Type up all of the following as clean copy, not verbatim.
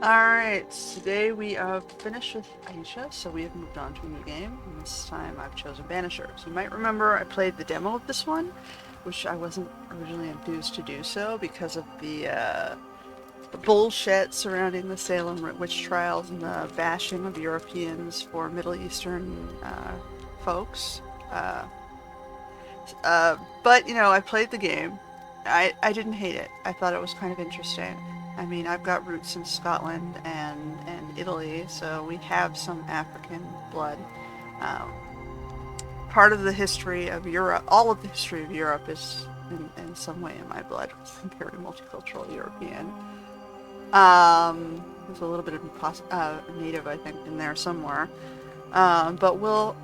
Alright, today we are finished with Aisha, so we have moved on to a new game, and this time I've chosen Banishers. You might remember I played the demo of this one, which I wasn't originally enthused to do so because of the bullshit surrounding the Salem witch trials and the bashing of Europeans for Middle Eastern folks. Uh, but, I played the game. I didn't hate it. I thought it was kind of interesting. I mean, I've got roots in Scotland and Italy, so we have some African blood. Um, Part of the history of Europe, all of the history of Europe is in some way in my blood. I'm very multicultural European. There's a little bit of native, I think, in there somewhere. But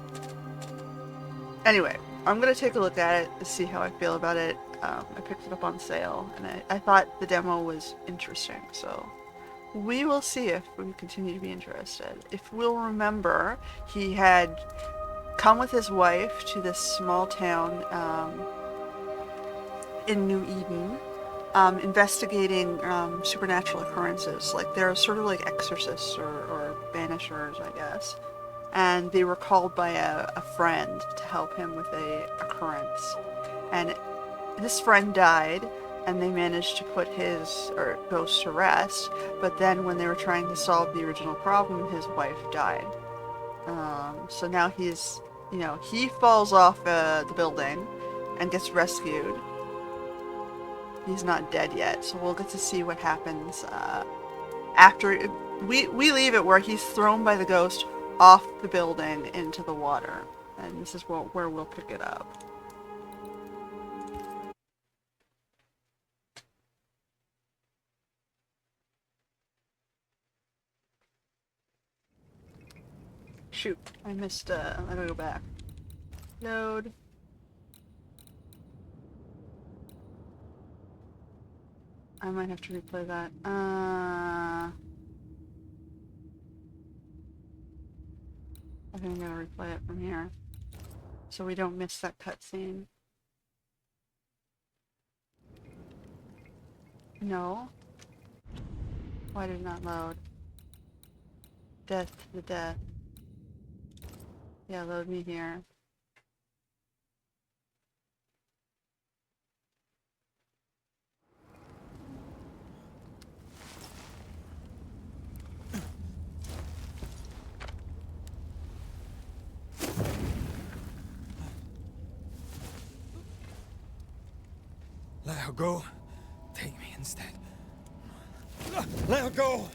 anyway, I'm going to take a look at it to see how I feel about it. I picked it up on sale, and I thought the demo was interesting, so we will see if we continue to be interested. If we'll remember, he had come with his wife to this small town in New Eden, investigating supernatural occurrences. Like, they're sort of like exorcists or banishers, I guess. And they were called by a friend to help him with a occurrence. And this friend died, and they managed to put his ghost to rest. But then, when they were trying to solve the original problem, his wife died. So now he falls off the building and gets rescued. He's not dead yet, so we'll get to see what happens after we leave it, where he's thrown by the ghost off the building into the water. And this is where we'll pick it up. Shoot, I missed, I gotta go back. Load. I might have to replay that. I think I'm gonna replay it from here, so we don't miss that cutscene. No? Why did it not load? Death to the death. Yeah, load me here. Let her go. Take me instead. Let her go!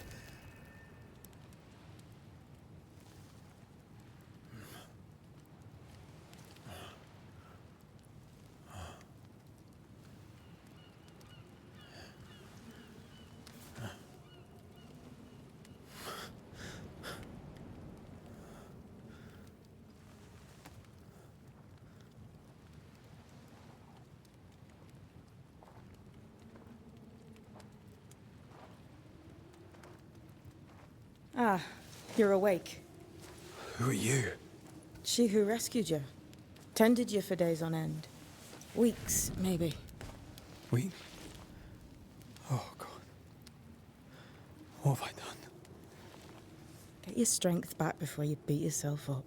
Ah, you're awake. Who are you? She who rescued you. Tended you for days on end. Weeks, maybe. We? Oh, God. What have I done? Get your strength back before you beat yourself up.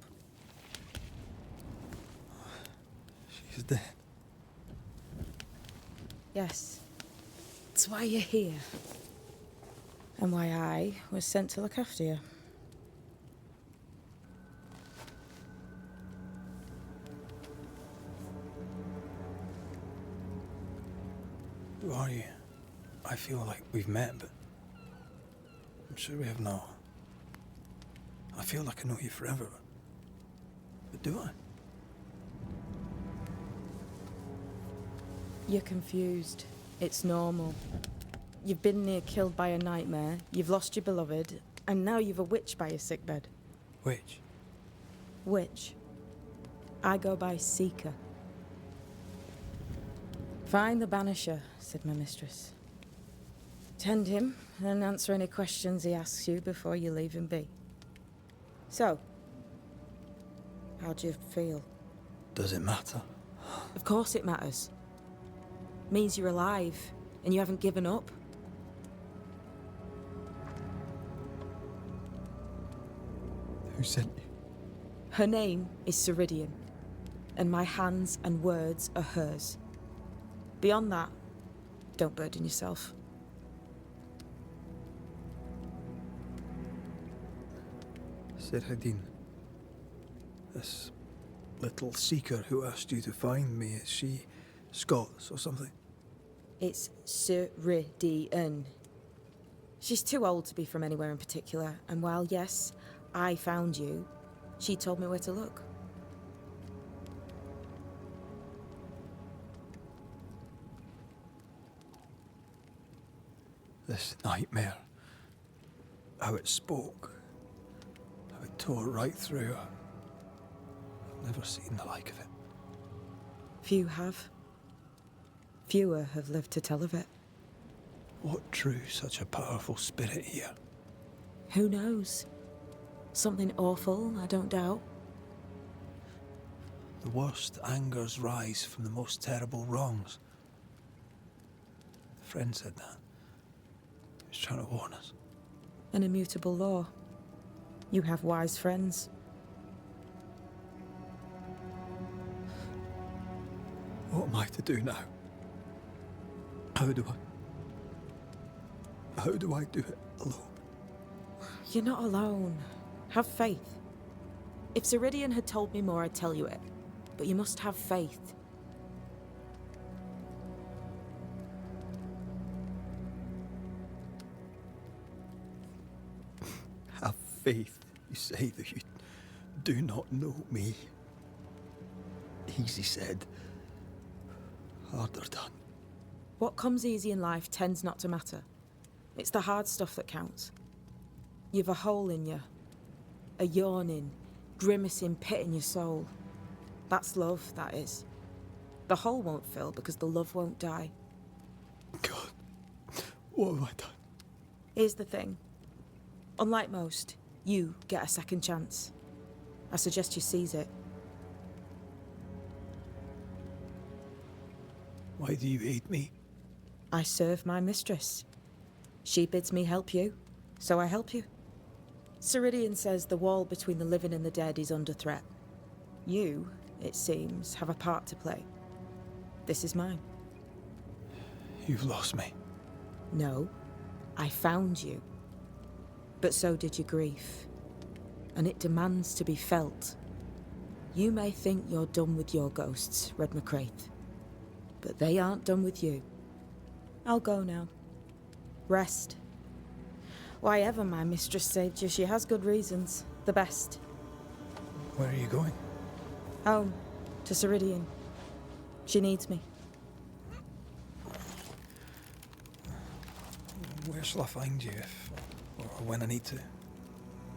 She's dead. Yes. It's why you're here. And why I was sent to look after you. Who are you? I feel like we've met, but I'm sure we have not. I feel like I know you forever, but do I? You're confused. It's normal. You've been near killed by a nightmare, you've lost your beloved, and now you've a witch by your sickbed. Which? Witch. I go by Seeker. Find the Banisher, said my mistress. Tend him, and answer any questions he asks you before you leave him be. So, how do you feel? Does it matter? Of course it matters. Means you're alive, and you haven't given up. Who sent you? Her name is Ceridian, and my hands and words are hers. Beyond that, don't burden yourself. Ceridian. This little seeker who asked you to find me, is she Scots or something? It's Ceridian. She's too old to be from anywhere in particular, and while, yes, I found you, she told me where to look. This nightmare. How it spoke. How it tore right through her. I've never seen the like of it. Few have. Fewer have lived to tell of it. What drew such a powerful spirit here? Who knows? Something awful, I don't doubt. The worst angers rise from the most terrible wrongs. A friend said that. He was trying to warn us. An immutable law. You have wise friends. What am I to do now? How do I do it alone? You're not alone. Have faith. If Ceridian had told me more, I'd tell you it. But you must have faith. Have faith, you say, that you do not know me. Easy said, harder done. What comes easy in life tends not to matter. It's the hard stuff that counts. You've a hole in you. A yawning, grimacing pit in your soul. That's love, that is. The hole won't fill because the love won't die. God, what have I done? Here's the thing. Unlike most, you get a second chance. I suggest you seize it. Why do you hate me? I serve my mistress. She bids me help you, so I help you. Ceridian says the wall between the living and the dead is under threat. You, it seems, have a part to play. This is mine. You've lost me. No, I found you. But so did your grief. And it demands to be felt. You may think you're done with your ghosts, Red McCraith. But they aren't done with you. I'll go now. Rest. Why ever my mistress saved you, she has good reasons. The best. Where are you going? Home. To Ceridian. She needs me. Where shall I find you if, or when I need to?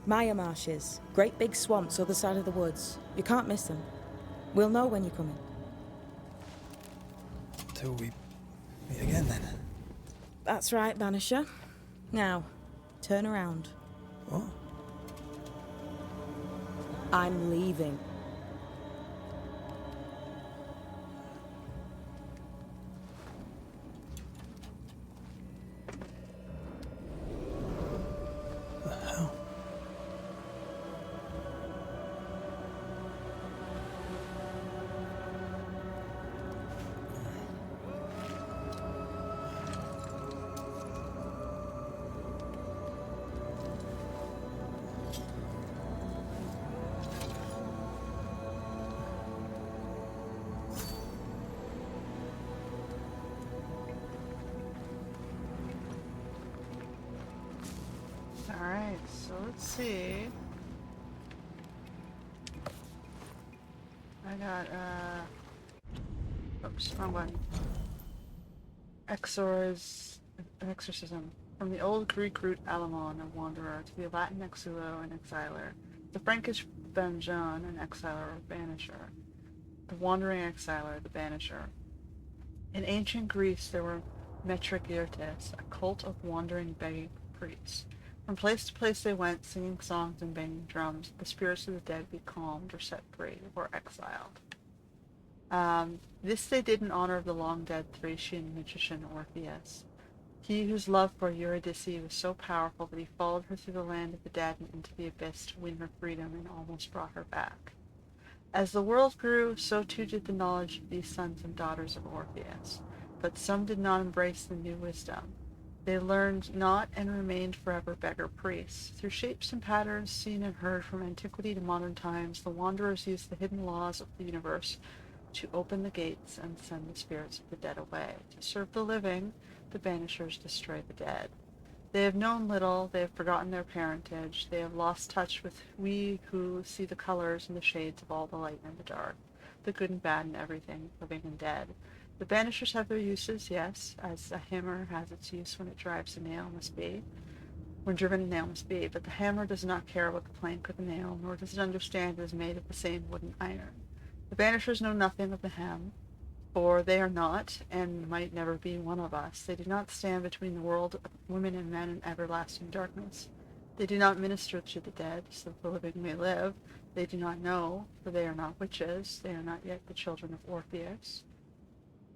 Maya marshes. Great big swamps other side of the woods. You can't miss them. We'll know when you're coming. Till we meet again then. That's right, Banisher. Now, turn around. What? I'm leaving. The hell? Alright, so let's see. I got, oops, wrong one. An exorcism. From the old Greek root alamon, a wanderer, to the Latin exulo, an exiler. The Frankish banjon, an exiler or banisher. The wandering exiler, the banisher. In ancient Greece, there were metrogyrtes, a cult of wandering begging priests. From place to place they went, singing songs and banging drums. The spirits of the dead be calmed or set free, or exiled. This they did in honor of the long-dead Thracian magician Orpheus. He whose love for Eurydice was so powerful that he followed her through the land of the dead and into the abyss to win her freedom and almost brought her back. As the world grew, so too did the knowledge of these sons and daughters of Orpheus. But some did not embrace the new wisdom. They learned not and remained forever beggar priests. Through shapes and patterns seen and heard from antiquity to modern times, the wanderers used the hidden laws of the universe to open the gates and send the spirits of the dead away. To serve the living, the Banishers destroy the dead. They have known little, they have forgotten their parentage, they have lost touch with we who see the colors and the shades of all the light and the dark, the good and bad and everything, living and dead. The Banishers have their uses, yes, as a hammer has its use when it drives a nail must be, when driven a nail must be, but the hammer does not care about the plank or the nail, nor does it understand it is made of the same wood and iron. The Banishers know nothing of the hem, for they are not, and might never be, one of us. They do not stand between the world of women and men and everlasting darkness. They do not minister to the dead, so that the living may live. They do not know, for they are not witches. They are not yet the children of Orpheus.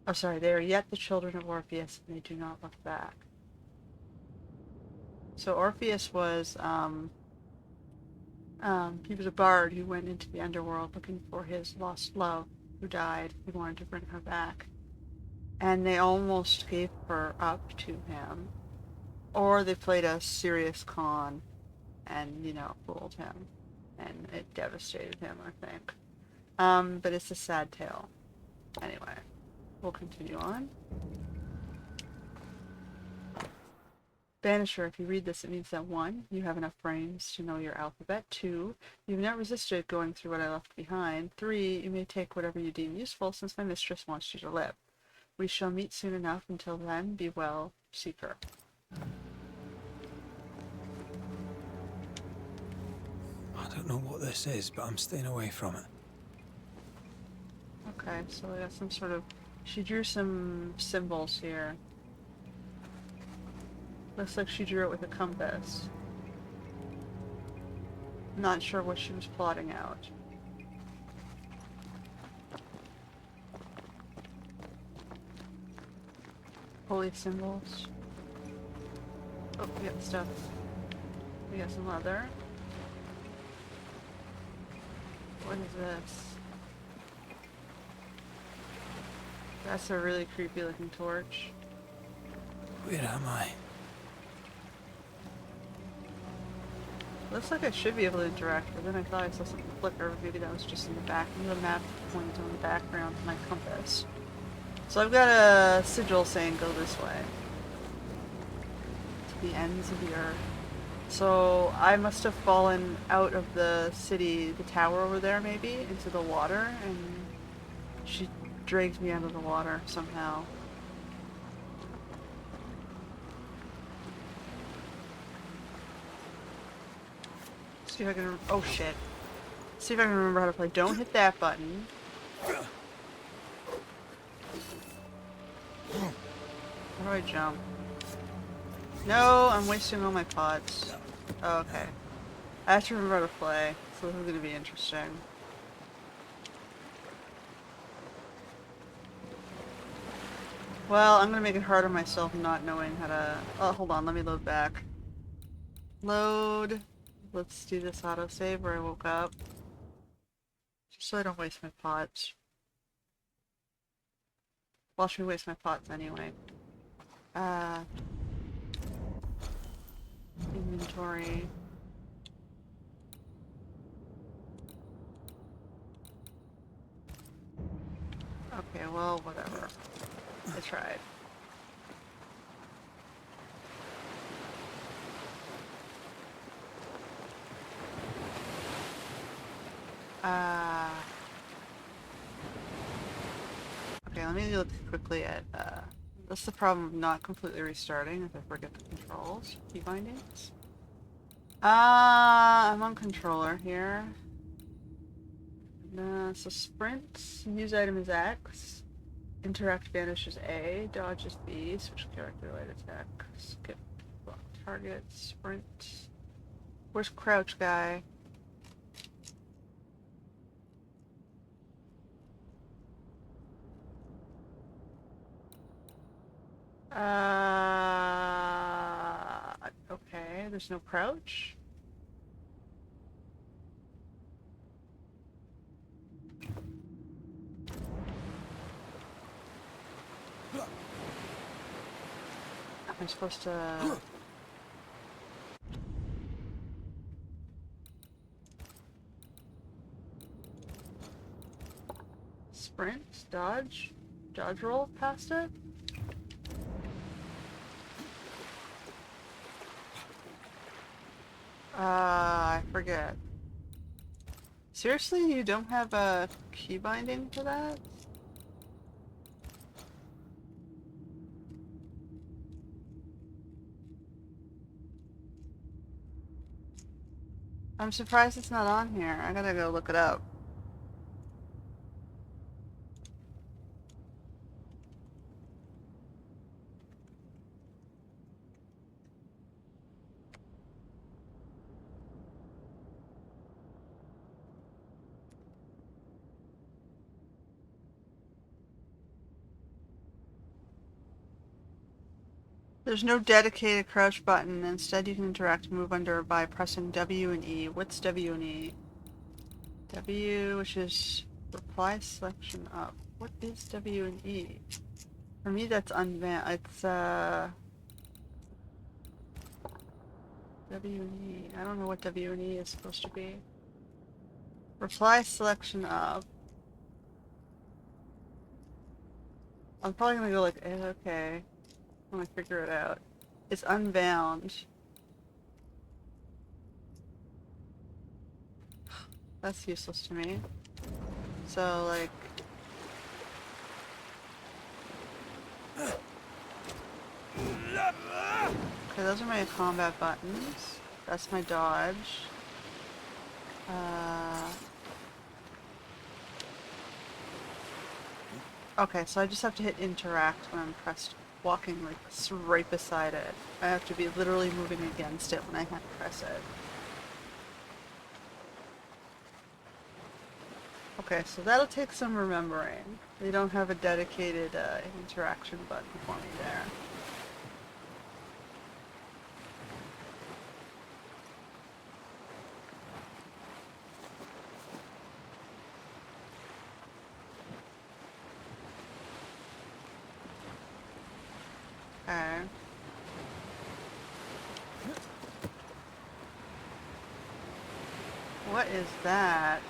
Oh, sorry, they are yet the children of Orpheus, and they do not look back. So Orpheus was, he was a bard who went into the underworld looking for his lost love, who died. He wanted to bring her back. And they almost gave her up to him. Or they played a serious con and, fooled him. And it devastated him, I think. But it's a sad tale. Anyway, we'll continue on. Banisher, if you read this, it means that 1, you have enough brains to know your alphabet. 2, you've not resisted going through what I left behind. 3, you may take whatever you deem useful, since my mistress wants you to live. We shall meet soon enough. Until then, be well, seeker. I don't know what this is, but I'm staying away from it. Okay, so we got some sort of... She drew some symbols here. Looks like she drew it with a compass. Not sure what she was plotting out. Holy symbols. Oh, we got stuff. We got some leather. What is this? That's a really creepy looking torch. Where am I? Looks like I should be able to interact, but then I thought I saw something flicker. Maybe that was just in the back. The map points on the background of my compass. So I've got a sigil saying go this way. To the ends of the earth. So I must have fallen out of the city, the tower over there maybe, into the water, and she dragged me out of the water somehow. See if I can... Oh shit. See if I can remember how to play. Don't hit that button. How do I jump? No, I'm wasting all my pots. Oh, okay. I have to remember how to play, so this is going to be interesting. Well, I'm going to make it hard on myself not knowing how to... Oh, hold on, let me load back. Load. Let's do this autosave where I woke up. Just so I don't waste my pots. Well, I should waste my pots anyway. Inventory. Okay, well, whatever. I tried. Okay, let me look quickly at, that's the problem of not completely restarting if I forget the controls. Key bindings? I'm on controller here. So sprint, use item is X. Interact banish is A. Dodge is B. Switch character light attack. Skip block target. Sprint. Where's crouch guy? Okay, there's no crouch. I'm supposed to... sprint? Dodge? Dodge roll past it? I forget. Seriously, you don't have a key binding for that? I'm surprised it's not on here. I gotta go look it up. There's no dedicated crouch button. Instead, you can interact and move under by pressing W and E. What's W and E? W, which is reply selection up. What is W and E? For me, that's unvan. It's W and E. I don't know what W and E is supposed to be. Reply selection up. I'm probably gonna go like, okay, when I figure it out. It's unbound. That's useless to me. So, like... Okay, those are my combat buttons. That's my dodge. Okay, so I just have to hit interact when I'm pressed, walking like right beside it. I have to be literally moving against it when I press it. Okay, so that'll take some remembering. They don't have a dedicated interaction button for me there. Okay. What is that?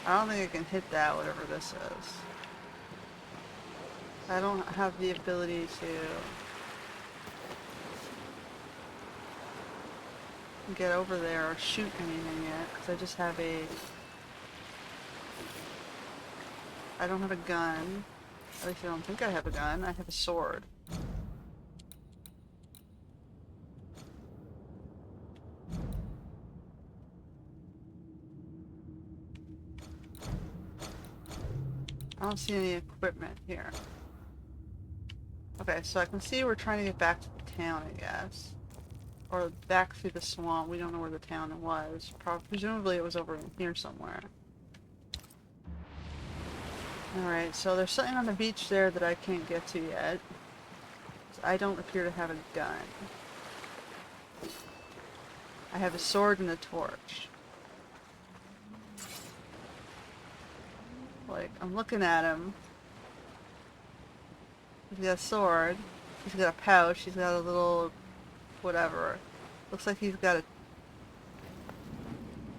I don't think I can hit that, whatever this is. I don't have the ability to get over there or shoot anything yet, because I just have a... I don't have a gun. At least I don't think I have a gun. I have a sword. I don't see any equipment here. Okay, so I can see we're trying to get back to the town, I guess. Or back through the swamp. We don't know where the town was. Presumably it was over in here somewhere. Alright, so there's something on the beach there that I can't get to yet. I don't appear to have a gun. I have a sword and a torch. Like, I'm looking at him. He's got a sword. He's got a pouch. He's got a little... whatever. Looks like he's got a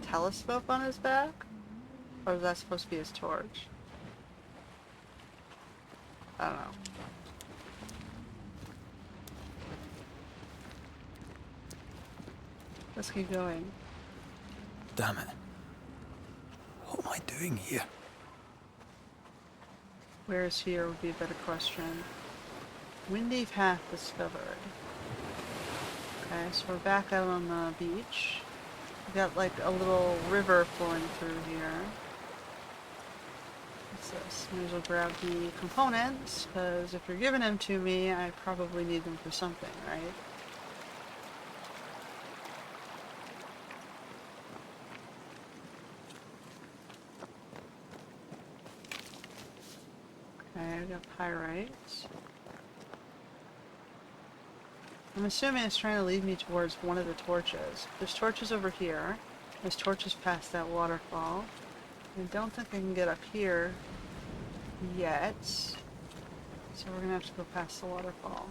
telescope on his back? Or is that supposed to be his torch? I don't know. Let's keep going. Damn it. What am I doing here? Where is here would be a better question. Windy path discovered. Okay, so we're back out on the beach. We got like a little river flowing through here. What's this? May as well grab the components, because if you're giving them to me, I probably need them for something, right? we got pyrite. I'm assuming it's trying to lead me towards one of the torches. There's torches over here. There's torches past that waterfall. I don't think I can get up here yet. So we're gonna have to go past the waterfall.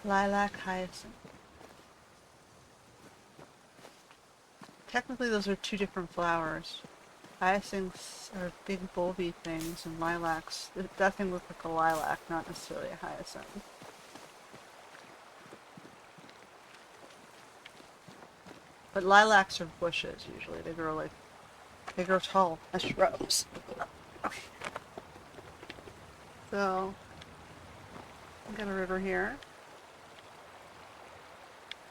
Lilac hyacinth. Technically those are two different flowers. Hyacinths are big bulby things, and lilacs, that thing looks like a lilac, not necessarily a hyacinth. But lilacs are bushes usually. They grow tall as shrubs. Okay. So, we got a river here.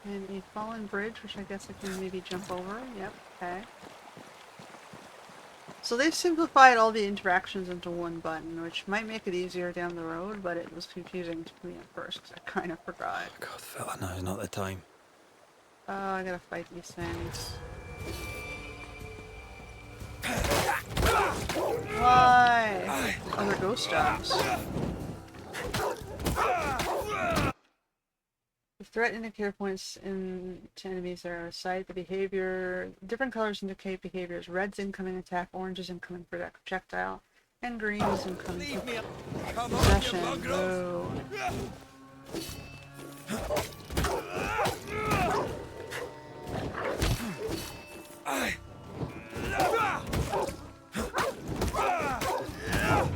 And a fallen bridge, which I guess I can maybe jump over. Yep, okay. So they've simplified all the interactions into one button, which might make it easier down the road, but it was confusing to me at first, because I kind of forgot. God, fella, now's not the time. Oh, I gotta fight these things. Why? Oh, they're ghost jobs. The threat indicator points to enemies that are out of sight. The behavior, different colors indicate behaviors. Red's incoming attack, orange is incoming projectile, and green is incoming possession. Whoa.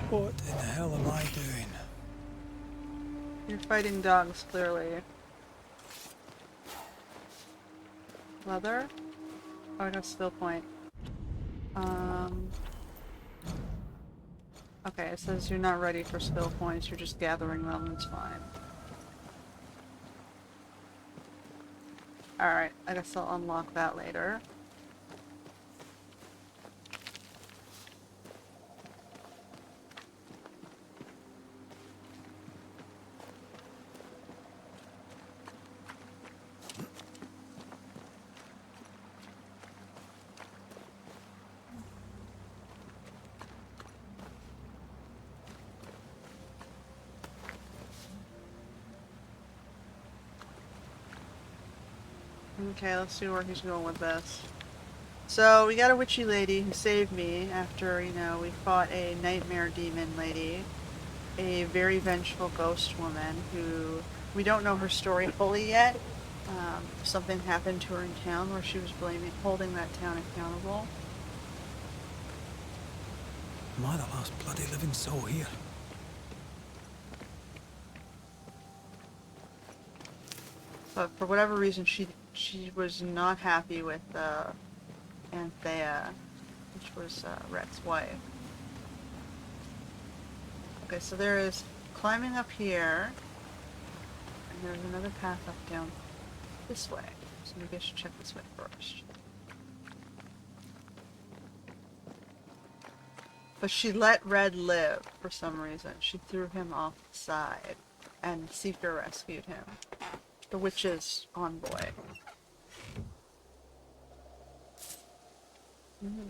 What in the hell am I doing? You're fighting dogs, clearly. Leather? Oh, I got a skill point. Okay, it says you're not ready for skill points, you're just gathering them, it's fine. Alright, I guess I'll unlock that later. Okay, let's see where he's going with this. So, we got a witchy lady who saved me after, you know, we fought a nightmare demon lady. A very vengeful ghost woman who, we don't know her story fully yet. Something happened to her in town where she was holding that town accountable. Am I the last bloody living soul here? But for whatever reason, she was not happy with Anthea, which was Rhett's wife. Okay, so there is climbing up here, and there's another path up down this way. So maybe I should check this way first. But she let Red live for some reason. She threw him off the side, and Seeker rescued him. The witch's envoy.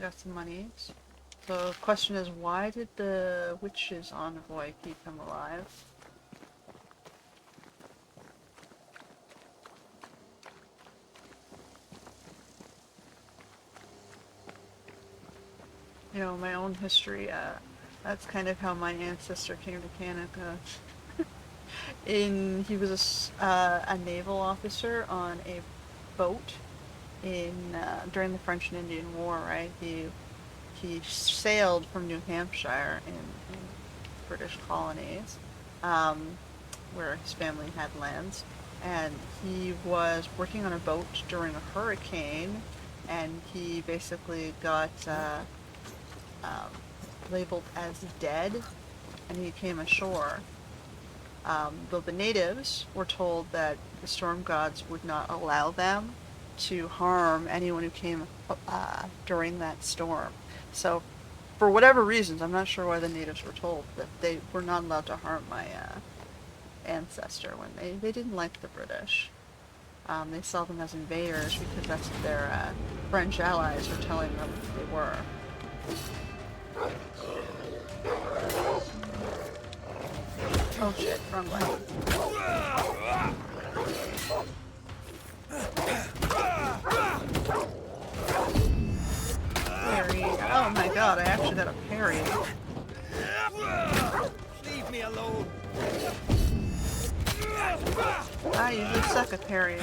Got some monies. So the question is, why did the witch's envoy keep him alive? You know, my own history, that's kind of how my ancestor came to Canada. He was a naval officer on a boat during the French and Indian War, right? He sailed from New Hampshire in British colonies, where his family had lands, and he was working on a boat during a hurricane, and he basically got labeled as dead, and he came ashore. Though the natives were told that the storm gods would not allow them to harm anyone who came during that storm. So for whatever reasons, I'm not sure why the natives were told that they were not allowed to harm my ancestor when they didn't like the British. They saw them as invaders because that's what their French allies were telling them they were. Oh shit, wrong way. Parry. Oh my god, I actually got a parry. Leave me alone. I usually suck at parrying.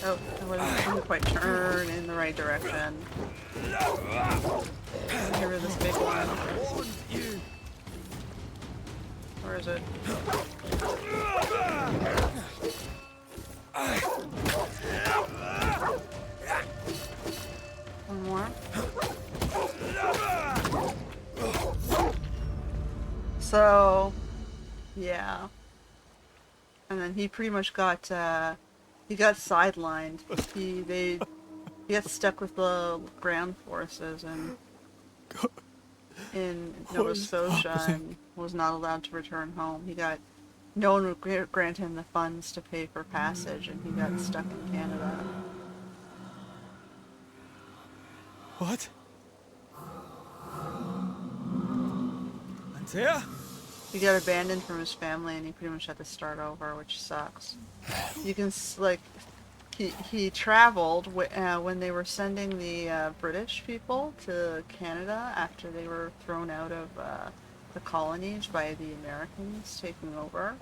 Oh, I didn't quite turn in the right direction. Get rid of this big one. Where is it? One more. So, yeah. And then he pretty much got, he got sidelined. He got stuck with the ground forces in Nova Scotia and was not allowed to return home. No one would grant him the funds to pay for passage, and he got stuck in Canada. What? Antea? He got abandoned from his family, and he pretty much had to start over, which sucks. You can, like, he traveled when they were sending the British people to Canada after they were thrown out of the colonies by the Americans taking over.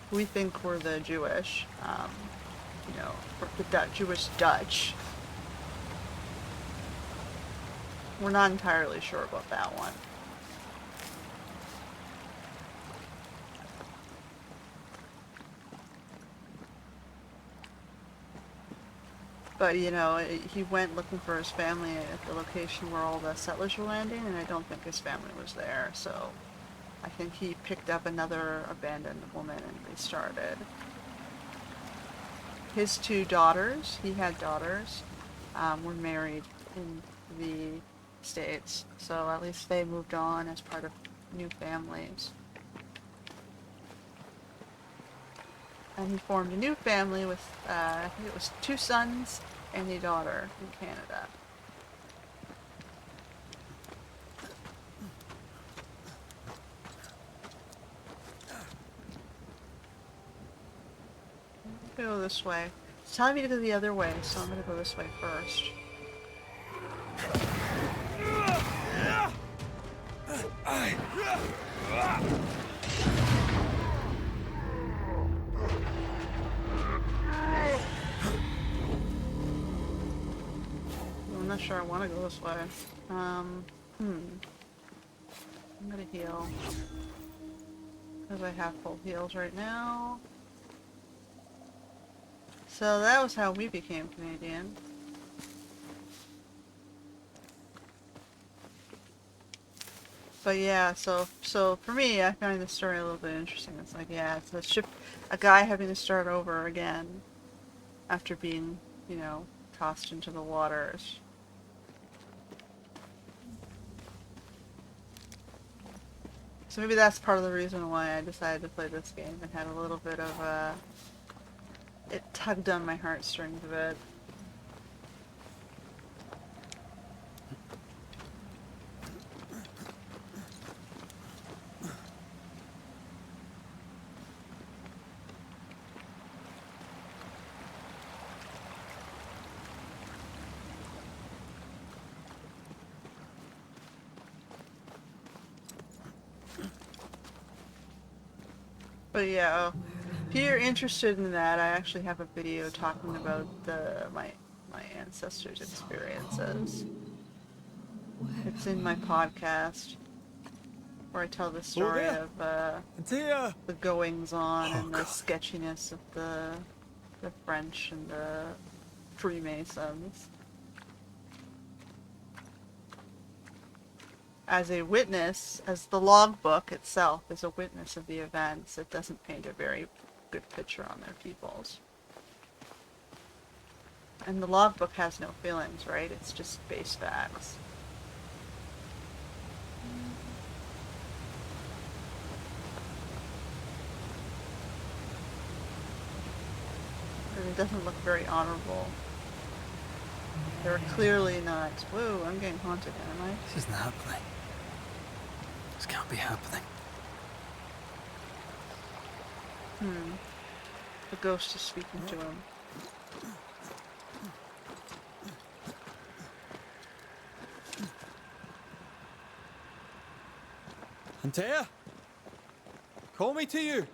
We think we're the Jewish, the Jewish Dutch. We're not entirely sure about that one. But, he went looking for his family at the location where all the settlers were landing, and I don't think his family was there, so I think he picked up another abandoned woman and restarted. His two daughters, he had daughters, were married in the States, so at least they moved on as part of new families. And he formed a new family with, I think it was 2 sons and a daughter in Canada. Go this way. It's telling me to go the other way, so I'm gonna go this way first. I'm not sure I want to go this way. I'm gonna heal. Because I have full heals right now. So that was how we became Canadian. But yeah, so for me, I find this story a little bit interesting. It's like, yeah, it's a guy having to start over again after being, tossed into the waters. So maybe that's part of the reason why I decided to play this game. It had a little bit of it tugged on my heartstrings a bit. But yeah, if you're interested in that, I actually have a video talking about my ancestors' experiences. It's in my podcast where I tell the story of the goings on and the sketchiness of the French and the Freemasons. As a witness, as the logbook itself is a witness of the events, it doesn't paint a very good picture on their peoples. And the logbook has no feelings, right? It's just base facts. And it doesn't look very honorable. They're clearly not. Whoa, I'm getting haunted, am I? This isn't happening. This can't be happening. The ghost is speaking to him. Antea? Call me to you.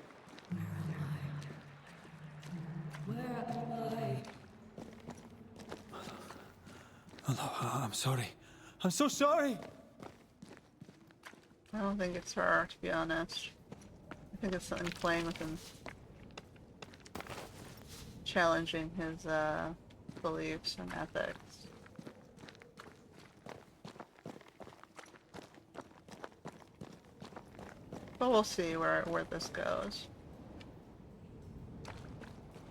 Where am I? Aloha, I'm sorry. I'm so sorry. I don't think it's her, to be honest. I think it's something playing with him. Challenging his, beliefs and ethics. But we'll see where this goes.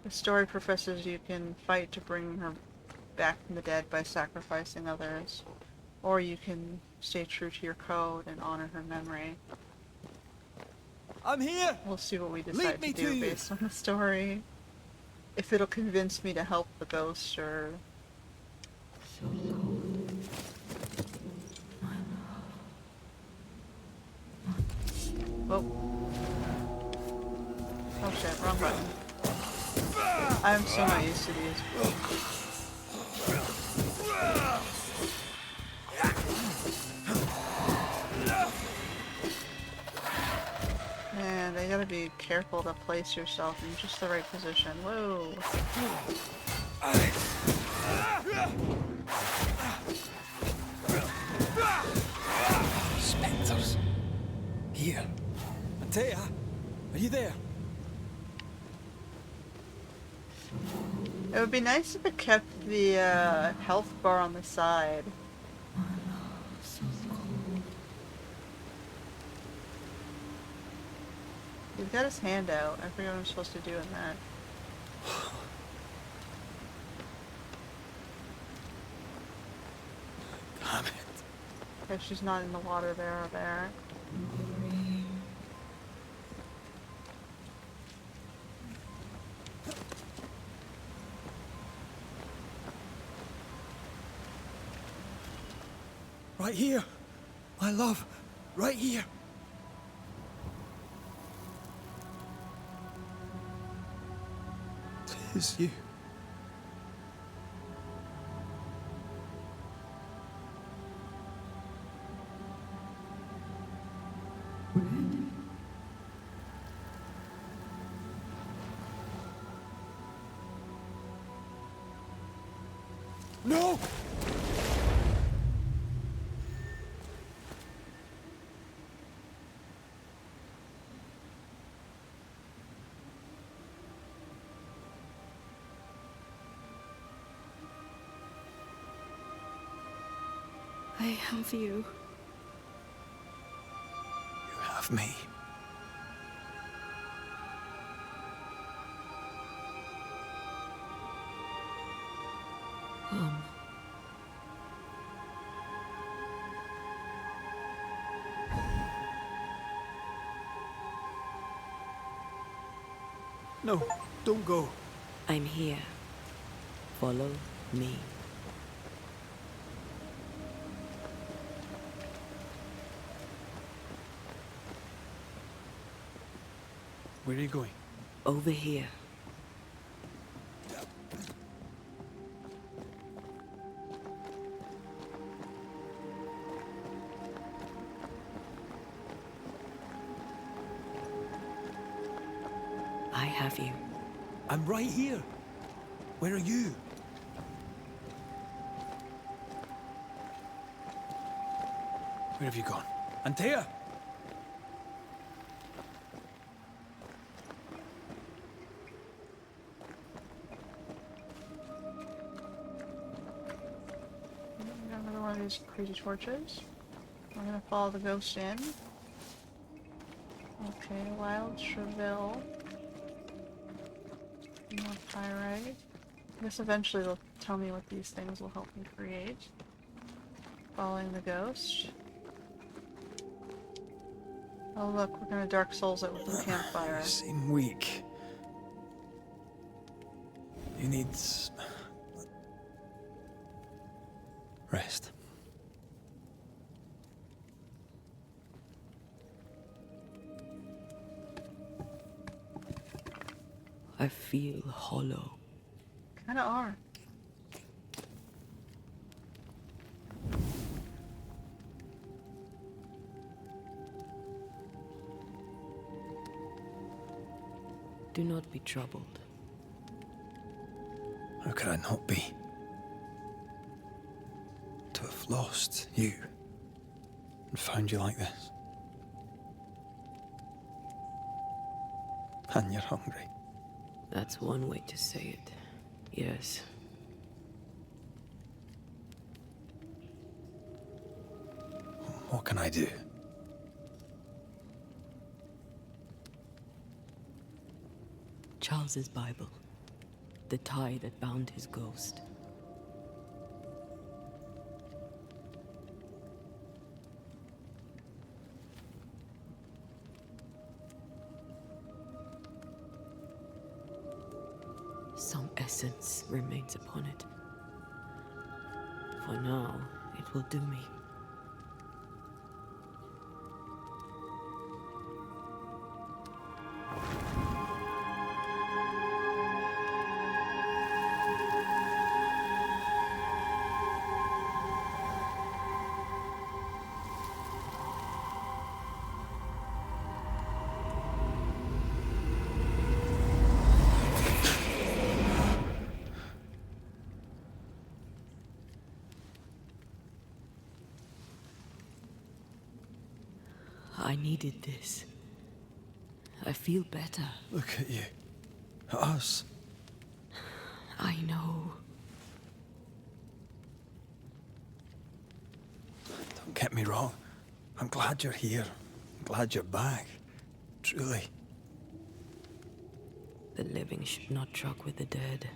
The story professes you can fight to bring her back from the dead by sacrificing others, or you can stay true to your code and honor her memory. I'm here. We'll see what we Lead decide me to to do you. based on the story. If it'll convince me to help the ghost, or... So cold. Whoa. Oh shit, wrong button. I'm so not used to these. Man, they gotta be careful to place yourself in just the right position. Whoa. Spectres. Here. Antea, are you there? It would be nice if it kept the health bar on the side. So cold. He's got his hand out. I forget what I'm supposed to do in that. Damn it. If she's not in the water there or there. Right here. My love. Right here. Tis you. No! I have you. You have me. No, don't go. I'm here. Follow me. Where are you going? Over here. I have you. I'm right here. Where are you? Where have you gone? Antea! Got another one of these crazy torches. We're gonna follow the ghost in. Okay, wild Treville. More pyrite. I guess eventually they'll tell me what these things will help me create. Following the ghost. Oh look, we're gonna Dark Souls it with the campfire. You seem weak. You need rest. I feel hollow. Kinda are. Do not be troubled. How could I not be? To have lost you and found you like this. And you're hungry. That's one way to say it. Yes. What can I do? Charles's Bible. The tie that bound his ghost. Some essence remains upon it. For now, it will do me. I needed this. I feel better. Look at you. At us. I know. Don't get me wrong. I'm glad you're here. I'm glad you're back. Truly. The living should not truck with the dead.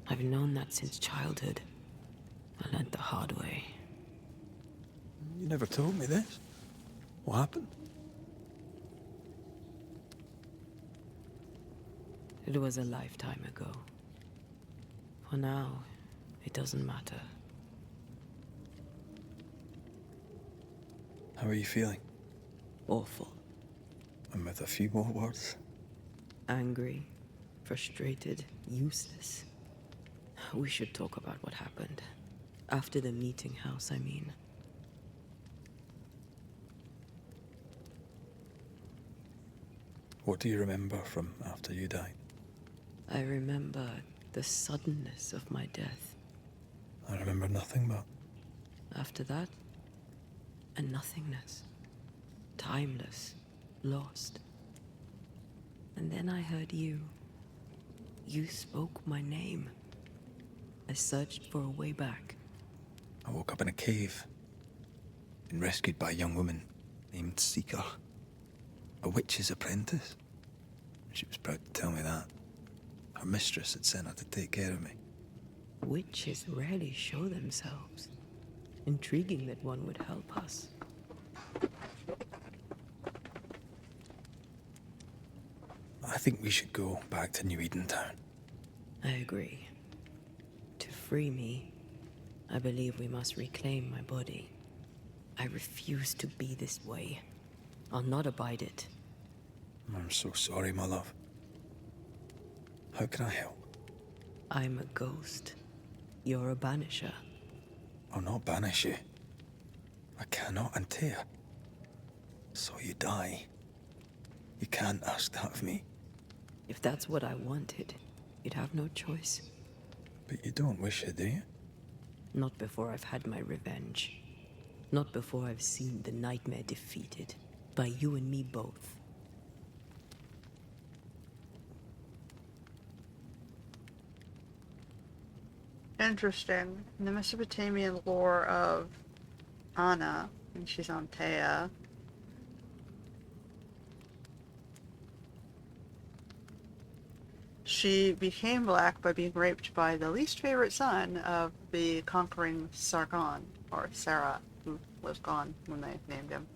I've known that since childhood. I learned the hard way. You never told me this. What happened? It was a lifetime ago. For now, it doesn't matter. How are you feeling? Awful. And with a few more words? Angry, frustrated, useless. We should talk about what happened. After the meeting house, I mean. What do you remember from after you died? I remember the suddenness of my death. I remember nothing but... After that, a nothingness. Timeless, lost. And then I heard you. You spoke my name. I searched for a way back. I woke up in a cave. Been rescued by a young woman named Seeker. A witch's apprentice. She was proud to tell me that. Her mistress had sent her to take care of me. Witches rarely show themselves. Intriguing that one would help us. I think we should go back to New Edentown. I agree. To free me, I believe we must reclaim my body. I refuse to be this way. I'll not abide it. I'm so sorry, my love. How can I help? I'm a ghost. You're a banisher. I'll not banish you. I cannot, Antea. So you die. You can't ask that of me. If that's what I wanted, you'd have no choice. But you don't wish it, do you? Not before I've had my revenge. Not before I've seen the Night-mare defeated. By you and me both. Interesting. In the Mesopotamian lore of Anna, and she's Antea, She became black by being raped by the least favorite son of the conquering Sargon, or Sarah, who was gone when they named him.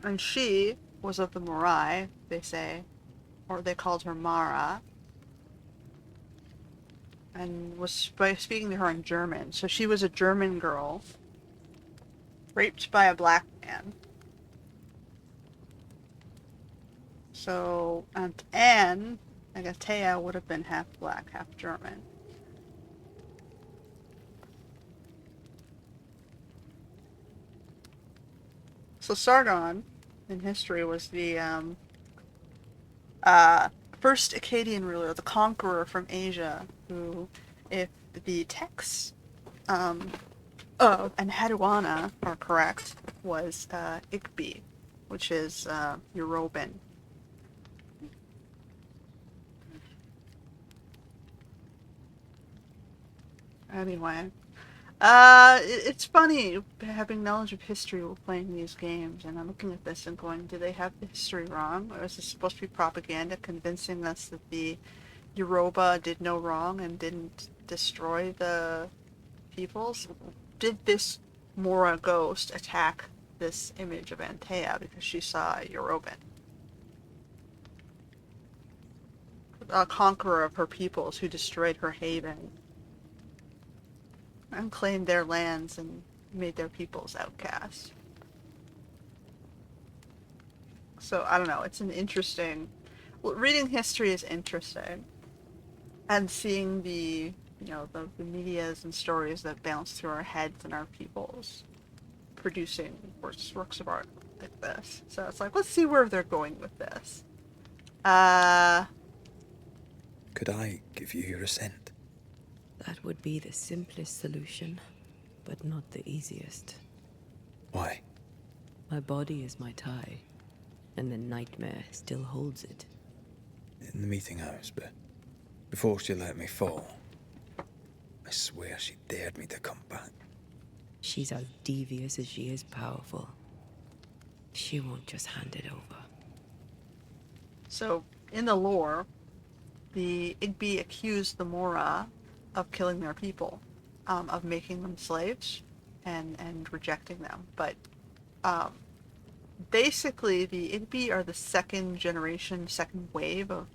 And she was of the Morai, they say, or they called her Mara, and was speaking to her in German. So she was a German girl, raped by a black man. So, and Anne, I guess Thea would have been half black, half German. So Sargon, in history, was the first Akkadian ruler, the conqueror from Asia, who, if the texts of Enheduanna are correct, was Igby, which is Yoruban. Anyway, it's funny having knowledge of history while playing these games, and I'm looking at this and going, do they have the history wrong? Or is this supposed to be propaganda convincing us that the Yoruba did no wrong and didn't destroy the peoples? Did this Mora ghost attack this image of Antea because she saw a Yoruban? A conqueror of her peoples who destroyed her haven and claimed their lands and made their peoples outcast. So, I don't know, it's an interesting... Well, reading history is interesting. And seeing the medias and stories that bounce through our heads and our peoples producing works of art like this. So it's like, let's see where they're going with this. Could I give you your assent? That would be the simplest solution, but not the easiest. Why? My body is my tie, and the Night-mare still holds it. In the meeting house, but before she let me fall, I swear she dared me to come back. She's as devious as she is powerful. She won't just hand it over. So, in the lore, the Igby accused the Mora of killing their people, of making them slaves and rejecting them. But basically, the Igby are the second wave of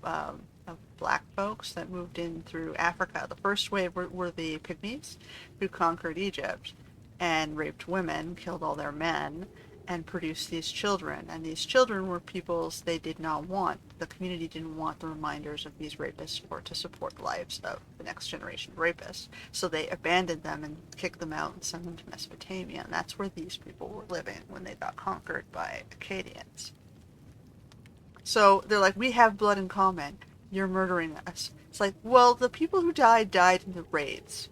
black folks that moved in through Africa. The first wave were the Pygmies, who conquered Egypt and raped women, killed all their men, and produced these children. And these children were peoples they did not want. The community didn't want the reminders of these rapists or to support the lives of the next generation of rapists. So they abandoned them and kicked them out and sent them to Mesopotamia. And that's where these people were living when they got conquered by Akkadians. So they're like, we have blood in common. You're murdering us. It's like, well, the people who died in the raids.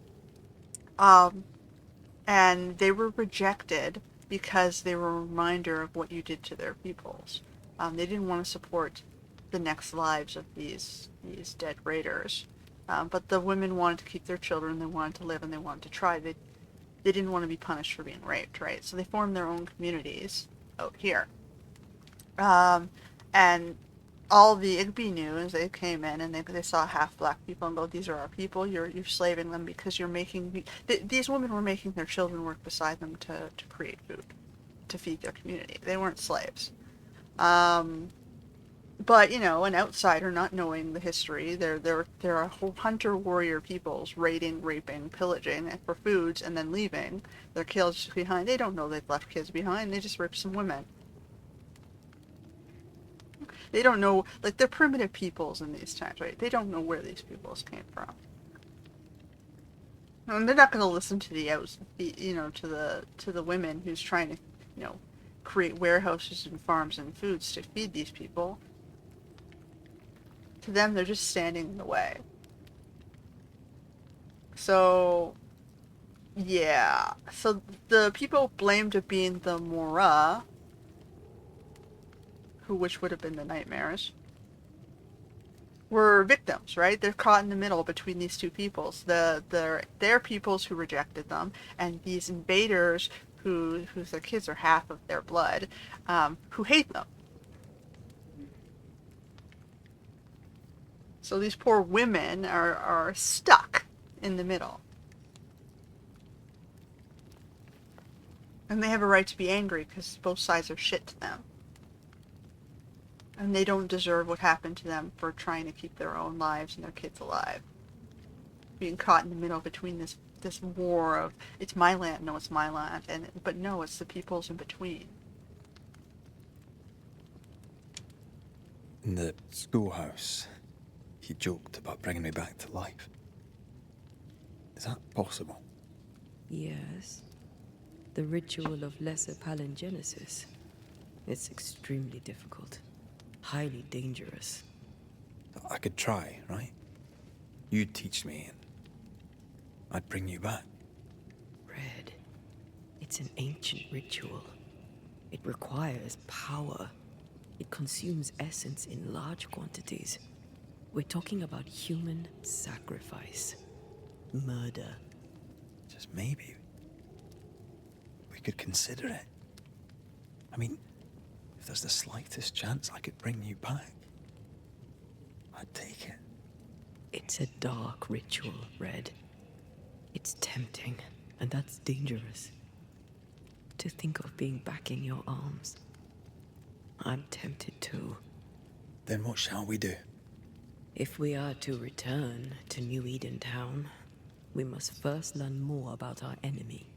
And they were rejected because they were a reminder of what you did to their peoples. They didn't want to support the next lives of these dead raiders. But the women wanted to keep their children, they wanted to live, and they wanted to try. They didn't want to be punished for being raped, right? So they formed their own communities out here. And all the Igby knew is they came in and they saw half black people and go, these are our people, you're slaving them because you're making... These women were making their children work beside them to create food, to feed their community. They weren't slaves. But, an outsider not knowing the history, they're a whole hunter-warrior peoples raiding, raping, pillaging for foods and then leaving their kids behind. They don't know they've left kids behind, they just raped some women. They don't know, they're primitive peoples in these times, right? They don't know where these peoples came from. And they're not going to listen to to the women who's trying to, create warehouses and farms and foods to feed these people. To them, they're just standing in the way. So, yeah. So the people blamed of being the Mora, which would have been the Night-mares, were victims, right? They're caught in the middle between these two peoples. Their peoples who rejected them, and these invaders whose their kids are half of their blood, who hate them. So these poor women are stuck in the middle. And they have a right to be angry because both sides are shit to them. And they don't deserve what happened to them for trying to keep their own lives and their kids alive. Being caught in the middle between this war of, it's my land, no, it's my land, but no, it's the people's in between. In the schoolhouse, he joked about bringing me back to life. Is that possible? Yes. The ritual of lesser palingenesis. It's extremely difficult. Highly dangerous. I could try, right? You'd teach me and I'd bring you back. Red. It's an ancient ritual. It requires power. It consumes essence in large quantities. We're talking about human sacrifice. Murder. Just maybe we could consider it. I mean, if there's the slightest chance I could bring you back, I'd take it. It's a dark ritual, Red. It's tempting, and that's dangerous. To think of being back in your arms. I'm tempted too. Then what shall we do? If we are to return to New Eden Town, we must first learn more about our enemy.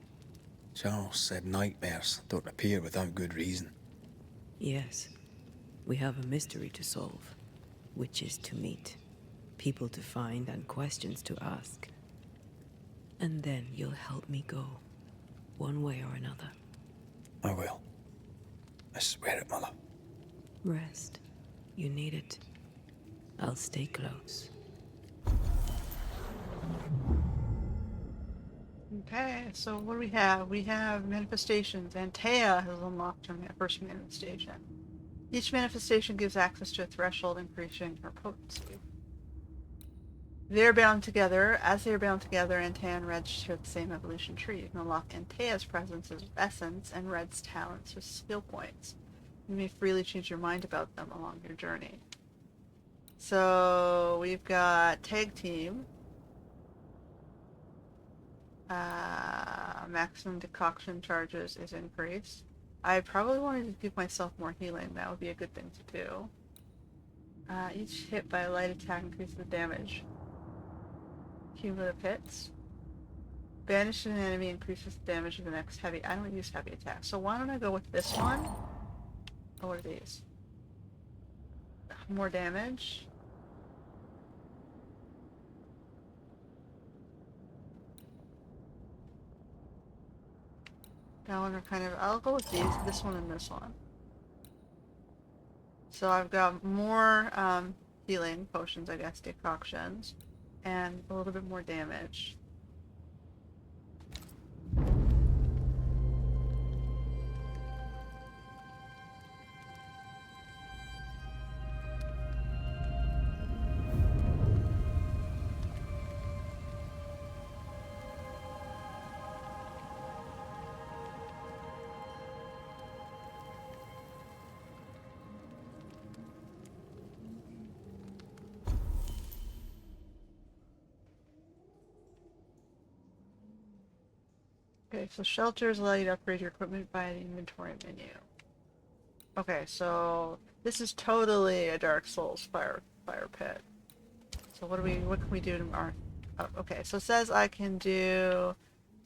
Charles said nightmares don't appear without good reason. Yes, we have a mystery to solve, witches to meet, people to find, and questions to ask. And then you'll help me go, one way or another. I will. I swear it, Mother. Rest. You need it. I'll stay close. Okay, so what do we have? We have manifestations. Antea has unlocked her first manifestation. Each manifestation gives access to a threshold, increasing her potency. They are bound together. As they are bound together, Antea and Red share the same evolution tree. You can unlock Antea's presence as essence and Red's talents as skill points. You may freely change your mind about them along your journey. So we've got tag team. Maximum decoction charges is increased. I probably wanted to give myself more healing. That would be a good thing to do. Each hit by a light attack increases the damage. Cumulative hits. Banish an enemy increases the damage of the next heavy. I don't use heavy attacks, so why don't I go with this one? Oh, what are these? More damage. That one are kind of... I'll go with these, this one and this one. So I've got more healing potions, I guess, decoctions, and a little bit more damage. Okay, so shelters allow you to upgrade your equipment via the inventory menu. Okay, so this is totally a Dark Souls fire pit. So what can we do to our... Oh, okay, so it says I can do...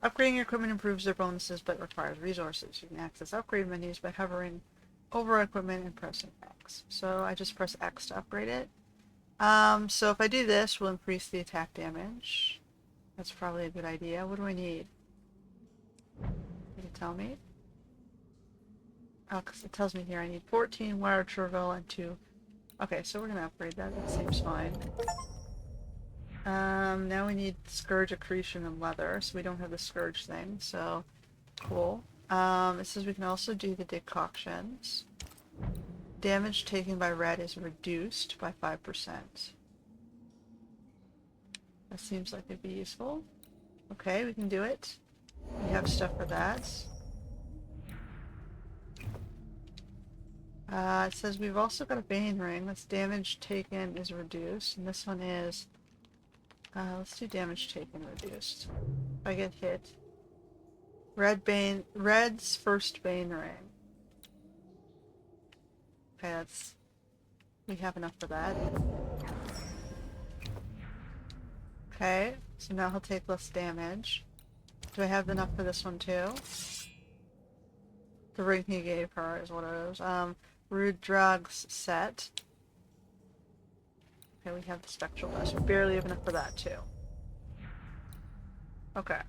Upgrading your equipment improves their bonuses, but requires resources. You can access upgrade menus by hovering over equipment and pressing X. So I just press X to upgrade it. So if I do this, we'll increase the attack damage. That's probably a good idea. What do I need? Did it tell me? Oh, because it tells me here I need 14 wire travel and 2. Okay, so we're going to upgrade that. That seems fine. Now we need Scourge Accretion and Leather, so we don't have the Scourge thing, so cool. It says we can also do the decoctions. Damage taken by Red is reduced by 5%. That seems like it'd be useful. Okay, we can do it. We have stuff for that. It says we've also got a Bane ring. This damage taken is reduced, and this one is... let's do damage taken reduced. If I get hit. Red's first Bane ring. Okay, that's... we have enough for that. Okay, so now he'll take less damage. Do I have enough for this one too? The ring he gave her is what it is. Rude drugs set. Okay, we have the spectral dust. We barely have enough for that too. Okay.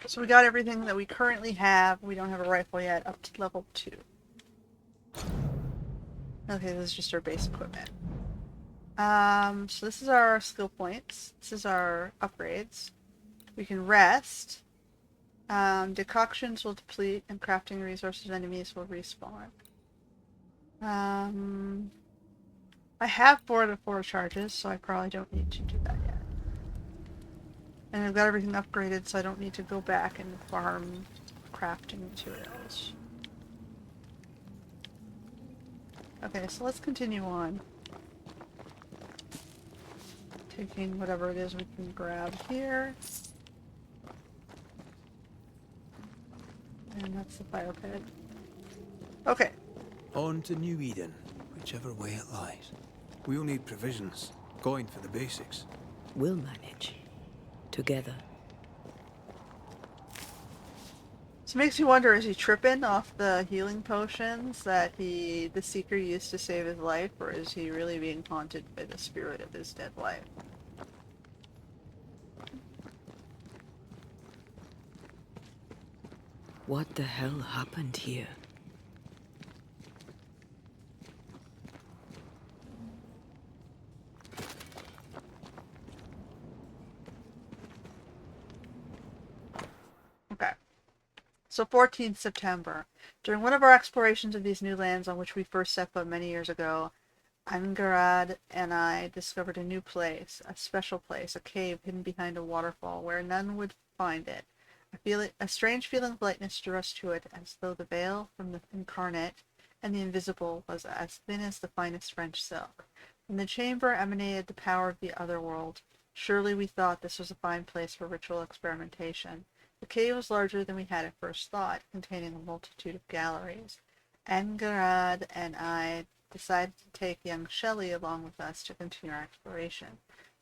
So we got everything that we currently have. We don't have a rifle yet, up to level 2. Okay, this is just our base equipment. So this is our skill points. This is our upgrades. We can rest. Decoctions will deplete, and crafting resources enemies will respawn. I have 4 out of 4 charges, so I probably don't need to do that yet. And I've got everything upgraded, so I don't need to go back and farm crafting materials. Okay, so let's continue on. Taking whatever it is we can grab here. And that's the fire pit. Okay. On to New Eden, whichever way it lies. We'll need provisions, coin for the basics. We'll manage. Together. So it makes me wonder, is he tripping off the healing potions that the Seeker used to save his life, or is he really being haunted by the spirit of his dead wife? What the hell happened here? Okay. So 14th September. During one of our explorations of these new lands on which we first set foot many years ago, Angarad and I discovered a new place, a special place, a cave hidden behind a waterfall where none would find it. A strange feeling of lightness drew us to it, as though the veil from the incarnate and the invisible was as thin as the finest French silk. From the chamber emanated the power of the other world. Surely we thought this was a fine place for ritual experimentation. The cave was larger than we had at first thought, containing a multitude of galleries. Angarad and I decided to take young Shelley along with us to continue our exploration.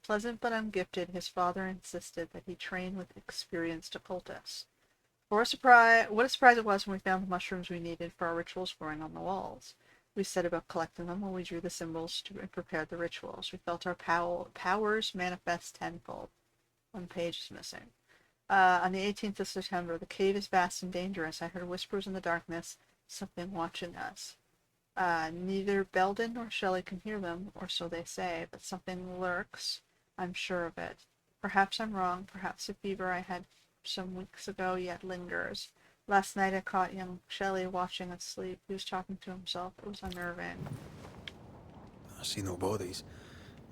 Pleasant but ungifted, his father insisted that he train with experienced occultists. What a surprise it was when we found the mushrooms we needed for our rituals growing on the walls. We set about collecting them while we drew the symbols and prepared the rituals. We felt our powers manifest tenfold. One page is missing. On the 18th of September, the cave is vast and dangerous. I heard whispers in the darkness, something watching us. Neither Belden nor Shelley can hear them, or so they say, but something lurks. I'm sure of it. Perhaps I'm wrong. Perhaps the fever I had some weeks ago yet lingers. Last night I caught young Shelley watching us sleep. He was talking to himself. It was unnerving. I see no bodies.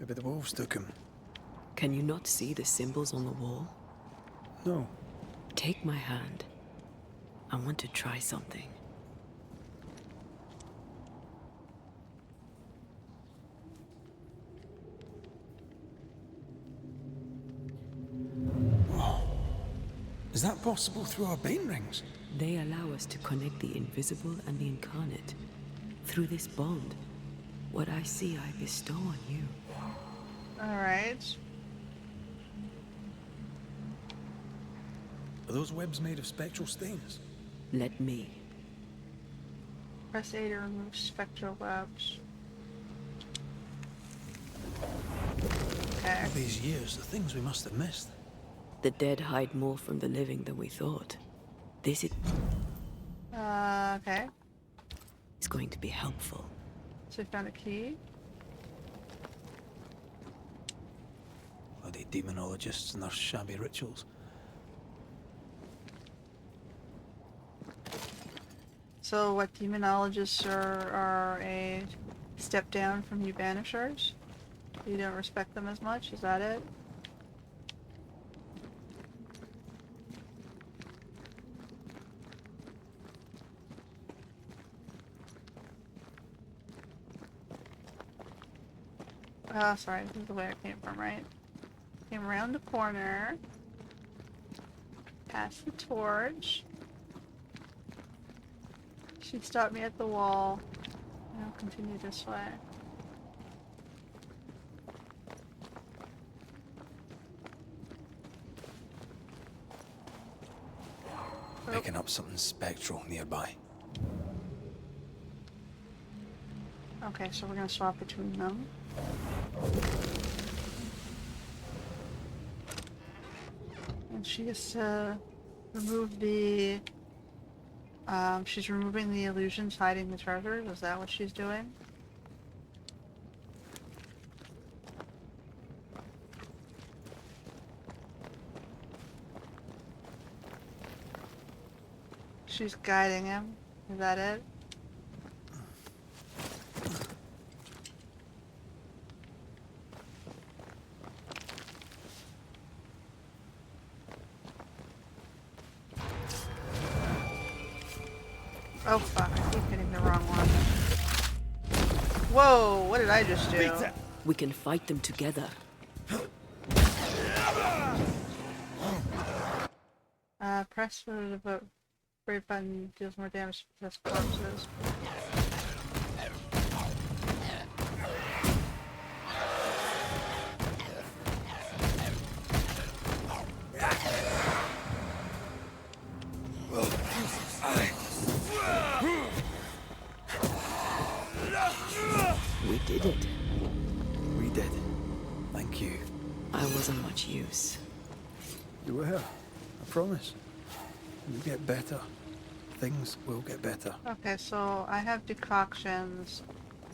Maybe the wolves took him. Can you not see the symbols on the wall? No. Take my hand. I want to try something. Is that possible through our Bane rings? They allow us to connect the invisible and the incarnate. Through this bond, what I see I bestow on you. Alright. Are those webs made of spectral stains? Let me. Press A to remove spectral webs. Okay. All these years, the things we must have missed. The dead hide more from the living than we thought. This is Okay. going to be helpful. So we found a key. Bloody demonologists and their shabby rituals. So what, demonologists are a step down from you Banishers? You don't respect them as much? Is that it? Oh, sorry, this is the way I came from, right? Came around the corner. Past the torch. She stopped me at the wall. And I'll continue this way. Oh, Picking up something spectral nearby. okay, so we're gonna swap between them. And she has to remove the... she's removing the illusions hiding the treasures. Is that what she's doing? She's guiding him. Is that it? Oh fuck, I keep hitting the wrong one. Whoa, what did I just do? We can fight them together. Press for the vote. Great button deals more damage to possessed corpses. We did it. We did. Thank you. I wasn't much use. You were. I promise. You'll get better. Things will get better. Okay, so I have decoctions,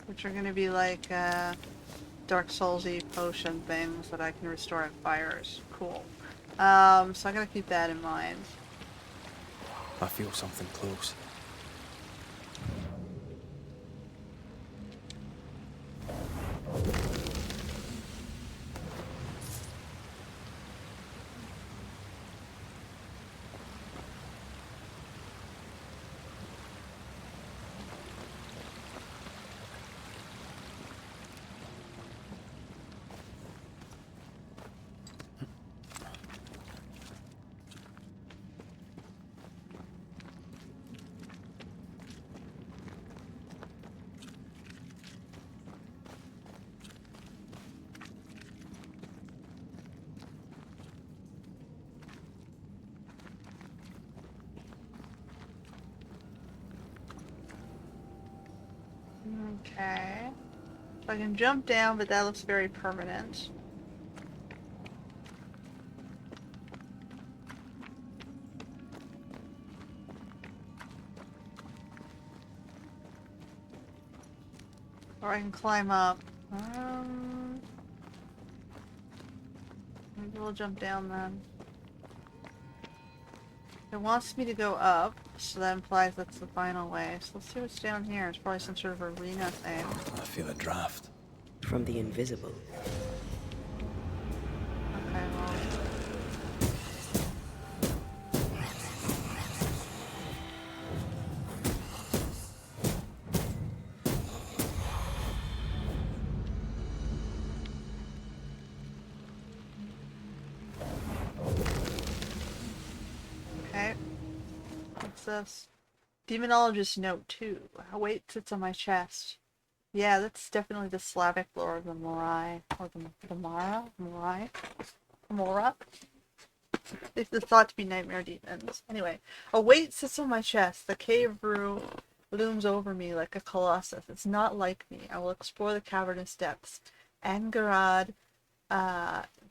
which are gonna be like, Dark Soulsy potion things that I can restore at fires. Cool. So I gotta keep that in mind. I feel something close. Okay. So I can jump down, but that looks very permanent. Or I can climb up. Maybe we'll jump down then. It wants me to go up, so that implies that's the final way. So let's see what's down here. It's probably some sort of arena thing. I feel a draft. From the invisible. Okay, well... Okay. What's this? Demonologist note 2. A weight sits on my chest. Yeah, that's definitely the Slavic lore of the Morai. Or the Mara? Morai? Mora? They're thought to be nightmare demons. Anyway, a weight sits on my chest. The cave room looms over me like a colossus. It's not like me. I will explore the cavernous depths. Angarad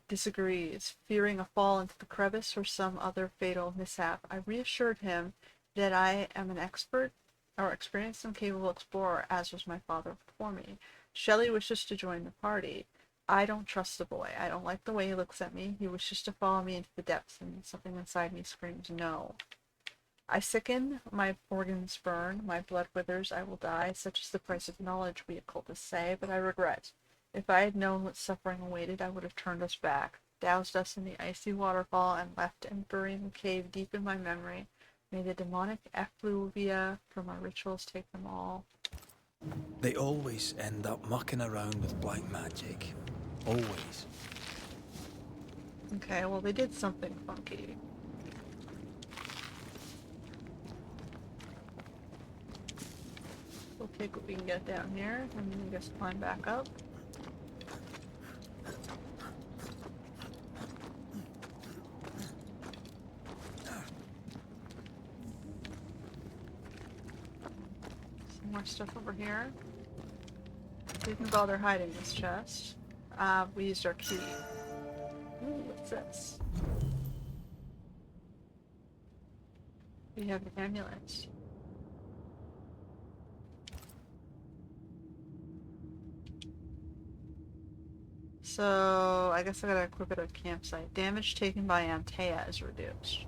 disagrees, fearing a fall into the crevice or some other fatal mishap. I reassured him that I am an expert or experienced and capable explorer, as was my father before me. Shelley wishes to join the party. I don't trust the boy. I don't like the way he looks at me. He wishes to follow me into the depths, and something inside me screams no. I sicken, my organs burn, my blood withers, I will die. Such is the price of knowledge, we occultists say, but I regret. If I had known what suffering awaited, I would have turned us back, doused us in the icy waterfall, and left and buried in the cave deep in my memory. May the demonic effluvia from our rituals take them all. They always end up mucking around with black magic. Always. Okay, well, they did something funky. We'll take what we can get down here, and then I guess climb back up. Some more stuff over here. Didn't bother hiding this chest. We used our key. Ooh, what's this? We have an amulet. So, I guess I gotta equip it at campsite. Damage taken by Antea is reduced.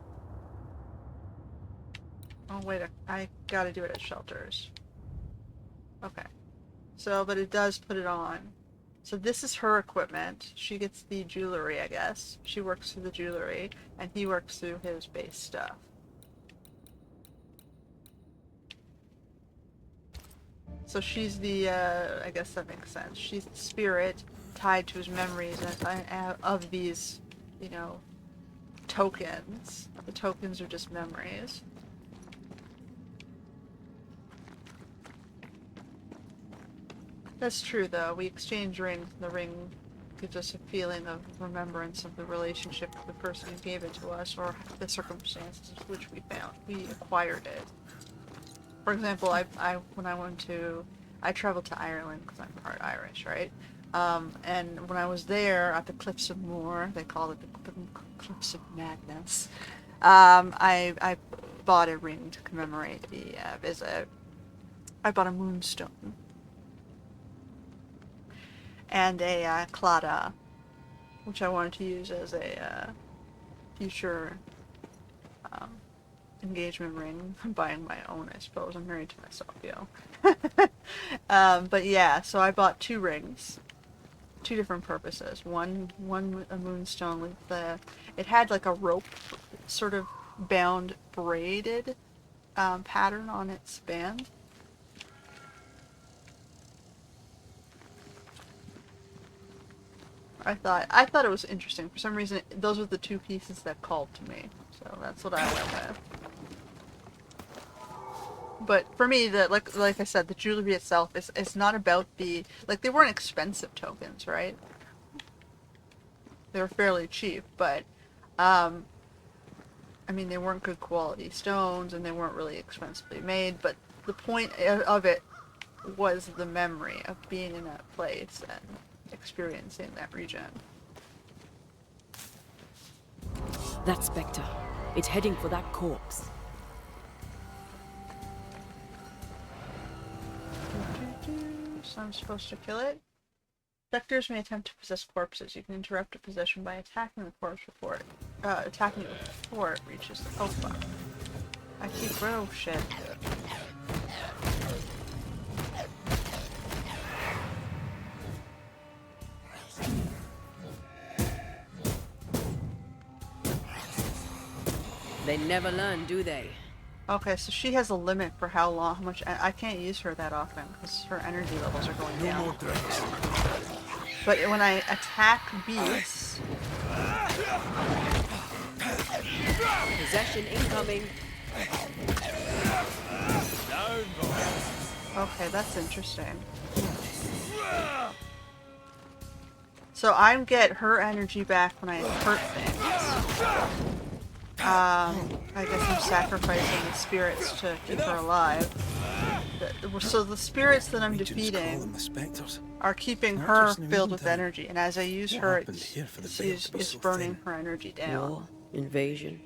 Oh wait, I gotta do it at shelters. Okay. So, but it does put it on. So this is her equipment. She gets the jewelry, I guess. She works through the jewelry, and he works through his base stuff. So she's the, I guess that makes sense. She's the spirit tied to his memories of these, you know, tokens. The tokens are just memories. That's true, though. We exchange rings, and the ring gives us a feeling of remembrance of the relationship of the person who gave it to us, or the circumstances which we found. We acquired it. For example, when I traveled to Ireland because I'm part Irish, right? And when I was there at the Cliffs of Moher, they call it the Cliffs of Madness. I bought a ring to commemorate the visit. I bought a moonstone and a claddagh, which I wanted to use as a future engagement ring. I'm buying my own, I suppose. I'm married to myself, but yeah, so I bought 2 rings, 2 different purposes. One a moonstone with it had like a rope sort of bound braided pattern on its band. I thought it was interesting. For some reason, those were the 2 pieces that called to me. So that's what I went with. But for me, like I said, the jewelry itself is not about the, like, they weren't expensive tokens, right? They were fairly cheap, but I mean, they weren't good quality stones, and they weren't really expensively made. But the point of it was the memory of being in that place and experiencing that region. That spectre. It's heading for that corpse. So I'm supposed to kill it? Spectres may attempt to possess corpses. You can interrupt a possession by attacking the corpse before it reaches the... Oh, fuck. I keep... Oh, shit. They never learn, do they? Okay, so she has a limit for how long, how much... I can't use her that often, because her energy levels are going down. No more drinks. But when I attack beasts... Possession incoming. Okay, that's interesting. So I get her energy back when I hurt things. I guess I'm sacrificing the spirits to keep her alive. So the spirits that I'm defeating are keeping her filled with energy, and as I use her, it's burning her energy down. War, invasion,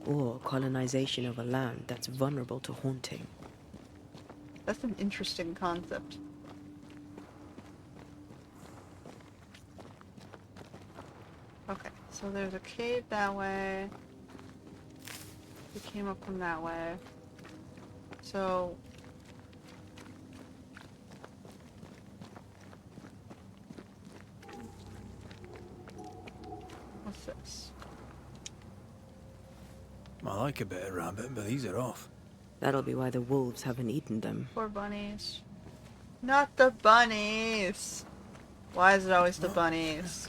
or colonization of a land that's vulnerable to haunting. That's an interesting concept. Okay, so there's a cave that way. We came up from that way. So... what's this? I like a bit of rabbit, but these are off. That'll be why the wolves haven't eaten them. Poor bunnies. Not the bunnies! Why is it always the No. bunnies?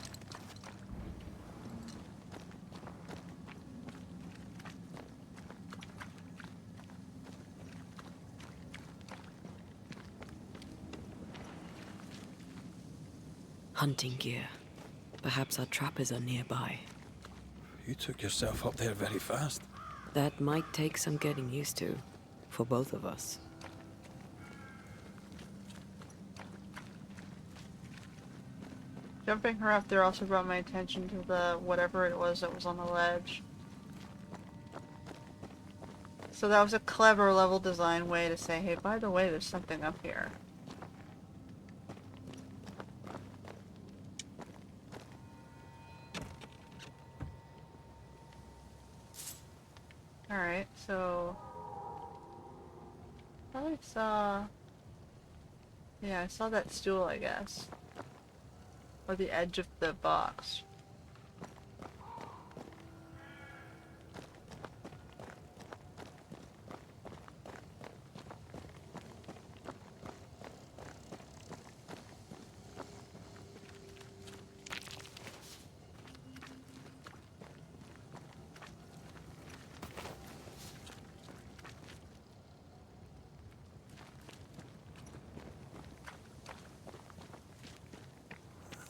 Hunting gear. Perhaps our trappers are nearby. You took yourself up there very fast. That might take some getting used to, for both of us. Jumping her up there also brought my attention to the whatever it was that was on the ledge. So that was a clever level design way to say, hey, by the way, there's something up here. Alright, so... I saw... Yeah, I saw that stool, I guess. Or the edge of the box.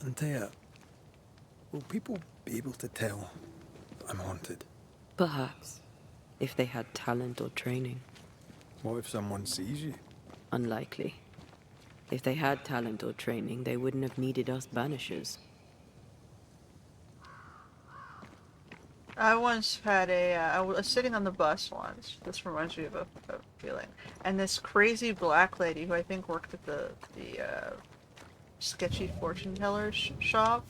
Antea, will people be able to tell I'm haunted? Perhaps, if they had talent or training. What if someone sees you? Unlikely. If they had talent or training, they wouldn't have needed us Banishers. I once had I was sitting on the bus once. This reminds me of a feeling. And this crazy black lady who I think worked at the sketchy fortune teller shop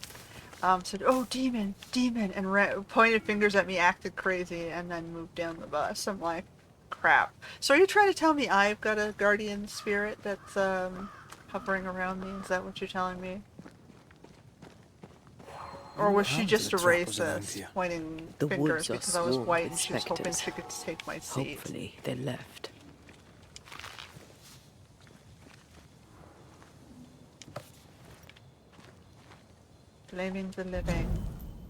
said, "Oh, demon, demon," and pointed fingers at me, acted crazy, and then moved down the bus. I'm like, crap. So are you trying to tell me I've got a guardian spirit that's hovering around me? Is that what you're telling me? Or was she just a racist, pointing The fingers woods are because I was swarmed white with and she was hoping specters. she could take my seat? Hopefully, they left. Blaming the living.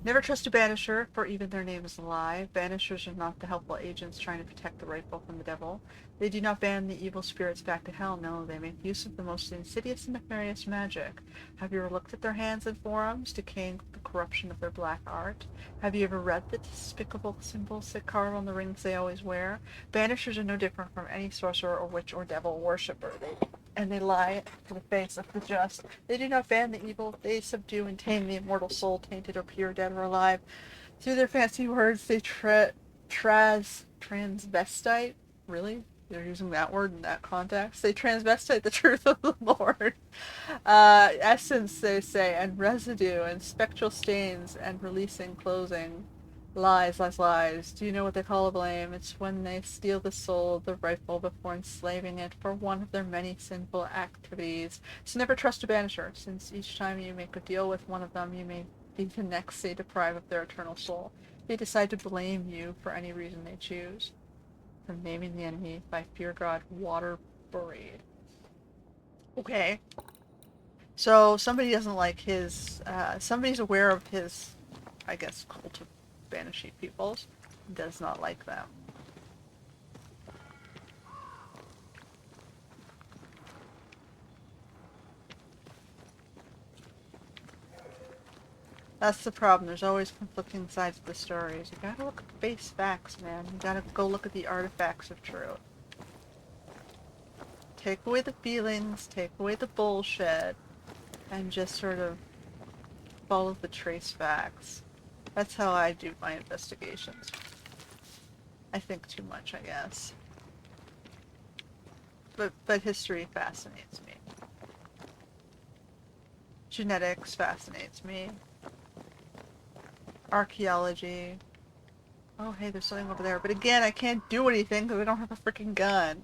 Never trust a banisher, for even their name is a lie. Banishers are not the helpful agents trying to protect the rightful from the devil. They do not ban the evil spirits back to hell, no, they make use of the most insidious and nefarious magic. Have you ever looked at their hands and forearms, decaying the corruption of their black art? Have you ever read the despicable symbols that carve on the rings they always wear? Banishers are no different from any sorcerer or witch or devil worshipper. They lie to the face of the just. They do not ban the evil, they subdue and tame the immortal soul, tainted or pure, dead or alive. Through their fancy words, they transvestite. Really? They're using that word in that context. They transvestite the truth of the Lord. Essence, they say, and residue, and spectral stains, and releasing closing. Lies, lies, lies. Do you know what they call a blame? It's when they steal the soul of the rightful before enslaving it for one of their many sinful activities. So never trust a banisher, since each time you make a deal with one of them, you may be the next day deprived of their eternal soul. They decide to blame you for any reason they choose. From naming the enemy by fear god water buried. Okay. So somebody doesn't like his, somebody's aware of his, I guess, cult of banishing peoples, does not like them. That's the problem. There's always conflicting sides of the stories. You gotta look at the base facts, man. You gotta go look at the artifacts of truth. Take away the feelings, take away the bullshit, and just sort of follow the trace facts. That's how I do my investigations. I think too much, I guess. But history fascinates me. Genetics fascinates me. Archaeology. Oh, hey, there's something over there. But again, I can't do anything because I don't have a freaking gun.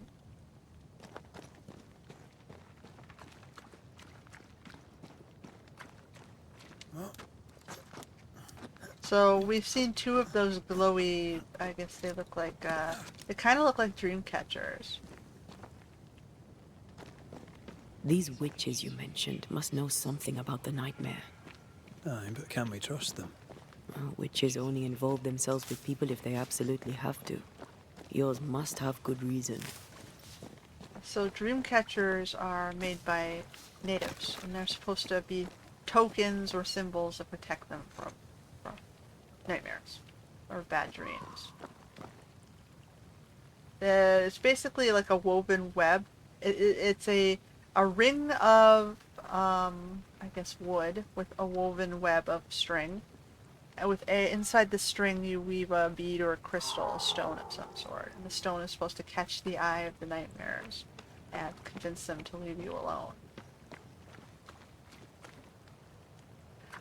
So we've seen two of those glowy, I guess they look like, they kind of look like dream catchers. These witches you mentioned must know something about the Night-mare. Aye, but can we trust them? Well, witches only involve themselves with people if they absolutely have to. Yours must have good reason. So dream catchers are made by natives, and they're supposed to be tokens or symbols that protect them from nightmares or bad dreams. It's basically like a woven web. It's a ring of, I guess, wood with a woven web of string. And inside the string, you weave a bead or a crystal, a stone of some sort. And the stone is supposed to catch the eye of the nightmares and convince them to leave you alone.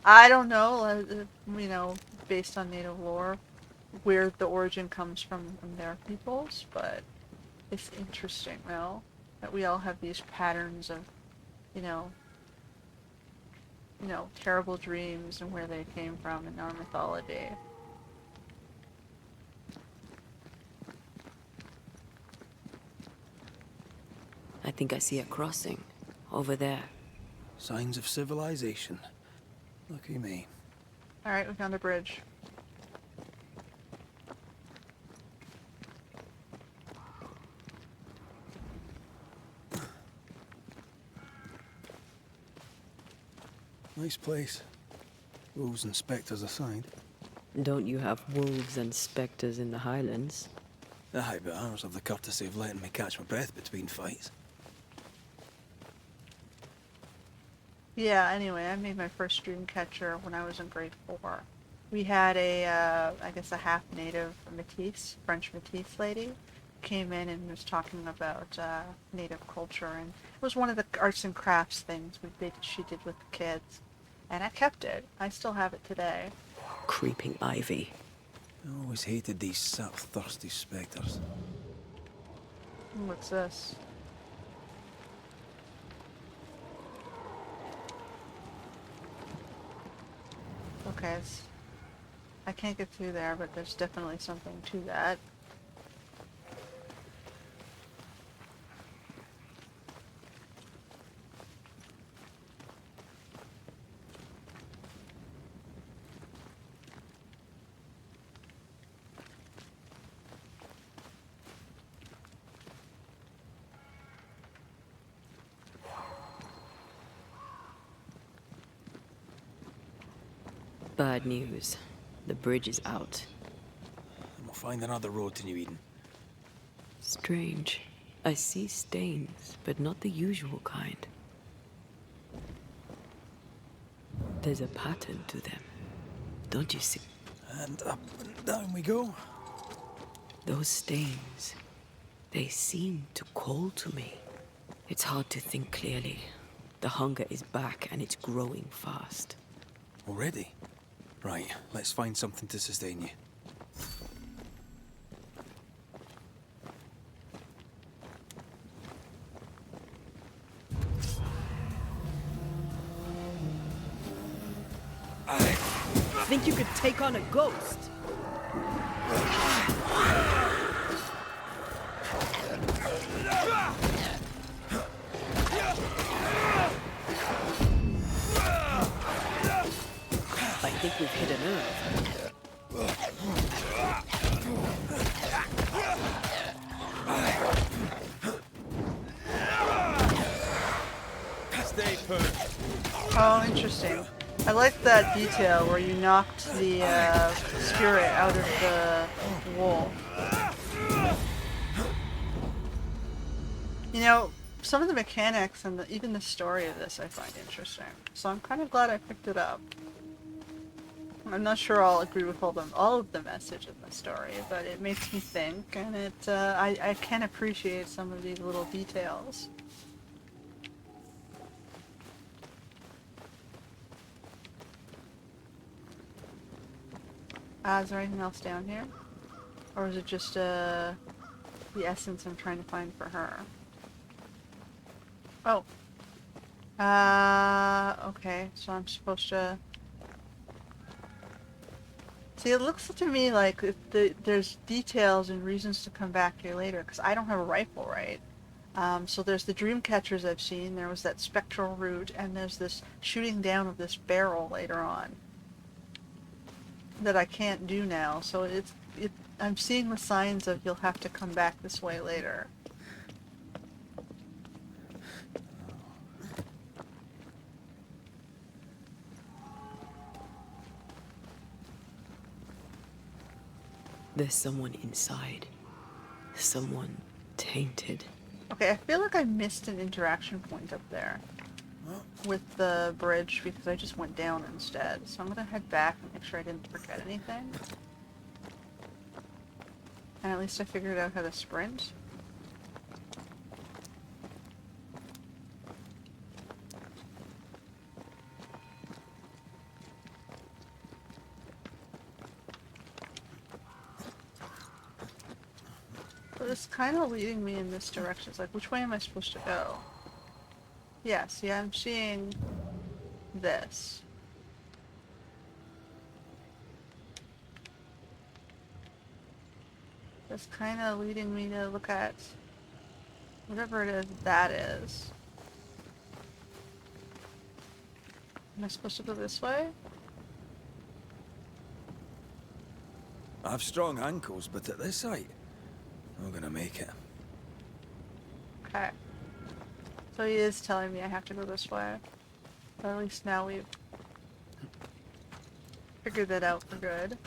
I don't know, based on native lore, where the origin comes from their peoples, but it's interesting, no? That we all have these patterns of, you know, terrible dreams and where they came from in our mythology. I think I see a crossing. Over there. Signs of civilization. Lucky me. Alright, we found a bridge. Nice place. Wolves and spectres aside. Don't you have wolves and spectres in the Highlands? Aye, but ours have the courtesy of letting me catch my breath between fights. Yeah, anyway, I made my first dream catcher when I was in grade 4. We had I guess a half-native Métis, French Métis lady, came in and was talking about native culture, and it was one of the arts and crafts things she did with the kids. And I kept it. I still have it today. Creeping ivy. I always hated these sap-thirsty spectres. What's this? Okay, I can't get through there, but there's definitely something to that. Bad news. The bridge is out. And we'll find another road to New Eden. Strange. I see stains, but not the usual kind. There's a pattern to them. Don't you see? And up and down we go. Those stains, they seem to call to me. It's hard to think clearly. The hunger is back and it's growing fast. Already? Right, let's find something to sustain you. Think you could take on a ghost? I think we've hit a nerve. Stay put. Oh, interesting. I like that detail where you knocked the spirit out of the wool. You know, some of the mechanics and even the story of this I find interesting. So I'm kind of glad I picked it up. I'm not sure I'll agree with all of the message in the story, but it makes me think, and I can appreciate some of these little details. Is there anything else down here? Or is it just the essence I'm trying to find for her? Oh. Okay, so I'm supposed to... See, it looks to me like there's details and reasons to come back here later, because I don't have a rifle, right? So there's the dream catchers I've seen, there was that spectral route, and there's this shooting down of this barrel later on that I can't do now. So I'm seeing the signs of you'll have to come back this way later. There's someone inside. Someone tainted. Okay, I feel like I missed an interaction point up there with the bridge because I just went down instead. So I'm gonna head back and make sure I didn't forget anything. And at least I figured out how to sprint. But it's kind of leading me in this direction. It's like, which way am I supposed to go? Yeah, see, I'm seeing this. That's kind of leading me to look at whatever it is that is. Am I supposed to go this way? I've strong ankles, but at this height, I'm gonna make it. Okay. So he is telling me I have to go this way. But at least now we've figured that out for good.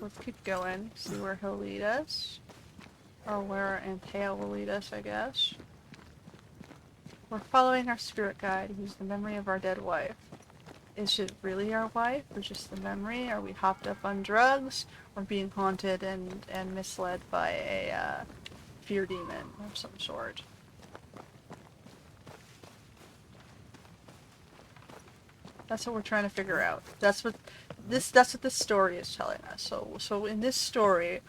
Let's keep going, see where he'll lead us. Or where Antea will lead us, I guess. We're following our spirit guide, who's the memory of our dead wife. Is it really our wife, or just the memory? Are we hopped up on drugs, or being haunted and misled by a fear demon of some sort? That's what we're trying to figure out. That's what this story is telling us. So in this story,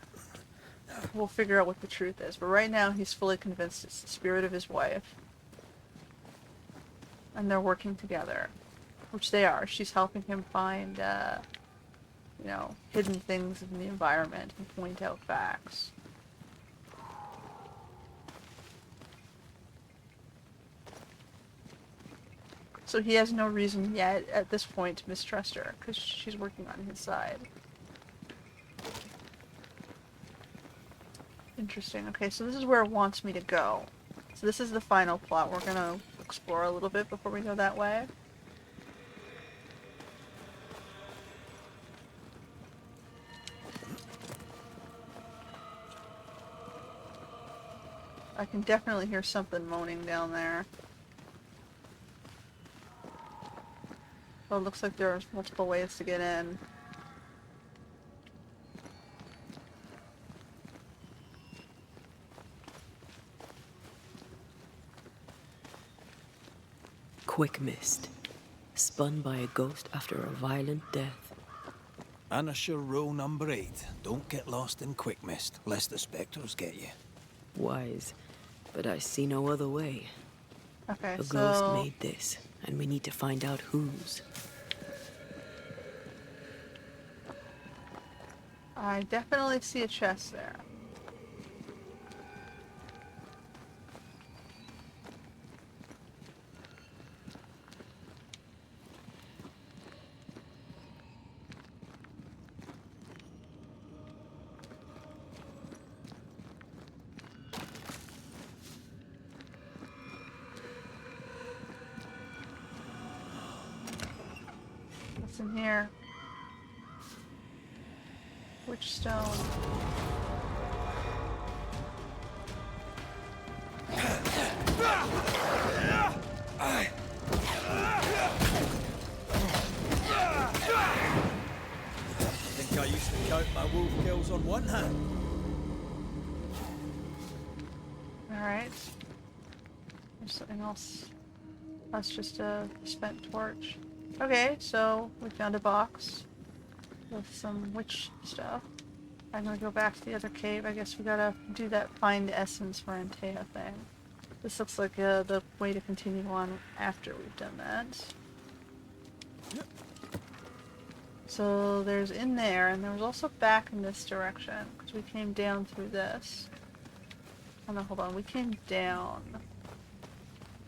we'll figure out what the truth is. But right now, he's fully convinced it's the spirit of his wife, and they're working together, which they are. She's helping him find, hidden things in the environment and point out facts. So he has no reason yet, at this point, to mistrust her, because she's working on his side. Interesting. Okay, so this is where it wants me to go. So this is the final plot. We're gonna explore a little bit before we go that way. I can definitely hear something moaning down there. Oh, it looks like there's multiple ways to get in. Quick mist. Spun by a ghost after a violent death. Banisher rule number 8. Don't get lost in quick mist, lest the spectres get you. Wise, but I see no other way. Okay, A so... ghost made this, and we need to find out whose. I definitely see a chest there. What's in here? Which stone? Think I used to count my wolf kills on one hand. Alright. There's something else. That's just a spent torch. Okay, so we found a box with some witch stuff. I'm gonna go back to the other cave. I guess we gotta do that find essence for Antea thing. This looks like the way to continue on after we've done that. So there's in there, and there was also back in this direction, because we came down through this. Oh no, hold on. We came down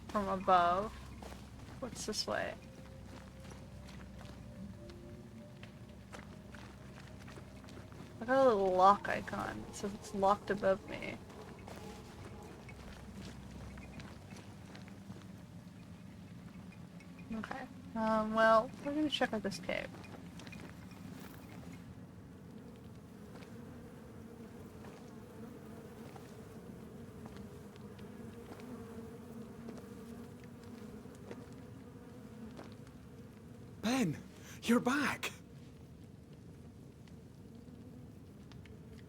from above. What's this way? I got a little lock icon. It says it's locked above me. Okay. Well, we're gonna check out this cave. Ben, you're back.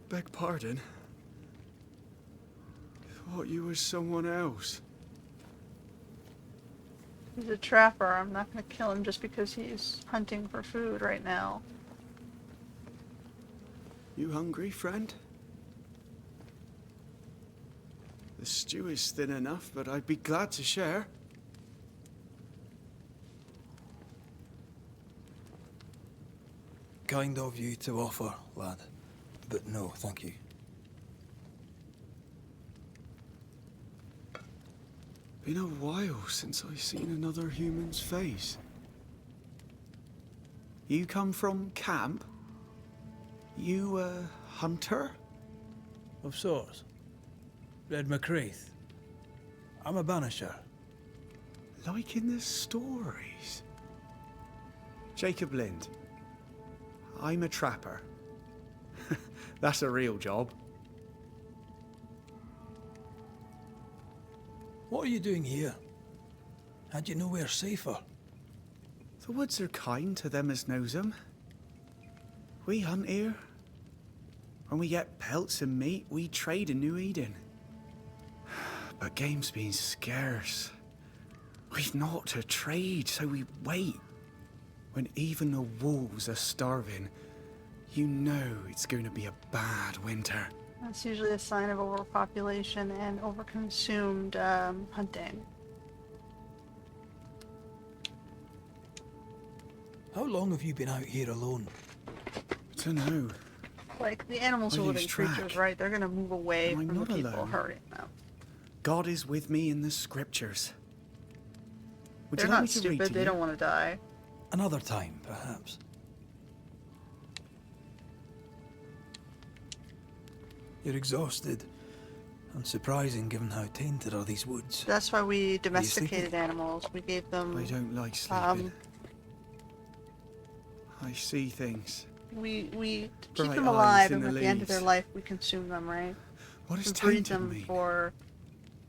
Beg pardon. Thought you was someone else. He's a trapper. I'm not gonna kill him just because he's hunting for food right now. You hungry, friend? The stew is thin enough, but I'd be glad to share. Kind of you to offer, lad. But no, thank you. Been a while since I've seen another human's face. You come from camp? You a hunter? Of sorts. Red McCraith. I'm a banisher. Like in the stories. Jacob Lind. I'm a trapper. That's a real job. What are you doing here? Had you nowhere safer? The woods are kind to them as knows 'em. We hunt here. When we get pelts and meat, we trade in New Eden. But game's been scarce. We've naught to trade, so we wait. When even the wolves are starving, you know it's going to be a bad winter. That's usually a sign of overpopulation and overconsumed hunting. How long have you been out here alone? Dunno. Like, the animals I are lose living track. creatures, right? They're gonna move away I'm from the not people alone. hurting them. God is with me in the scriptures. Would They're you like not me to read stupid, to they you? don't want to die. Another time, perhaps. You're exhausted. Unsurprising given how tainted are these woods. That's why we sleeping? domesticated animals. We gave them... I don't like sleeping. I see things. We keep Bright them eyes alive, in and the at the end of their leaves. life, we consume them, right? What We does breed tainted them mean? for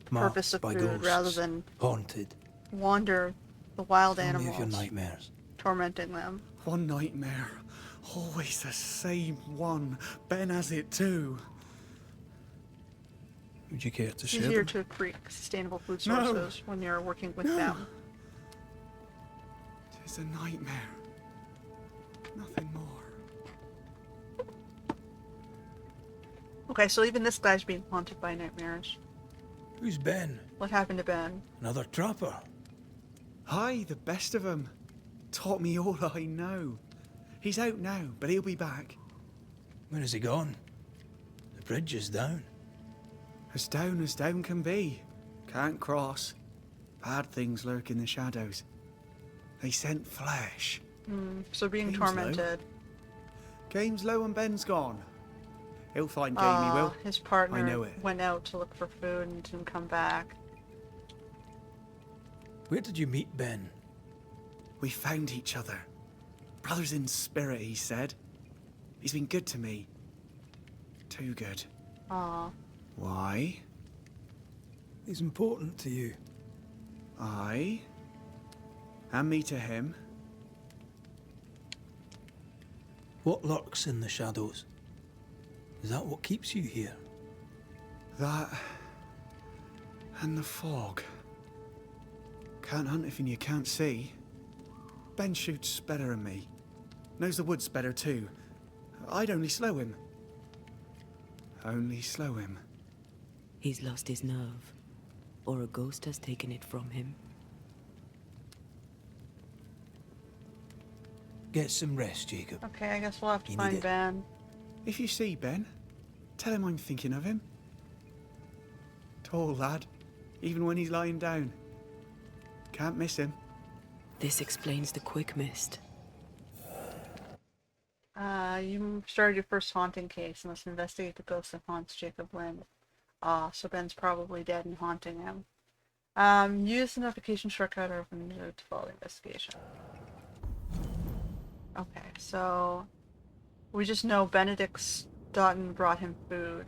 the Marked purpose of by food, ghosts, rather than haunted. wander the wild Tell me animals, of your nightmares. tormenting them. One nightmare. Always the same one. Ben has it too. Would you care to It's share easier them? to create sustainable food No. sources when you're working with No. them. It's a nightmare. Nothing more. Okay, so even this guy's being haunted by nightmares. Who's Ben? What happened to Ben? Another trapper? Hi, the best of 'em. Taught me all I know. He's out now, but he'll be back. Where has he gone? The bridge is down. As down can be. Can't cross. Bad things lurk in the shadows. They scent flesh. So being Game's tormented. Game's low and Ben's gone. He'll find game, he will. His partner I know it. went out to look for food and didn't come back. Where did you meet Ben? We found each other. Brothers in spirit, he said. He's been good to me. Too good. Aw. Why? He's important to you. I? And me to him? What lurks in the shadows? Is that what keeps you here? That... and the fog. Can't hunt if you can't see. Ben shoots better than me. Knows the woods better too. I'd only slow him. Only slow him. He's lost his nerve, or a ghost has taken it from him. Get some rest, Jacob. Okay, I guess we'll have to You need find it. Ben. If you see Ben, tell him I'm thinking of him. Tall lad, even when he's lying down. Can't miss him. This explains the quick mist. You started your first haunting case and must investigate the ghost that haunts Jacob Lind. So Ben's probably dead and haunting him. Use the notification shortcut or open to follow the investigation. Okay, so we just know Benedict Stoughton brought him food.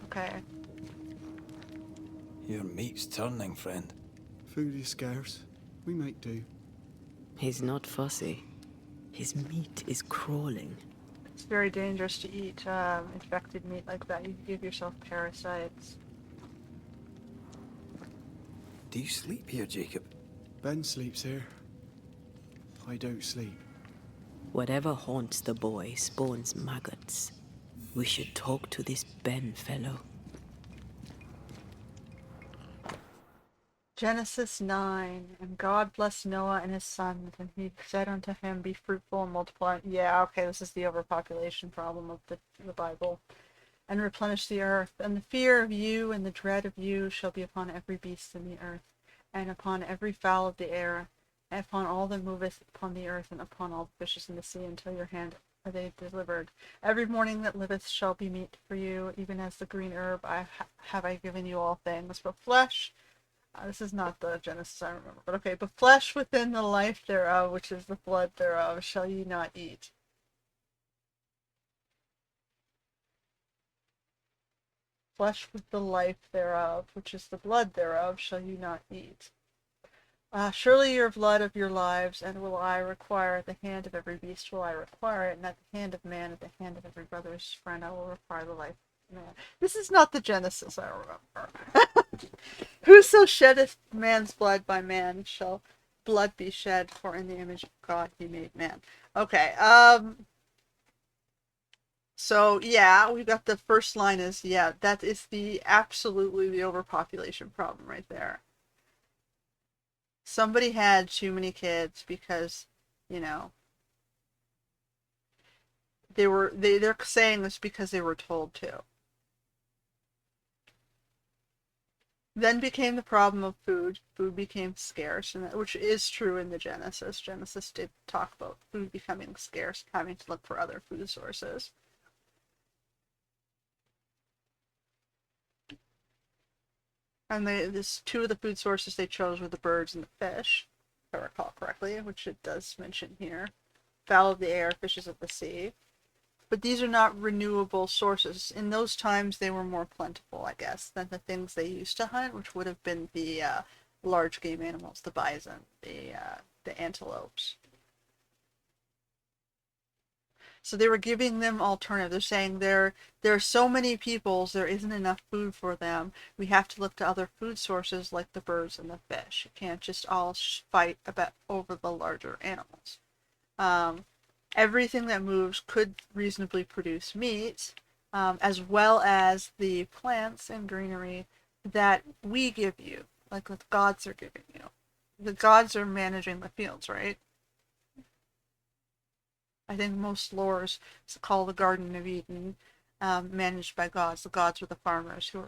Okay. Your meat's turning, friend. Food is scarce. We make do. He's not fussy. His meat is crawling. It's very dangerous to eat infected meat like that. You can give yourself parasites. Do you sleep here, Jacob? Ben sleeps here. I don't sleep. Whatever haunts the boy spawns maggots. We should talk to this Ben fellow. Genesis 9, and God blessed Noah and his sons, and he said unto him, be fruitful and multiply. Yeah, okay, this is the overpopulation problem of the Bible. And replenish the earth, and the fear of you and the dread of you shall be upon every beast in the earth, and upon every fowl of the air, and upon all that moveth upon the earth, and upon all the fishes in the sea, until your hand are they delivered. Every morning that liveth shall be meat for you, even as the green herb have I given you all things. But flesh, this is not the Genesis I remember, but okay, but flesh within the life thereof, which is the blood thereof, shall ye not eat. Flesh with the life thereof, which is the blood thereof, shall you not eat. Surely your blood of your lives, and will I require at the hand of every beast will I require it, and at the hand of man, at the hand of every brother's friend, I will require the life of man. This is not the Genesis I remember. Whoso sheddeth man's blood, by man shall blood be shed, for in the image of God he made man. Okay, so yeah, we got the first line is, yeah, that is absolutely the overpopulation problem right there. Somebody had too many kids because, you know, they're saying this because they were told to. Then became the problem of food. Food became scarce, and which is true in the Genesis. Genesis did talk about food becoming scarce, having to look for other food sources. And two of the food sources they chose were the birds and the fish, if I recall correctly, which it does mention here. Fowl of the air, fishes of the sea. But these are not renewable sources. In those times, they were more plentiful, I guess, than the things they used to hunt, which would have been the large game animals, the bison, the antelopes. So they were giving them alternatives. They're saying there are so many peoples, there isn't enough food for them. We have to look to other food sources like the birds and the fish. You can't just all fight over the larger animals. Everything that moves could reasonably produce meat, as well as the plants and greenery that we give you, like the gods are giving you. The gods are managing the fields, right? I think most lores call the Garden of Eden managed by gods. The gods are the farmers who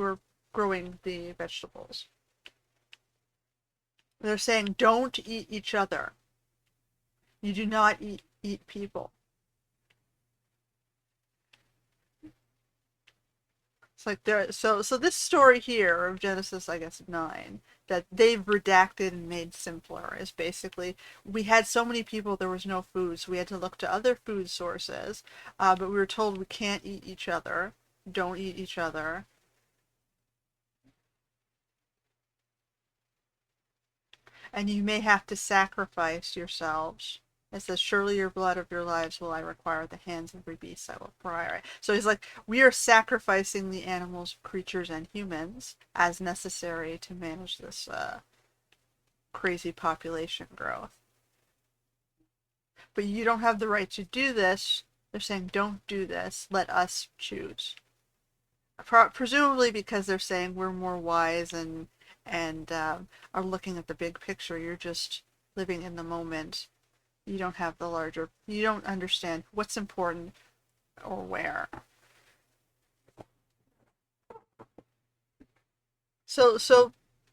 are growing the vegetables. They're saying, don't eat each other. You do not eat people. It's like so this story here of Genesis, I guess 9, that they've redacted and made simpler is basically, we had so many people there was no food, so we had to look to other food sources, but we were told we can't eat each other, don't eat each other. And you may have to sacrifice yourselves. It says, surely your blood of your lives will I require, the hands of every beast I will require. So he's like, we are sacrificing the animals, creatures, and humans as necessary to manage this crazy population growth. But you don't have the right to do this. They're saying, don't do this. Let us choose. Presumably because they're saying we're more wise and are looking at the big picture. You're just living in the moment. You don't have the larger, you don't understand what's important or where. So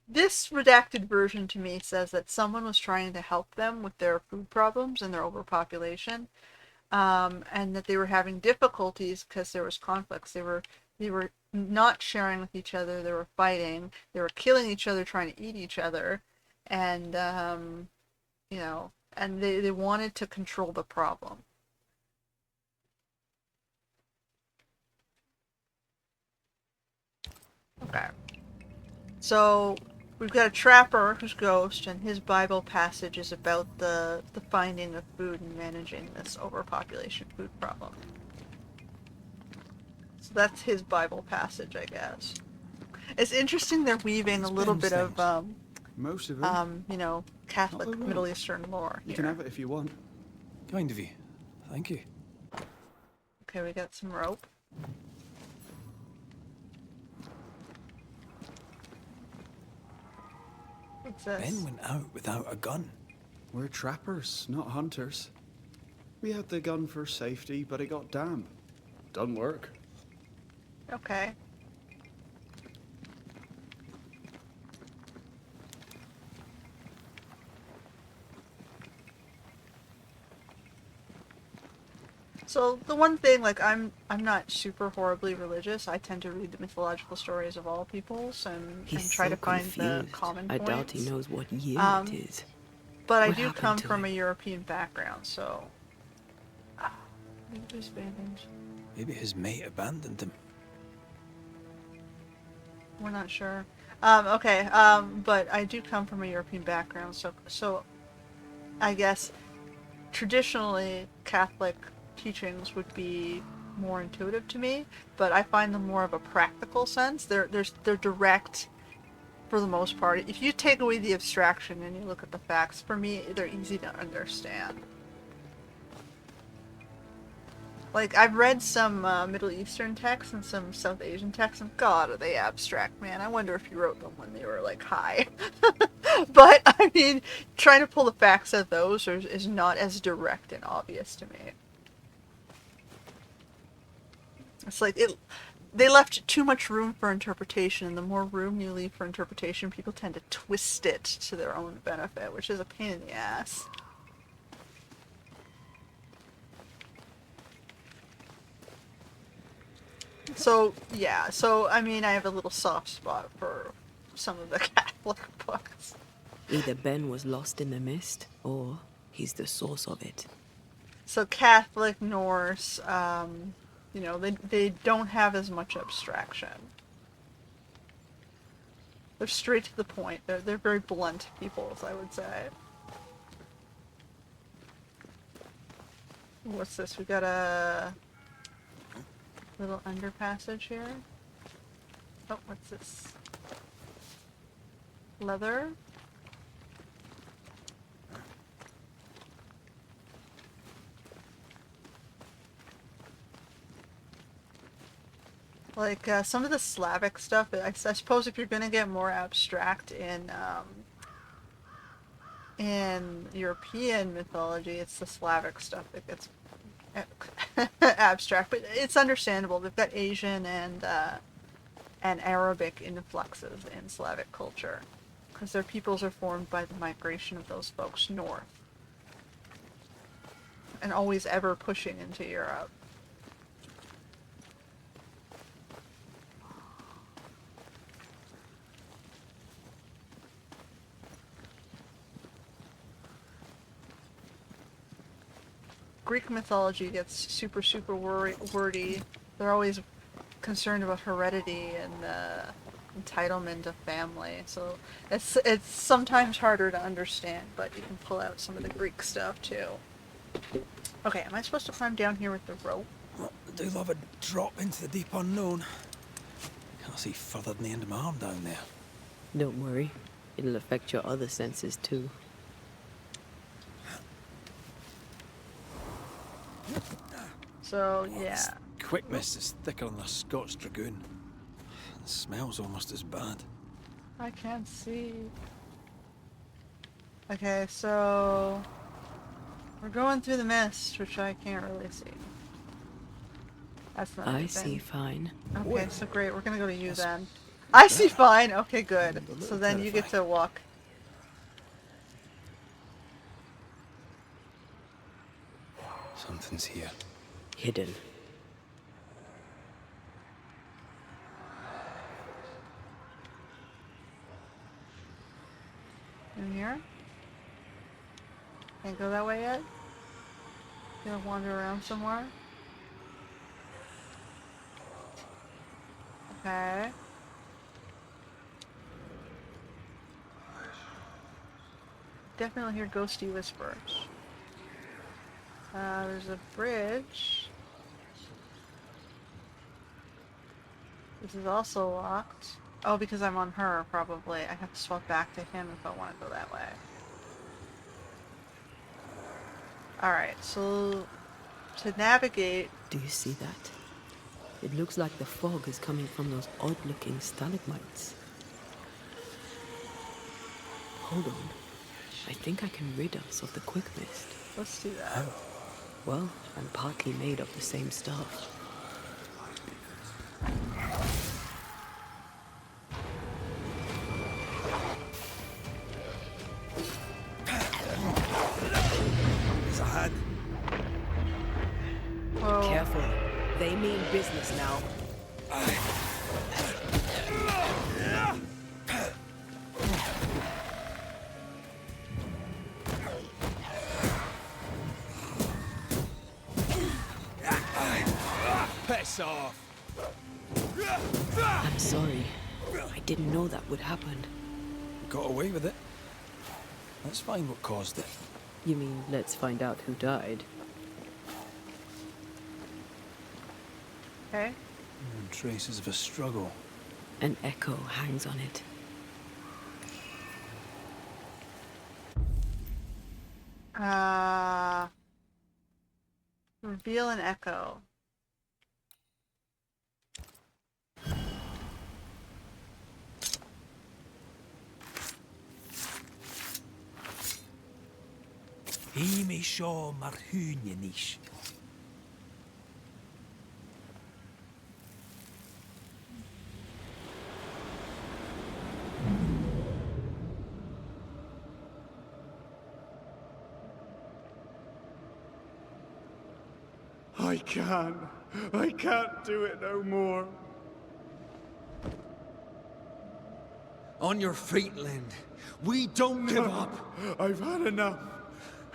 this redacted version to me says that someone was trying to help them with their food problems and their overpopulation, and that they were having difficulties because there was conflicts. They were not sharing with each other. They were fighting. They were killing each other, trying to eat each other, and you know, and they wanted to control the problem. Okay. So we've got a trapper who's ghost, and his Bible passage is about the finding of food and managing this overpopulation food problem. So that's his Bible passage, I guess. It's interesting they're weaving a little bit of Most of them. you know, Catholic Not the Middle rope. Eastern lore You here. can have it if you want. Kind of you. Thank you. Okay, we got some rope. What's this? Ben went out without a gun. We're trappers, not hunters. We had the gun for safety, but it got damp. Doesn't work. Okay. So the one thing, like, I'm not super horribly religious. I tend to read the mythological stories of all peoples and He's try so to find the confused. common I points. doubt he knows what year it is. But I What do happened come to from him? a European background, so maybe there's bandage. Maybe his mate abandoned him. We're not sure. Okay. But I do come from a European background, so I guess traditionally Catholic teachings would be more intuitive to me, but I find them more of a practical sense. They're direct for the most part. If you take away the abstraction and you look at the facts, for me, they're easy to understand. Like, I've read some Middle Eastern texts and some South Asian texts, and God, are they abstract, man. I wonder if he wrote them when they were, like, high. But, I mean, trying to pull the facts out of those is not as direct and obvious to me. It's like, they left too much room for interpretation, and the more room you leave for interpretation, people tend to twist it to their own benefit, which is a pain in the ass. So, yeah, I mean, I have a little soft spot for some of the Catholic books. Either Ben was lost in the mist, or he's the source of it. So Catholic, Norse, you know, they don't have as much abstraction. They're straight to the point. They're very blunt peoples, I would say. What's this? We got a little underpassage here. Oh, what's this? Leather. Like, some of the Slavic stuff, I suppose if you're gonna get more abstract in European mythology, it's the Slavic stuff that gets abstract, but it's understandable. They've got Asian and Arabic influxes in Slavic culture, because their peoples are formed by the migration of those folks north, and always ever pushing into Europe. Greek mythology gets super, super wordy. They're always concerned about heredity and entitlement of family. So it's sometimes harder to understand, but you can pull out some of the Greek stuff too. Okay, am I supposed to climb down here with the rope? Well, I do love a drop into the deep unknown. Can't see further than the end of my arm down there. Don't worry, it'll affect your other senses too. So, Oh, yeah. this quick mist is thicker than a Scotch dragoon. The smell's almost as bad. I can't see. Okay, so We're going through the mist, which I can't really see. That's not a I good see thing. fine. Okay, so great. We're gonna go to you That's then. I see better. fine. Okay, good. A little So then you get terrifying. to walk. Something's here. Hidden. In here? Can't go that way yet? Gonna wander around somewhere? Okay. Definitely hear ghosty whispers. There's a bridge. This is also locked. Oh, because I'm on her, probably. I have to swap back to him if I want to go that way. Alright, so to navigate... Do you see that? It looks like the fog is coming from those odd-looking stalagmites. Hold on. I think I can rid us of the quick mist. Let's do that. Well, I'm partly made of the same stuff. There's a hand. Whoa. Careful. They mean business now. Piss off! I'm sorry. I didn't know that would happen. Got away with it. Let's find what caused it. You mean, let's find out who died? Okay. Traces of a struggle. An echo hangs on it. Reveal an echo. Himi seo mar húne níos. I can't do it no more. On your feet, Lind. We don't give up. I've had enough.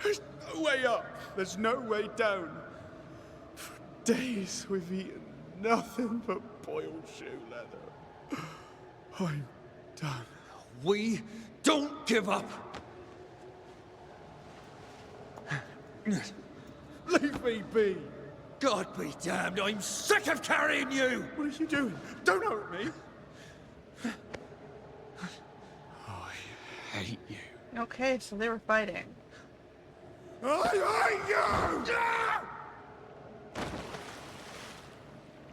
There's no way up. There's no way down. For days we've eaten nothing but boiled shoe leather. I'm done. We don't give up. Leave me be. God be damned, I'm sick of carrying you! What are you doing? Don't hurt me. I hate you. Okay, so they were fighting. I hate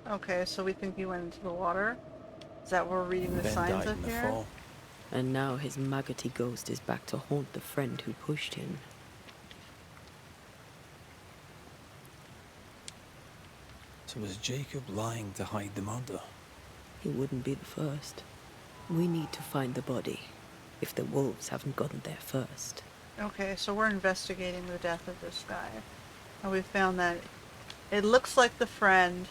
you! Okay, so we think he went into the water? Is that what we're reading the Ben signs died of in the here? fall. And now his maggoty ghost is back to haunt the friend who pushed him. So was Jacob lying to hide the murder? He wouldn't be the first. We need to find the body, if the wolves haven't gotten there first. Okay, so we're investigating the death of this guy. And we found that it looks like the friend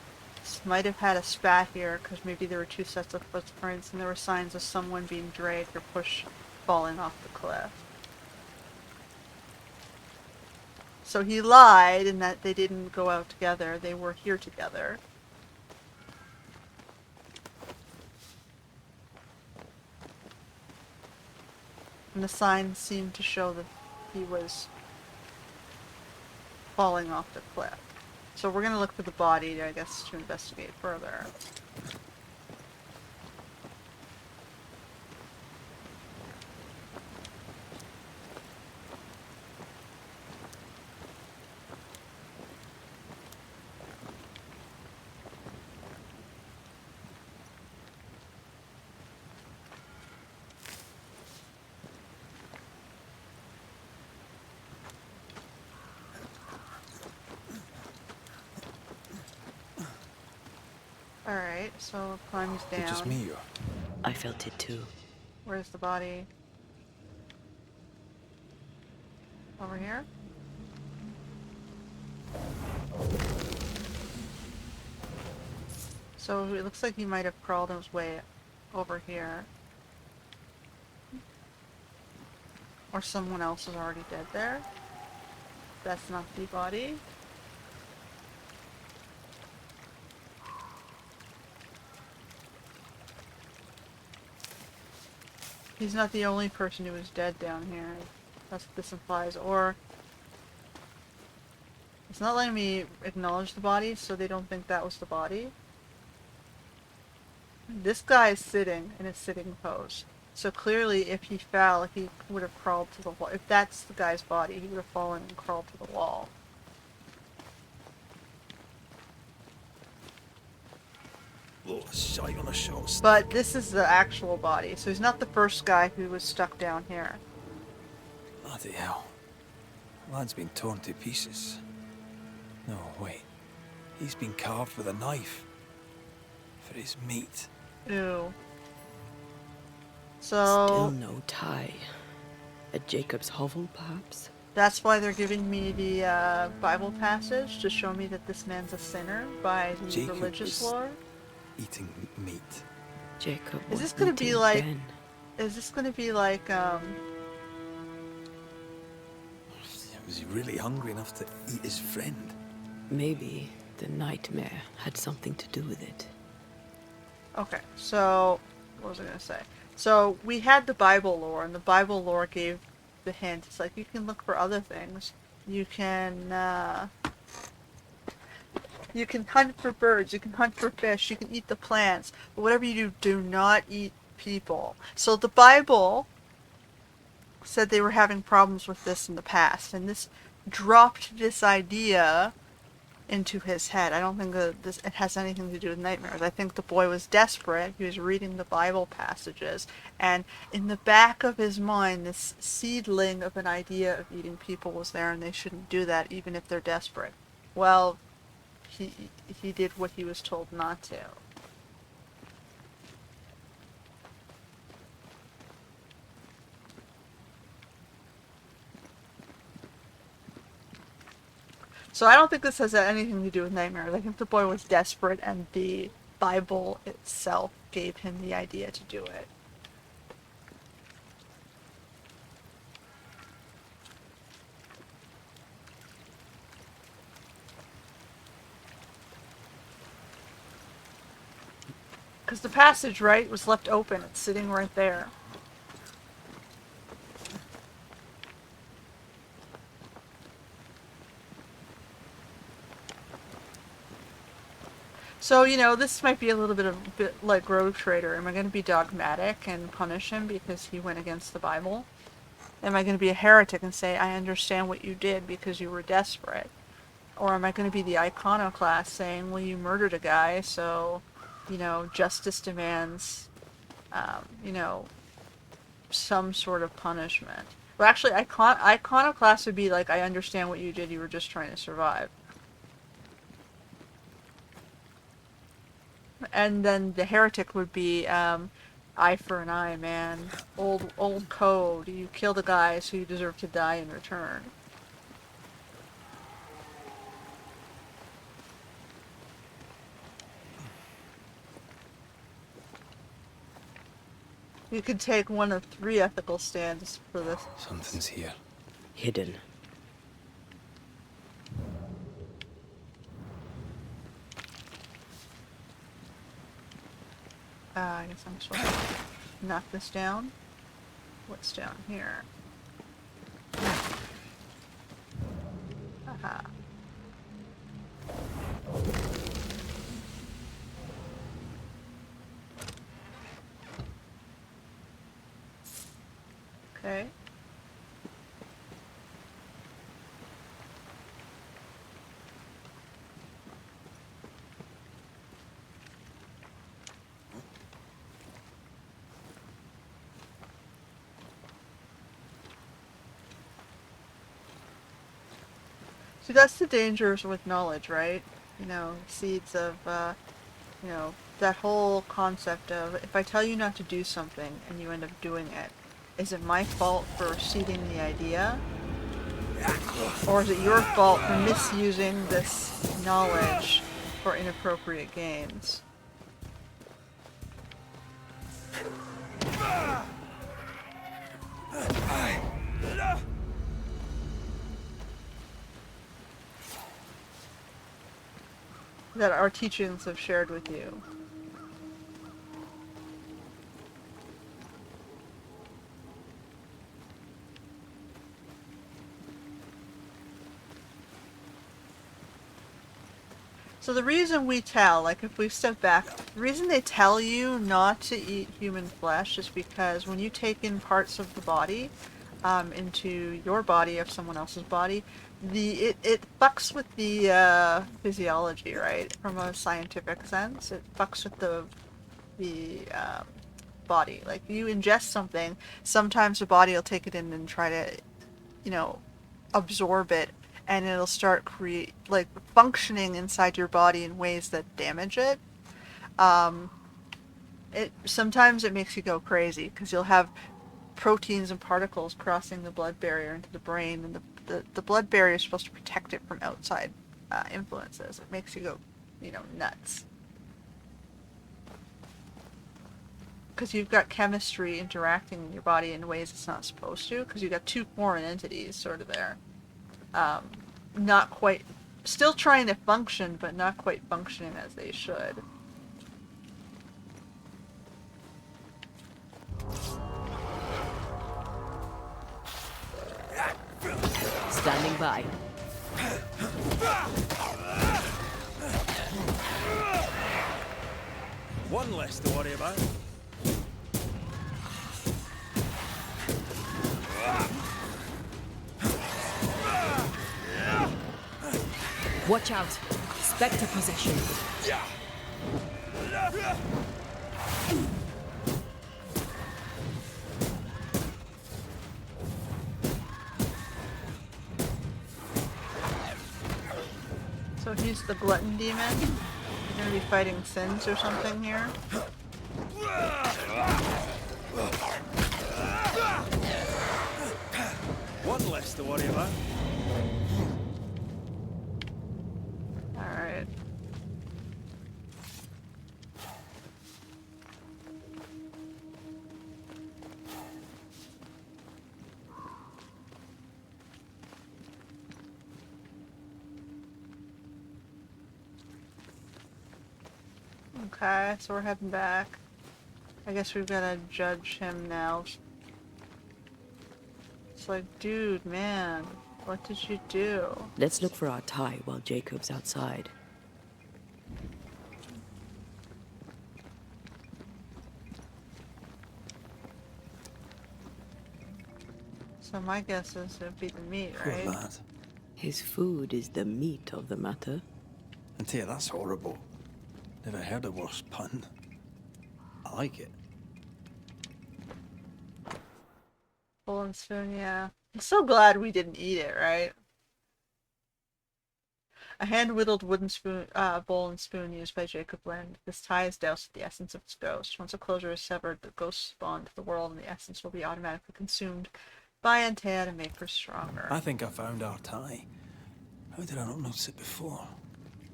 might have had a spat here, because maybe there were two sets of footprints, and there were signs of someone being dragged or pushed, falling off the cliff. So he lied in that they didn't go out together, they were here together. And the signs seemed to show that he was falling off the cliff. So we're gonna look for the body, I guess, to investigate further. Alright, so it climbs Is it just down. me or? I felt it too. Where's the body? Over here? So it looks like he might have crawled his way over here. Or someone else is already dead there. That's not the body. He's not the only person who is dead down here. That's what this implies. Or it's not letting me acknowledge the body, so they don't think that was the body. This guy is sitting in a sitting pose. So clearly if he fell, he would have crawled to the wall. If that's the guy's body, he would have fallen and crawled to the wall. Oh, sight on a short stick. But this is the actual body, so he's not the first guy who was stuck down here. Bloody hell. Lad's been torn to pieces. No, wait. He's been carved with a knife. For his meat. Ew. Still So no tie. At Jacob's hovel, perhaps? that's why they're giving me the Bible passage to show me that this man's a sinner by the Jacob religious was lore. eating meat. Jacob Is was this gonna be eating like- Ben. Is this gonna be like, Was he really hungry enough to eat his friend? Maybe the Night-mare had something to do with it. okay, so, what was I gonna say? So, we had the Bible lore, and the Bible lore gave the hint. It's like, you can look for other things. You can hunt for birds, you can hunt for fish, you can eat the plants, but whatever you do, do not eat people. So the Bible said they were having problems with this in the past, and this dropped this idea into his head. I don't think that it has anything to do with nightmares. I think the boy was desperate. He was reading the Bible passages, and in the back of his mind, this seedling of an idea of eating people was there, and they shouldn't do that even if they're desperate. Well, he did what he was told not to. So I don't think this has anything to do with nightmares. I think the boy was desperate, and the Bible itself gave him the idea to do it. Because the passage, right, was left open. It's sitting right there. So, this might be a little bit like Rogue Trader. Am I going to be dogmatic and punish him because he went against the Bible? Am I going to be a heretic and say, I understand what you did because you were desperate? Or am I going to be the iconoclast saying, well, you murdered a guy, so, justice demands, some sort of punishment. Well, actually, iconoclast would be like, I understand what you did, you were just trying to survive. And then the heretic would be, eye for an eye, man. Old code. You kill the guy, so you deserve to die in return. You could take one of 3 ethical stands for this. Something's here. Hidden. I guess I'm supposed to knock this down. What's down here? Aha. Okay. See, that's the dangers with knowledge, right? Seeds of You know, that whole concept of if I tell you not to do something and you end up doing it, is it my fault for seeding the idea? Or is it your fault for misusing this knowledge for inappropriate gains? That our teachings have shared with you. So the reason we tell, like if we step back, the reason they tell you not to eat human flesh is because when you take in parts of the body, into your body or someone else's body, it fucks with the physiology, right? From a scientific sense, it fucks with the body. Like you ingest something, sometimes the body will take it in and try to, you know, absorb it, and it'll start functioning inside your body in ways that damage it. It sometimes it makes you go crazy because you'll have proteins and particles crossing the blood barrier into the brain, and the blood barrier is supposed to protect it from outside influences. It makes you go, you know, nuts. Because you've got chemistry interacting in your body in ways it's not supposed to, because you've got two foreign entities sort of there. Not quite, still trying to function, but not quite functioning as they should. Standing by. One less to worry about. Watch out. Spectre possession. So he's the glutton demon. He's gonna be fighting sins or something here. One less to worry about. Alright. Okay, so we're heading back. I guess we've got to judge him now. It's like, dude, man, what did you do? Let's look for our tie while Jacob's outside. So my guess is it'd be the meat, Poor right? lad. His food is the meat of the matter. And tell you, that's horrible. Never heard a worse pun. I like it. Bowl and spoon, yeah. I'm so glad we didn't eat it, right? A hand-whittled wooden spoon, bowl and spoon used by Jacob Lind. This tie is doused with the essence of its ghost. Once a closure is severed, the ghost spawn to the world, and the essence will be automatically consumed by Antea to make her stronger. I think I found our tie. How did I not notice it before?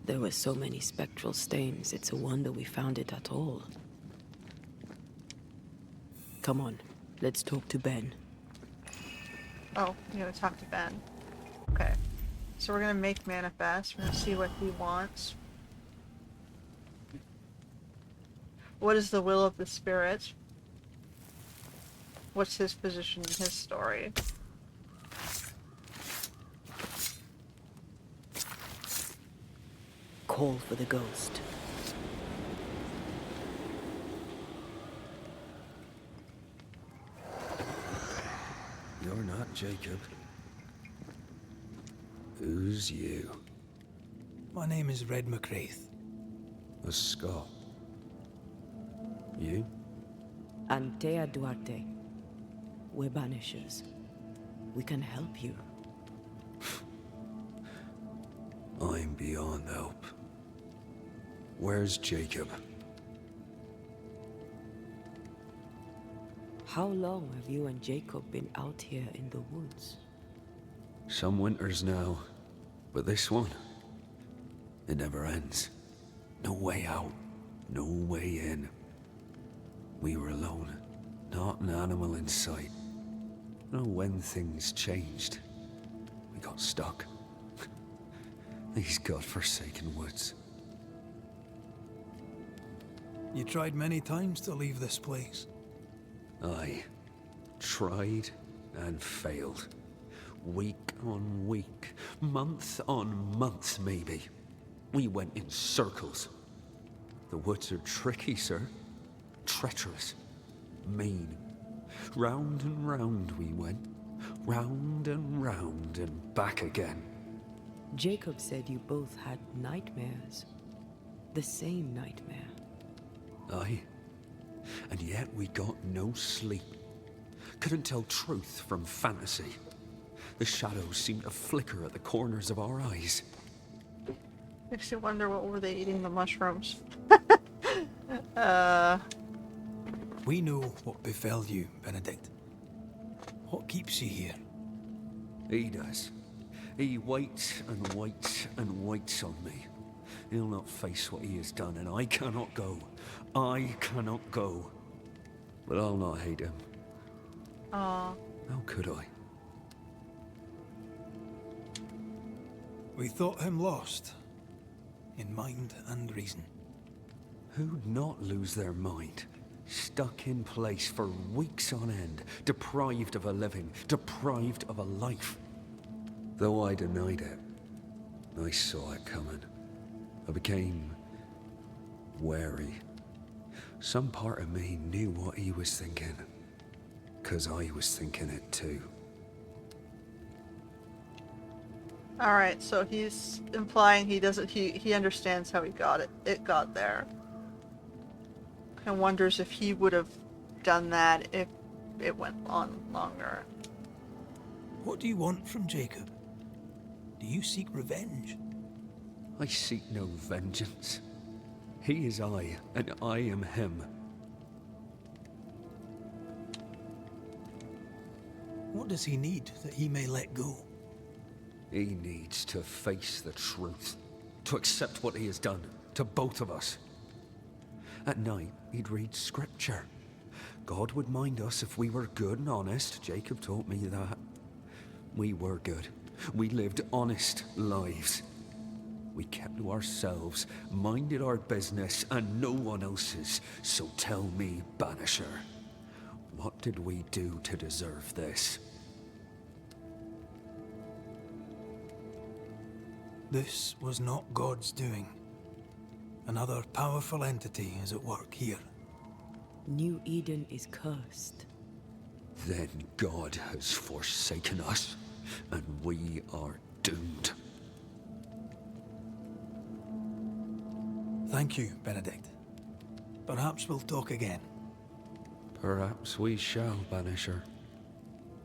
There were so many spectral stains, it's a wonder we found it at all. Come on, let's talk to Ben. Oh, you gotta talk to Ben. Okay. So we're gonna make manifest. We're gonna see what he wants. What is the will of the spirit? What's his position in his story? Call for the ghost. You're not Jacob. Who's you? My name is Red McCraith. A Scot. You? Antea Duarte. We're Banishers. We can help you. I'm beyond help. Where's Jacob? How long have you and Jacob been out here in the woods? Some winters now, but this one, it never ends. No way out, no way in. We were alone, not an animal in sight. I don't know when things changed. We got stuck. These godforsaken woods. You tried many times to leave this place. I tried and failed. Week on week, month on month maybe. We went in circles. The woods are tricky, sir. Treacherous. Mean. Round and round we went. Round and back again. Jacob said you both had nightmares. The same nightmare. Aye. And yet we got no sleep. Couldn't tell truth from fantasy. The shadows seemed to flicker at the corners of our eyes. Makes you wonder what were they eating the mushrooms. We know what befell you, Benedict. What keeps you here? He does. He waits and waits and waits on me. He'll not face what he has done, and I cannot go. I cannot go. But I'll not hate him. Aw. How could I? We thought him lost, in mind and reason. Who'd not lose their mind? Stuck in place for weeks on end, deprived of a living, deprived of a life. Though I denied it, I saw it coming. I became wary. Some part of me knew what he was thinking, 'cause I was thinking it too. Alright, so he's implying he understands how it got there. And wonders if he would have done that if it went on longer. What do you want from Jacob? Do you seek revenge? I seek no vengeance. He is I, and I am him. What does he need that he may let go? He needs to face the truth, to accept what he has done to both of us. At night, he'd read scripture. God would mind us if we were good and honest. Jacob taught me that. We were good. We lived honest lives. We kept to ourselves, minded our business and no one else's. So tell me, Banisher, what did we do to deserve this? This was not God's doing. Another powerful entity is at work here. New Eden is cursed. Then God has forsaken us, and we are doomed. Thank you, Benedict. Perhaps we'll talk again. Perhaps we shall, Banisher.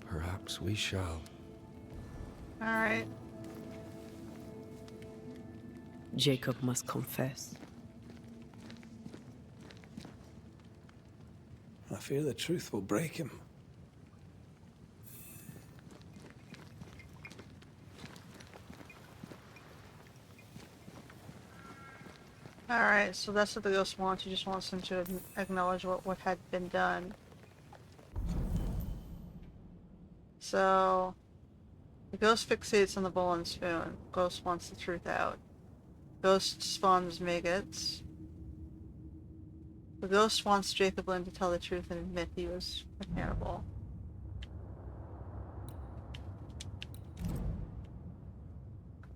Perhaps we shall. Alright. Jacob must confess. I fear the truth will break him. Alright, so that's what the ghost wants. He just wants him to acknowledge what had been done. So, the ghost fixates on the bowl and spoon. Ghost wants the truth out. Ghost spawns maggots. The ghost wants Jacob Lynn to tell the truth and admit he was a cannibal.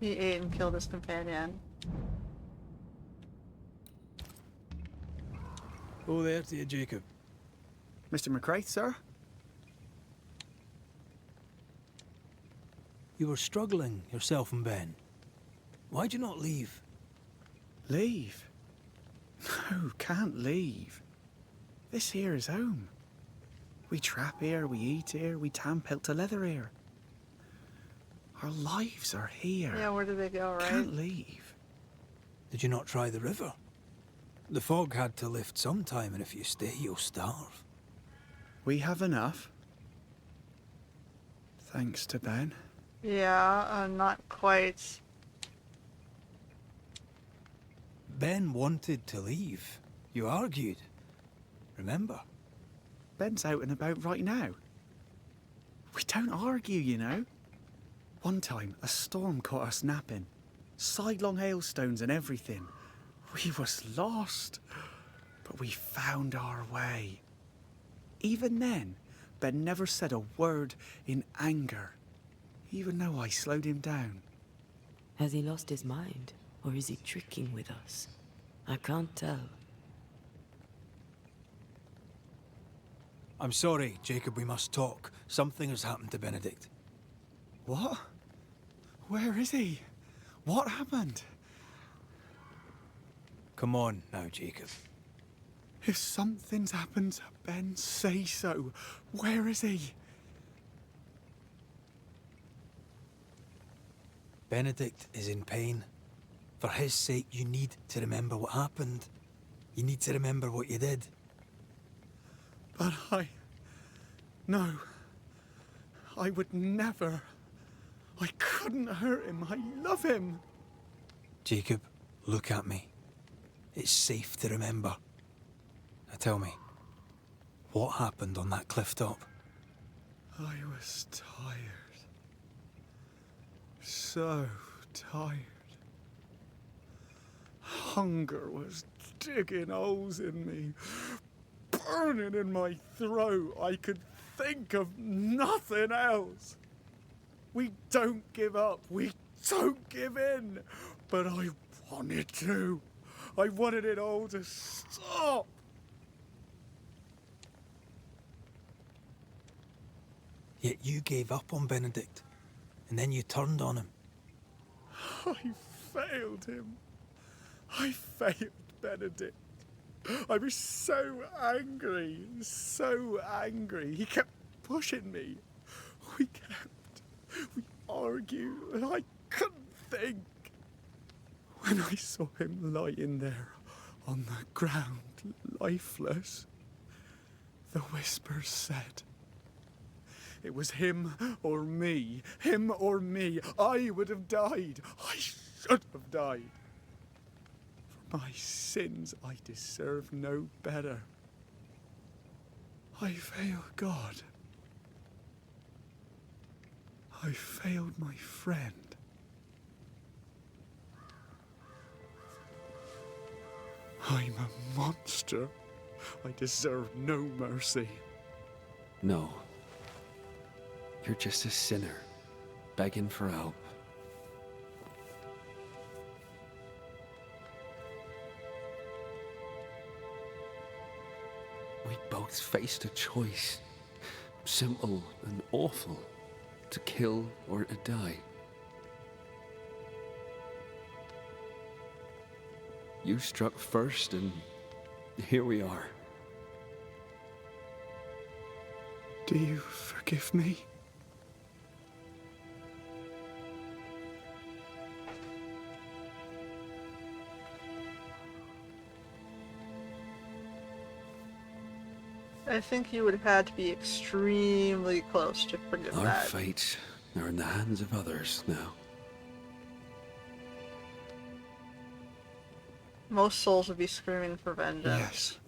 He ate and killed his companion. Oh, there to you, Jacob. Mr. McCraith, sir? You were struggling, yourself and Ben. Why'd you not leave? Leave? No, can't leave. This here is home. We trap here, we eat here, we tan pelt to leather here. Our lives are here. Yeah, where did they go, right? Can't leave. Did you not try the river? The fog had to lift sometime, and if you stay, you'll starve. We have enough. Thanks to Ben. Yeah, not quite. Ben wanted to leave. You argued. Remember? Ben's out and about right now. We don't argue, you know. One time, a storm caught us napping. Sidelong hailstones and everything. We was lost. But we found our way. Even then, Ben never said a word in anger. Even though I slowed him down. Has he lost his mind? Or is he tricking with us? I can't tell. I'm sorry, Jacob, we must talk. Something has happened to Benedict. What? Where is he? What happened? Come on now, Jacob. If something's happened to Ben, say so. Where is he? Benedict is in pain. For his sake, you need to remember what happened. You need to remember what you did. But No. I would never. I couldn't hurt him. I love him. Jacob, look at me. It's safe to remember. Now tell me, what happened on that cliff top? I was tired. So tired. Hunger was digging holes in me, burning in my throat. I could think of nothing else. We don't give up. We don't give in. But I wanted to. I wanted it all to stop. Yet you gave up on Benedict, and then you turned on him. I failed him. I failed Benedict. I was so angry, so angry. He kept pushing me. We argued, and I couldn't think. When I saw him lying there on the ground, lifeless, the whispers said, it was him or me, him or me. I would have died. I should have died. For my sins, I deserve no better. I failed God. I failed my friend. I'm a monster. I deserve no mercy. No. You're just a sinner, begging for help. We both faced a choice, simple and awful, to kill or to die. You struck first, and here we are. Do you forgive me? I think you would have had to be extremely close to forgive Our that. fates are in the hands of others now. Most souls would be screaming for vengeance. Yes.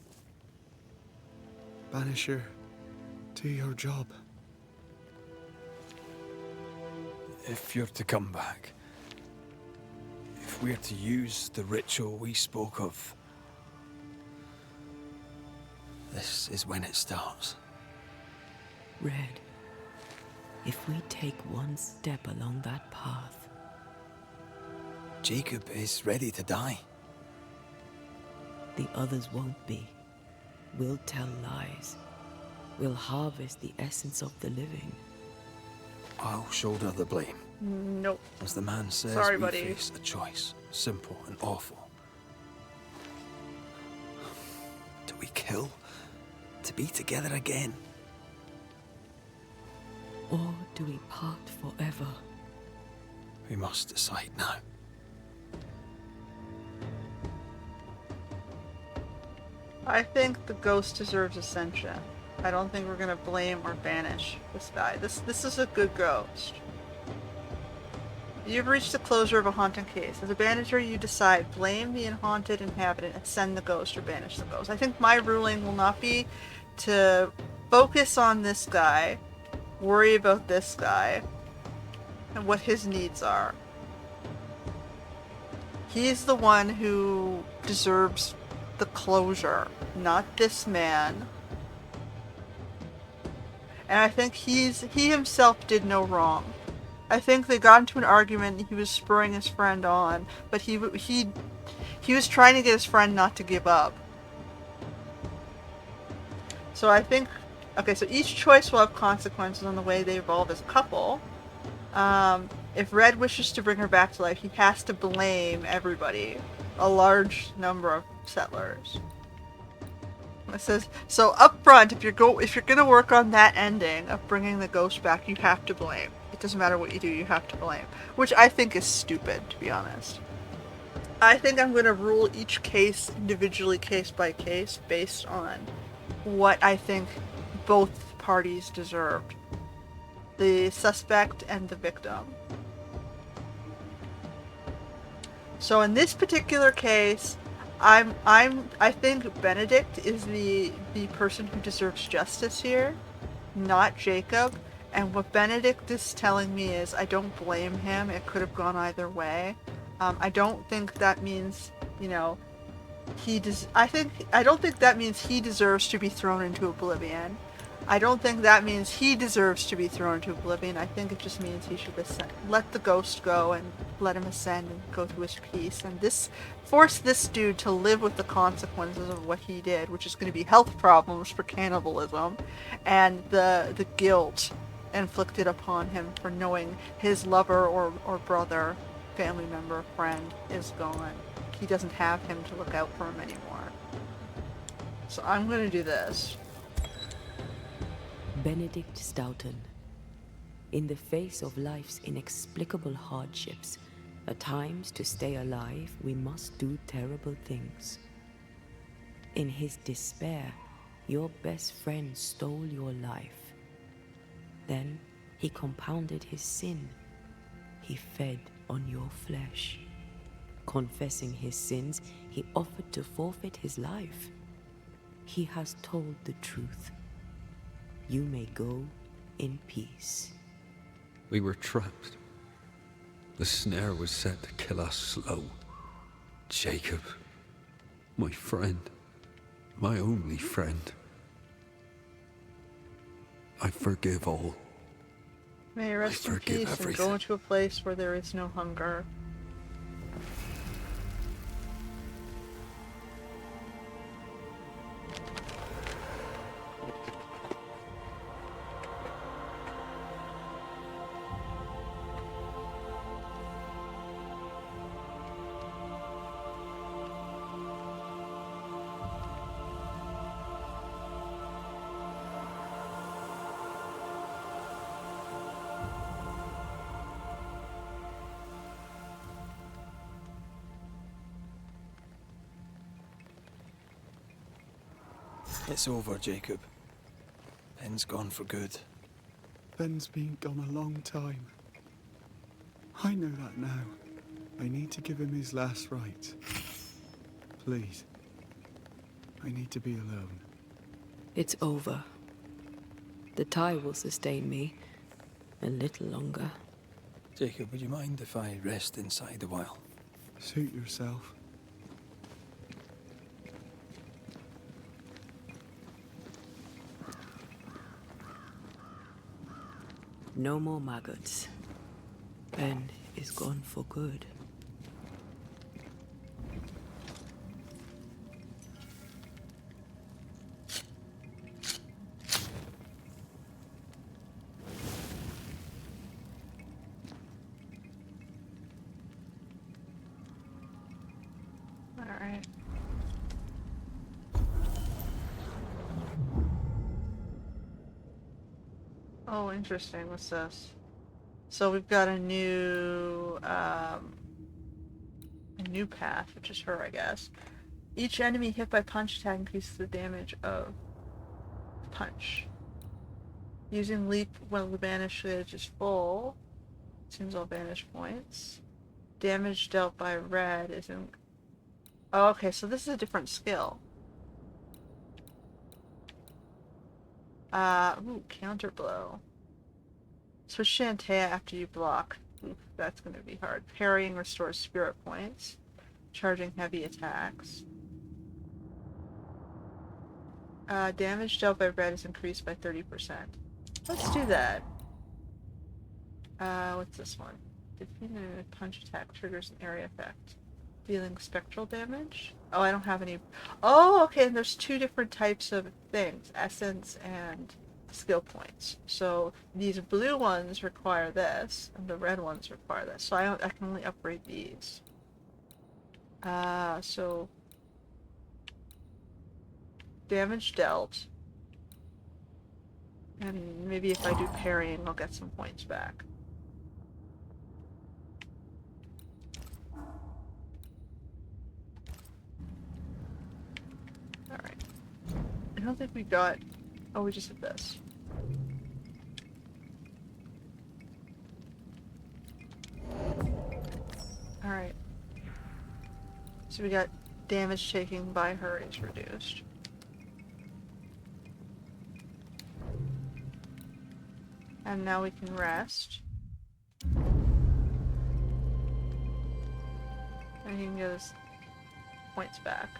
Banisher, do your job. If you're to come back, if we're to use the ritual we spoke of, this is when it starts. Red, if we take one step along that path, Jacob is ready to die. the others won't be. We'll tell lies. We'll harvest the essence of the living. I'll shoulder the blame. Nope. As the man says, Sorry, we buddy. face a choice, simple and awful. Do we kill to be together again? Or do we part forever? We must decide now. I think the ghost deserves ascension. I don't think we're gonna blame or banish this guy. This is a good ghost. You've reached the closure of a haunting case. As a banisher, you decide blame the haunted inhabitant, ascend the ghost, or banish the ghost. I think my ruling will not be to focus on this guy, worry about this guy, and what his needs are. He's the one who deserves the closure, not this man. And I think he himself did no wrong. I think they got into an argument and he was spurring his friend on, but he was trying to get his friend not to give up. So I think, okay, so each choice will have consequences on the way they evolve as a couple. If Red wishes to bring her back to life, he has to blame everybody, a large number of settlers. It says, so up front, if you're gonna work on that ending of bringing the ghost back, you have to blame. It doesn't matter what you do, you have to blame. Which I think is stupid, to be honest. I think I'm gonna rule each case individually, case by case, based on what I think both parties deserved. The suspect and the victim. So in this particular case, I think Benedict is the person who deserves justice here, not Jacob. And what Benedict is telling me is I don't blame him. It could have gone either way. I don't think that means, you know, I don't think that means he deserves to be thrown into oblivion. I don't think that means he deserves to be thrown into oblivion. I think it just means he should let the ghost go and let him ascend and go through his peace. And force this dude to live with the consequences of what he did, which is going to be health problems for cannibalism, and the guilt inflicted upon him for knowing his lover or brother, family member, friend is gone. He doesn't have him to look out for him anymore. So I'm going to do this. Benedict Stoughton. In the face of life's inexplicable hardships, at times to stay alive, we must do terrible things. In his despair, your best friend stole your life. Then he compounded his sin. He fed on your flesh. Confessing his sins, he offered to forfeit his life. He has told the truth. You may go in peace. We were trapped. The snare was set to kill us slow. Jacob, my friend, my only friend. I forgive all. May you rest in peace and go into a place where there is no hunger. It's over, Jacob. Ben's gone for good. Ben's been gone a long time. I know that now. I need to give him his last rites. Please. I need to be alone. It's over. The tie will sustain me a little longer. Jacob, would you mind if I rest inside a while? Suit yourself. No more maggots. Ben is gone for good. Alright. Oh, interesting. What's this? So we've got a new path, which is her, I guess. Each enemy hit by punch attack increases the damage of punch. Using leap when the banished edge is full. Seems all banish points. Damage dealt by red isn't... Oh, okay, so this is a different skill. Counter blow. Switch to Antea after you block. Oof, that's gonna be hard. Parrying restores spirit points. Charging heavy attacks. Damage dealt by red is increased by 30%. Let's do that. What's this one? Defeating a punch attack triggers an area effect. Dealing spectral damage? Oh, I don't have any... Oh, okay, and there's two different types of things. Essence and skill points. So these blue ones require this, and the red ones require this. So I can only upgrade these. So... Damage dealt. And maybe if I do parrying, I'll get some points back. Alright. I don't think we got... Oh, we just did this. Alright. So we got damage taken by her is reduced. And now we can rest. And he can get his points back.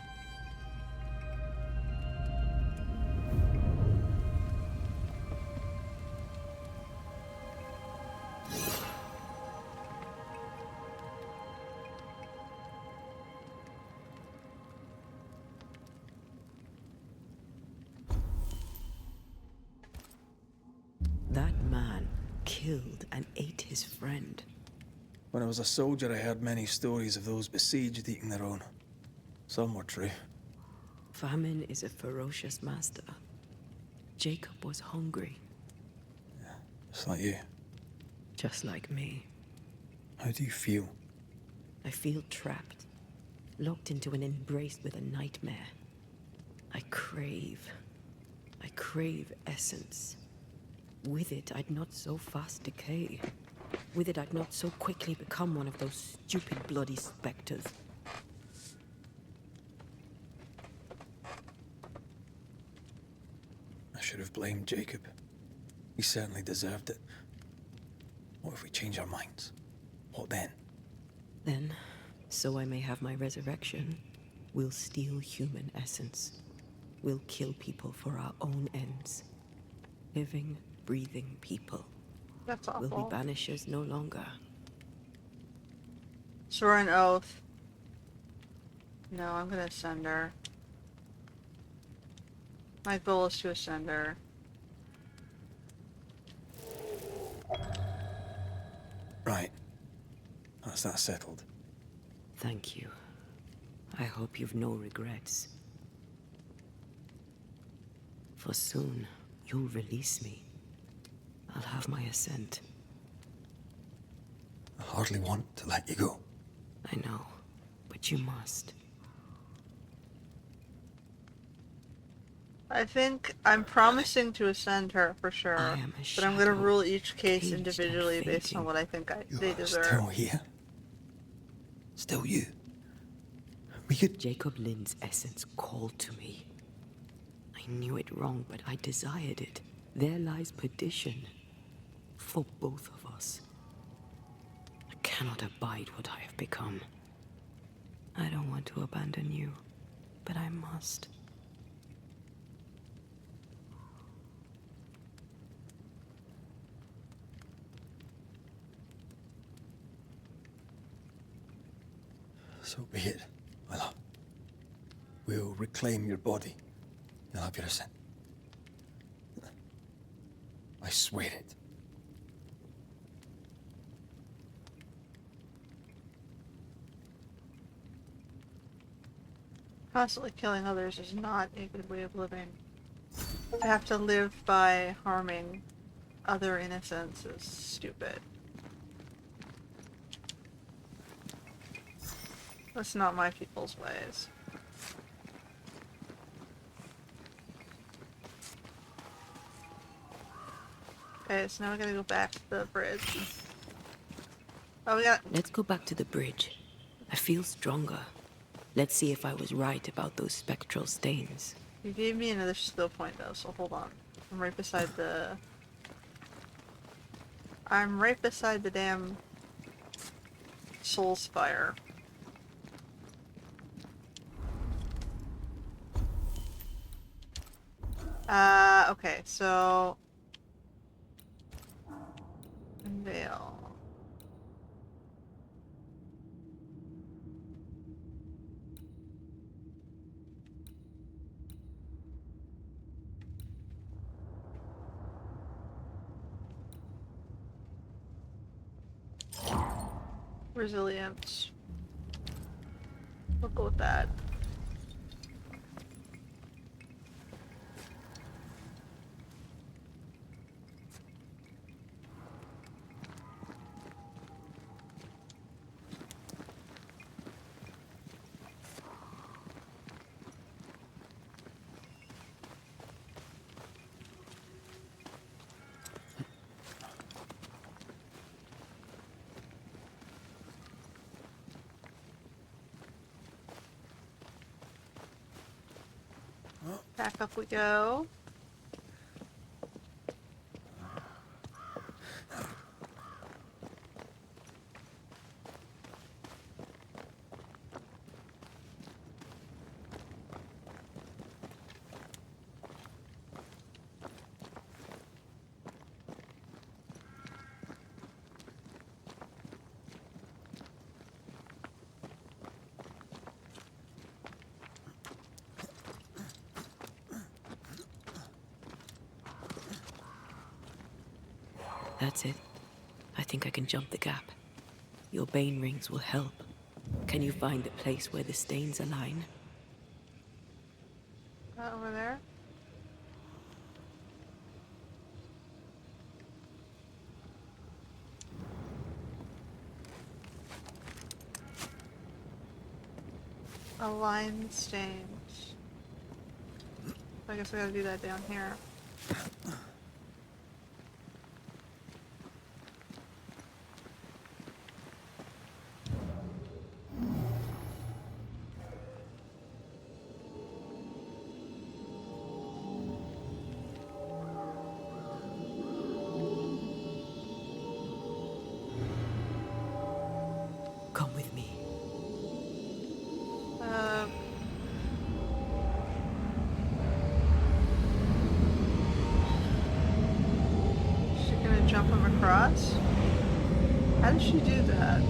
That man killed and ate his friend. When I was a soldier, I heard many stories of those besieged eating their own. Some were true. Famine is a ferocious master. Jacob was hungry. Yeah, just like you. Just like me. How do you feel? I feel trapped. Locked into an embrace with a nightmare. I crave essence. With it, I'd not so fast decay. With it, I'd not so quickly become one of those stupid bloody specters. I should have blamed Jacob. He certainly deserved it. What if we change our minds? What then? Then, so I may have my resurrection, we'll steal human essence. We'll kill people for our own ends. Living, breathing people. That's awful. We'll be banishers no longer. Swear an oath. No, I'm gonna ascend her. My goal is to ascend her. Right. That's that settled. Thank you. I hope you've no regrets. For soon, you'll release me. I'll have my ascent. I hardly want to let you go. I know, but you must. I think I'm promising to ascend her for sure, I am a but I'm gonna shadow, rule each case caged and individually based on fainting. what I think You they are deserve. still here. Still you. We could... Jacob Lynn's essence called to me. I knew it wrong, but I desired it. There lies perdition. For both of us. I cannot abide what I have become. I don't want to abandon you, but I must. So be it, my love. We'll reclaim your body. You'll have your ascent. I swear it. Constantly killing others is not a good way of living. To have to live by harming other innocents is stupid. That's not my people's ways. Okay, so now we gotta go back to the bridge. Oh, we got... Let's go back to the bridge. I feel stronger. Let's see if I was right about those spectral stains. You gave me another skill point though, so hold on. I'm right beside the... I'm right beside the damn... Soul Spire. Okay, so... Veil. Resilience. We'll go with that. Back up we go. That's it. I think I can jump the gap. Your bane rings will help. Can you find the place where the stains align? Over there. Align stains. I guess I gotta do that down here. Come with me. Is she gonna jump him across? How did she do that?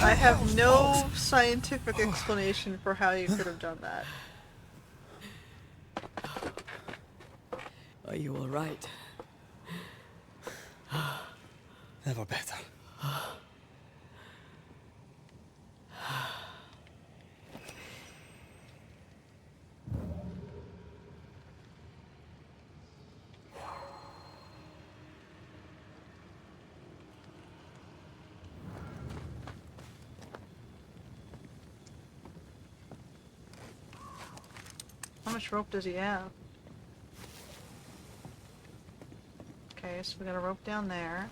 I have no scientific explanation for how you could have done that. Are you all right? Never better. How much rope does he have? Okay, so we got a rope down there.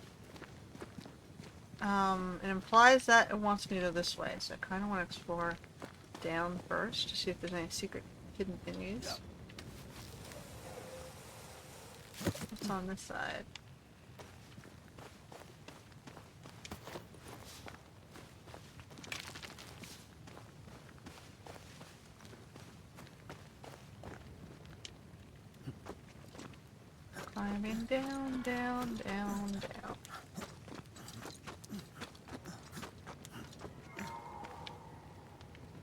It implies that it wants me to go this way, so I kind of want to explore down first to see if there's any secret hidden thingies. What's on this side? Climbing down, down, down, down.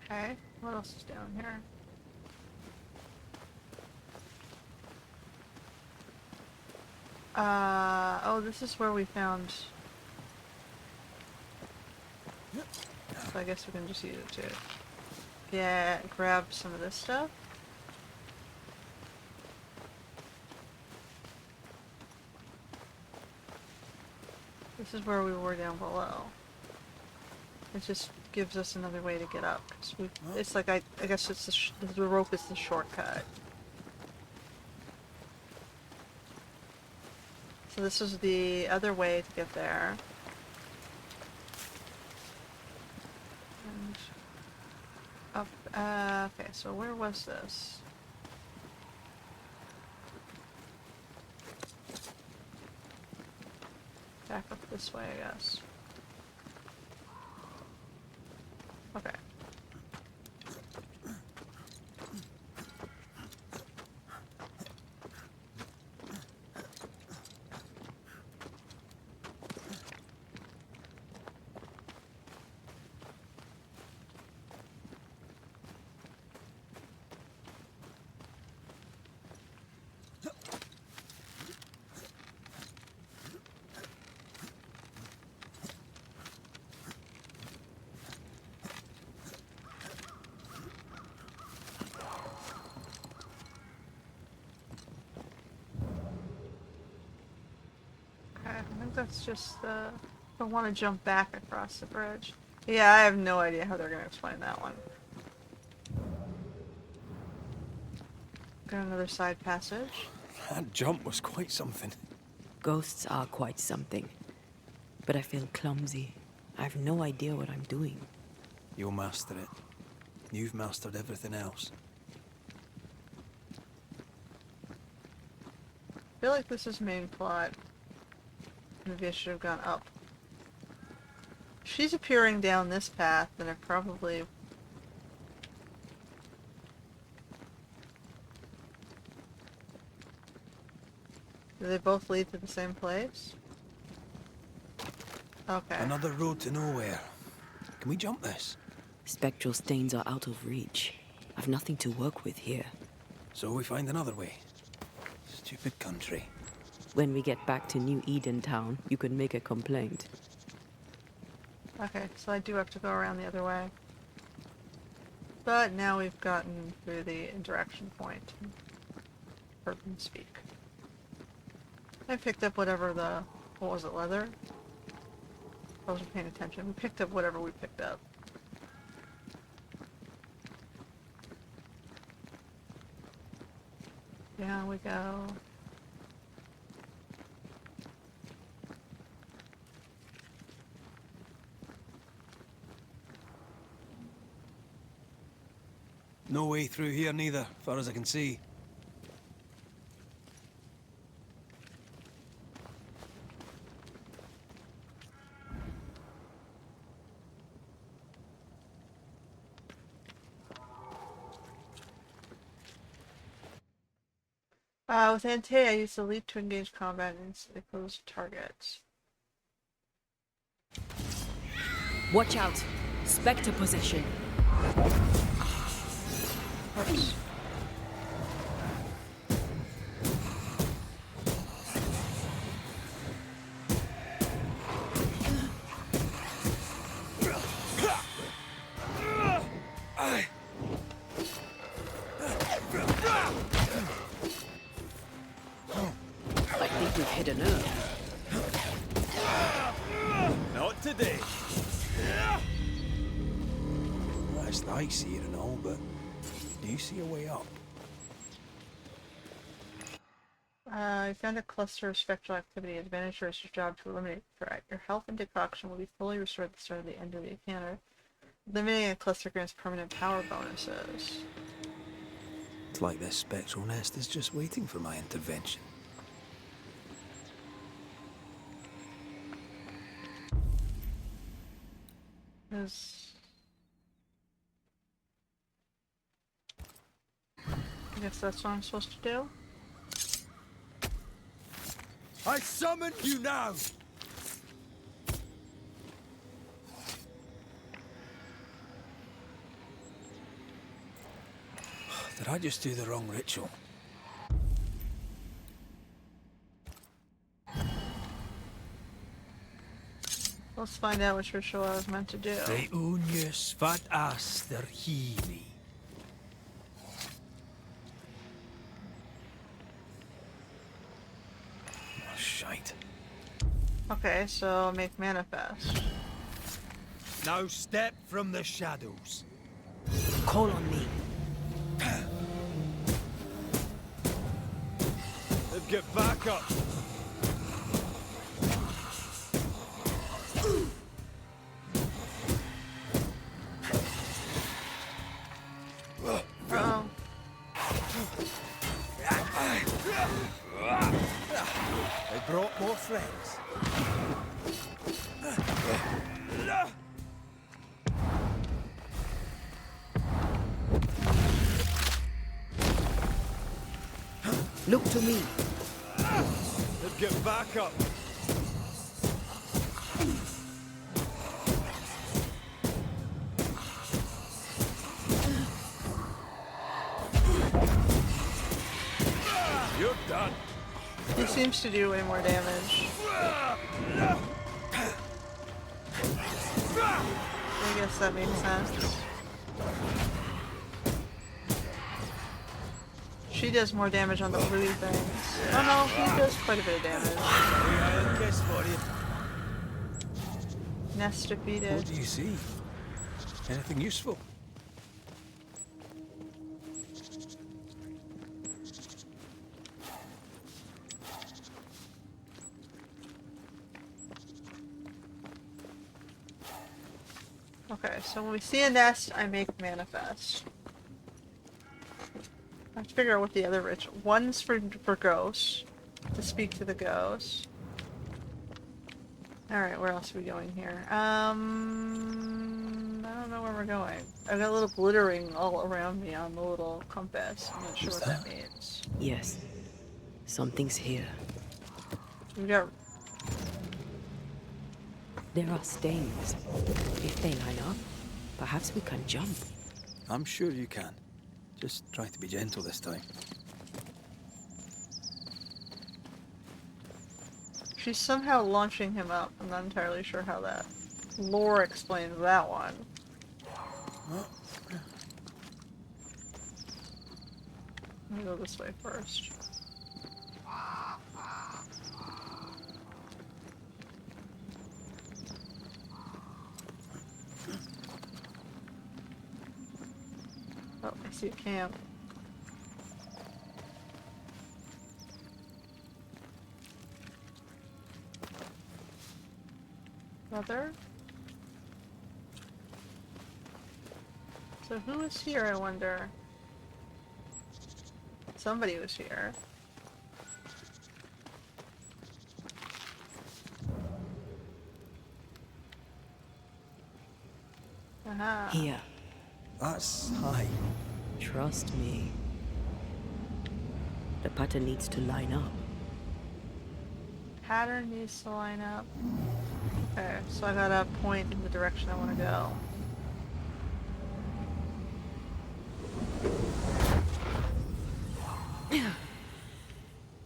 Okay, what else is down here? Oh, this is where we found... So I guess we can just use it to... Yeah, grab some of this stuff. This is where we were down below. It just gives us another way to get up. 'Cause it's like, I guess it's the rope is the shortcut. So this is the other way to get there. And up, okay, so where was this? Back up this way, I guess. Okay. I think that's just the... I want to jump back across the bridge. Yeah, I have no idea how they're going to explain that one. Got another side passage. That jump was quite something. Ghosts are quite something. But I feel clumsy. I have no idea what I'm doing. You'll master it. You've mastered everything else. I feel like this is main plot. Maybe I should have gone up. If she's appearing down this path, then it probably... Do they both lead to the same place? Okay. Another road to nowhere. Can we jump this? Spectral stains are out of reach. I've nothing to work with here. So we find another way. Stupid country. When we get back to New Eden Town, you could make a complaint. Okay, so I do have to go around the other way. But now we've gotten through the interaction point. Heard them speak. I picked up whatever the... What was it, leather? I wasn't paying attention. We picked up whatever we picked up. Down we go. No way through here neither, as far as I can see. With Ante, I use the leap to engage combat and instantly close targets. Watch out! Spectre possession! Oops. I think we've hit a nerve. Not today. Well, it's nice here and all, but do you see a way up? I found a cluster of spectral activity. As Banishers, your job to eliminate the threat. Your health and decoction will be fully restored at the start of the end of the encounter. Eliminating a cluster grants permanent power bonuses. It's like this spectral nest is just waiting for my intervention. I guess that's what I'm supposed to do. I summon you now! Did I just do the wrong ritual? Let's find out which ritual I was meant to do. De unius vat aster hini. Oh, shite. Okay, so make manifest. Now step from the shadows. Call on me. Get back up! Look to me. Let's get back up. You're done. He seems to do way more damage. I guess that makes sense. She does more damage on the bluey things. Oh no, he does quite a bit of damage. Guess for you. Nest defeated. What do you see? Anything useful? Okay, so when we see a nest, I make manifest. I have to figure out what the other ritual. One's for ghosts, to speak to the ghosts. Alright, where else are we going here? I don't know where we're going. I've got a little glittering all around me on the little compass. I'm not sure what that means. Yes. Something's here. We've got... There are stings. If they line up, perhaps we can jump. I'm sure you can. Just try to be gentle this time. She's somehow launching him up. I'm not entirely sure how that lore explains that one. Let me go this way first. Oh, I see a camp. Mother? So who was here, I wonder? Somebody was here. Aha. Here. That's high. Trust me. The pattern needs to line up. Pattern needs to line up. Okay, so I gotta point in the direction I want to go.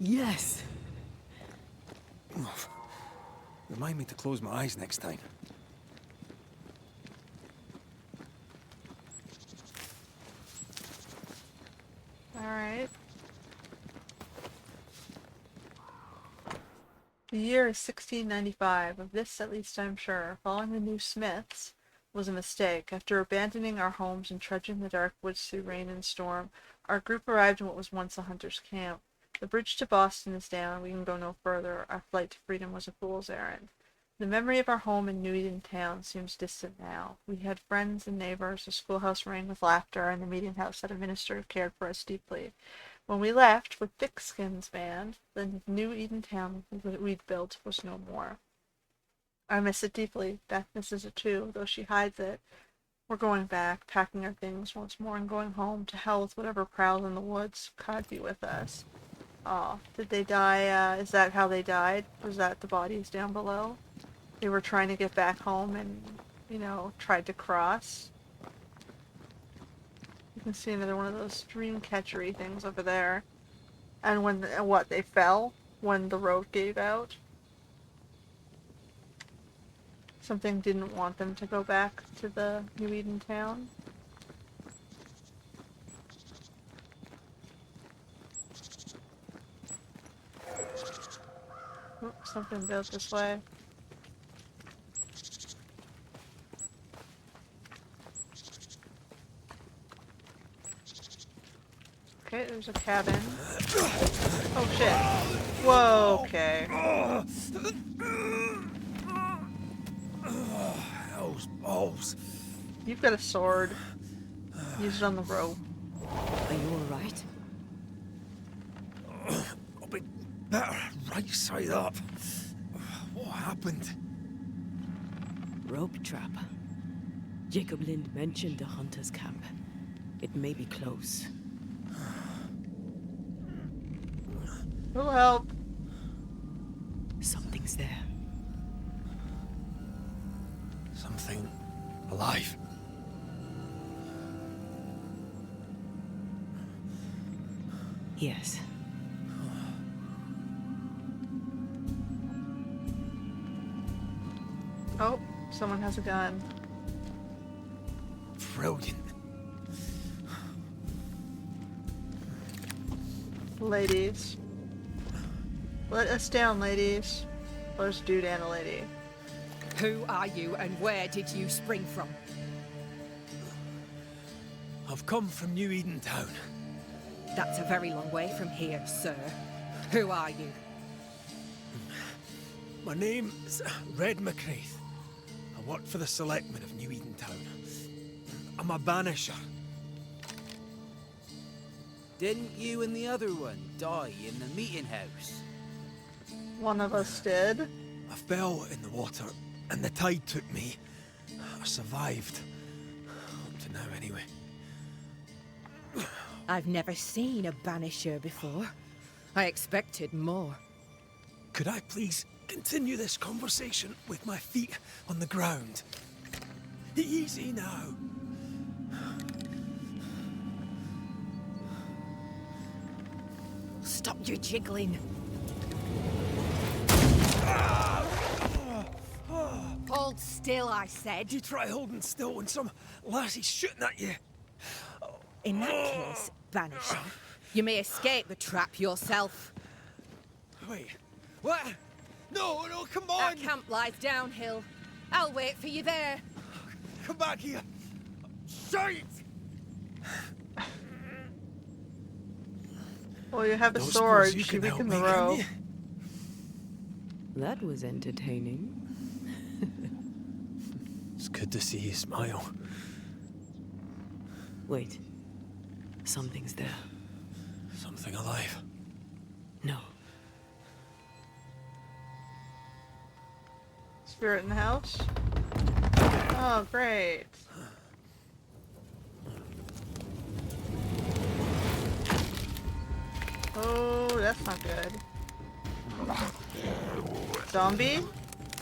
Yes! Remind me to close my eyes next time. Alright. The year is 1695. Of this, at least, I'm sure. Following the new Smiths was a mistake. After abandoning our homes and trudging the dark woods through rain and storm, our group arrived in what was once a hunter's camp. The bridge to Boston is down. We can go no further. Our flight to freedom was a fool's errand. The memory of our home in New Eden Town seems distant now. We had friends and neighbors. The schoolhouse rang with laughter, and the meeting house had a minister who cared for us deeply. When we left with Thickskin's band, the New Eden Town that we'd built was no more. I miss it deeply. Beth misses it too, though she hides it. We're going back, packing our things once more and going home. To hell with whatever prowls in the woods. God be with us. Oh, did they die? Is that how they died? Was that the bodies down below? They were trying to get back home and, you know, tried to cross. You can see another one of those dream catchery things over there. And when, they fell? When the road gave out? Something didn't want them to go back to the New Eden Town? Oops, something built this way. Okay, there's a cabin. Oh shit. Whoa, okay. Those balls. You've got a sword. Use it on the rope. Are you alright? I'll be better right side up. What happened? Rope trap. Jacob Lind mentioned the hunter's camp. It may be close. Who'll help? Something's there. Something alive. Yes. Oh, someone has a gun. Brilliant. Ladies. Let us down, ladies. There's a dude and a lady. Who are you and where did you spring from? I've come from New Eden Town. That's a very long way from here, sir. Who are you? My name's Red McCraith. I work for the selectmen of New Eden Town. I'm a banisher. Didn't you and the other one die in the meeting house? One of us did. I fell in the water, and the tide took me. I survived. Up to now, anyway. I've never seen a banisher before. I expected more. Could I please continue this conversation with my feet on the ground? Easy now. Stop your jiggling. Hold still, I said. You try holding still when some lassie's shooting at you. In that case, banisher, you may escape the trap yourself. Wait. What? No, no, come on! Our camp lies downhill. I'll wait for you there. Come back here! Shite! Well, you have a Don't sword. suppose you She can help weakened me, the can row. you? That was entertaining. It's good to see you smile. Wait. Something's there. Something alive. No. Spirit in the house? Oh, great. Oh, that's not good. Zombie?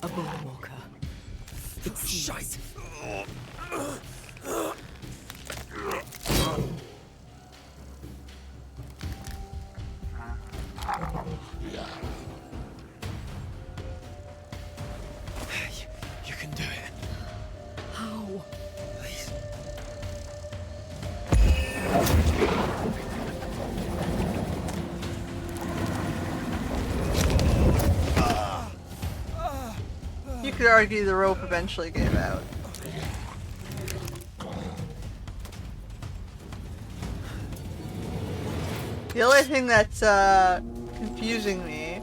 A bone walker. It's Shite! You can do it. How? Please. You could argue the rope eventually gave out. The only thing that's confusing me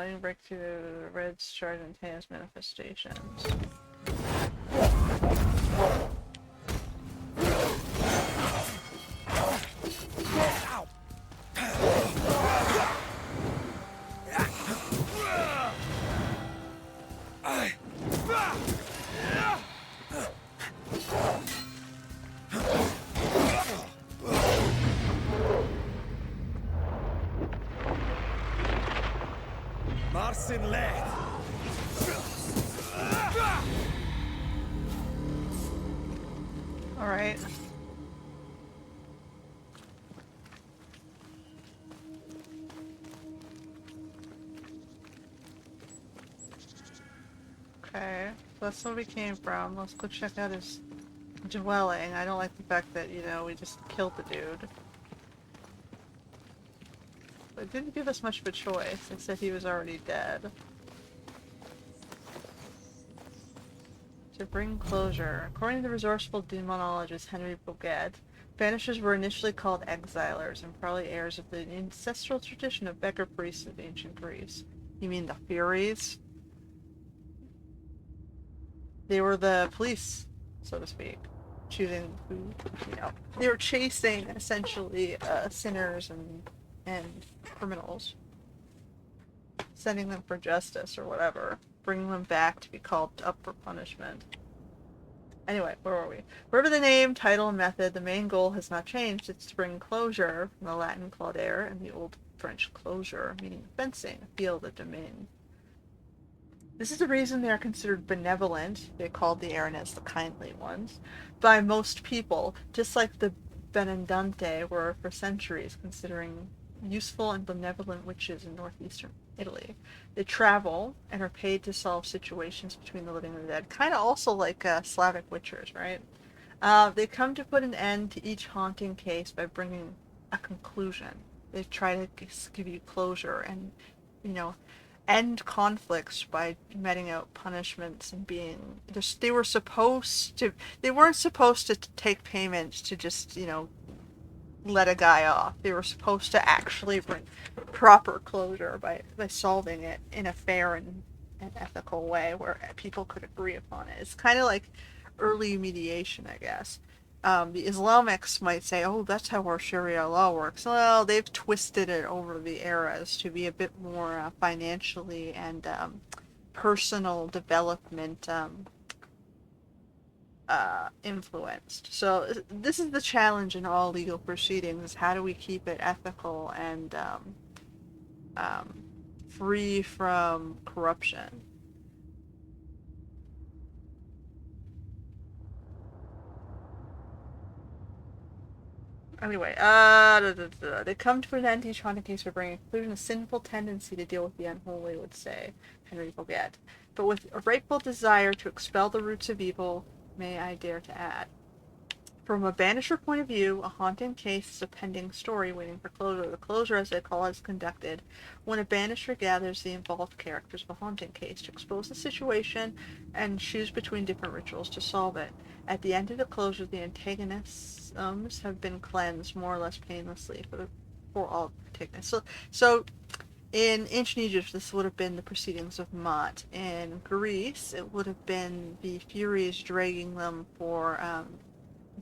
you break through the red shard and Taya's manifestations. Marcin left! Alright. Okay, so that's where we came from. Let's go check out his dwelling. I don't like the fact that, you know, we just killed the dude. But it didn't give us much of a choice. It said he was already dead. To bring closure. According to the resourceful demonologist Henry Boget, Banishers were initially called exilers and probably heirs of the ancestral tradition of beggar priests of ancient Greece. You mean the Furies? They were the police, so to speak. choosing who, they were chasing essentially sinners and criminals, sending them for justice or whatever, bringing them back to be called up for punishment. Anyway, where were we? Wherever the name, title, and method, the main goal has not changed. It's to bring closure from the Latin claudere and the Old French closure, meaning fencing, a field, a domain. This is the reason they are considered benevolent, they called the Aranes the kindly ones, by most people, just like the Benedante were for centuries, considering useful and benevolent witches in northeastern Italy. They travel and are paid to solve situations between the living and the dead, kind of also like Slavic witchers, right? They come to put an end to each haunting case by bringing a conclusion. They try to give you closure and, end conflicts by meting out punishments and being they weren't supposed to take payment to just let a guy off. They were supposed to actually bring proper closure by solving it in a fair and ethical way where people could agree upon it. It's kind of like early mediation, I guess. The Islamics might say, oh, that's how our Sharia law works. Well, they've twisted it over the eras to be a bit more financially and personal development influenced. So this is the challenge in all legal proceedings, is how do we keep it ethical and free from corruption? Anyway, they come to an end each haunting case for bringing a conclusion. A sinful tendency to deal with the unholy, would say Henry Boget, but with a rightful desire to expel the roots of evil, may I dare to add. From a banisher point of view, a haunting case is a pending story waiting for closure. The closure, as they call it, is conducted when a banisher gathers the involved characters of a haunting case to expose the situation and choose between different rituals to solve it. At the end of the closure, the antagonists have been cleansed more or less painlessly for all antagonists. So in ancient Egypt, this would have been the proceedings of Mot. In Greece, it would have been the Furies dragging them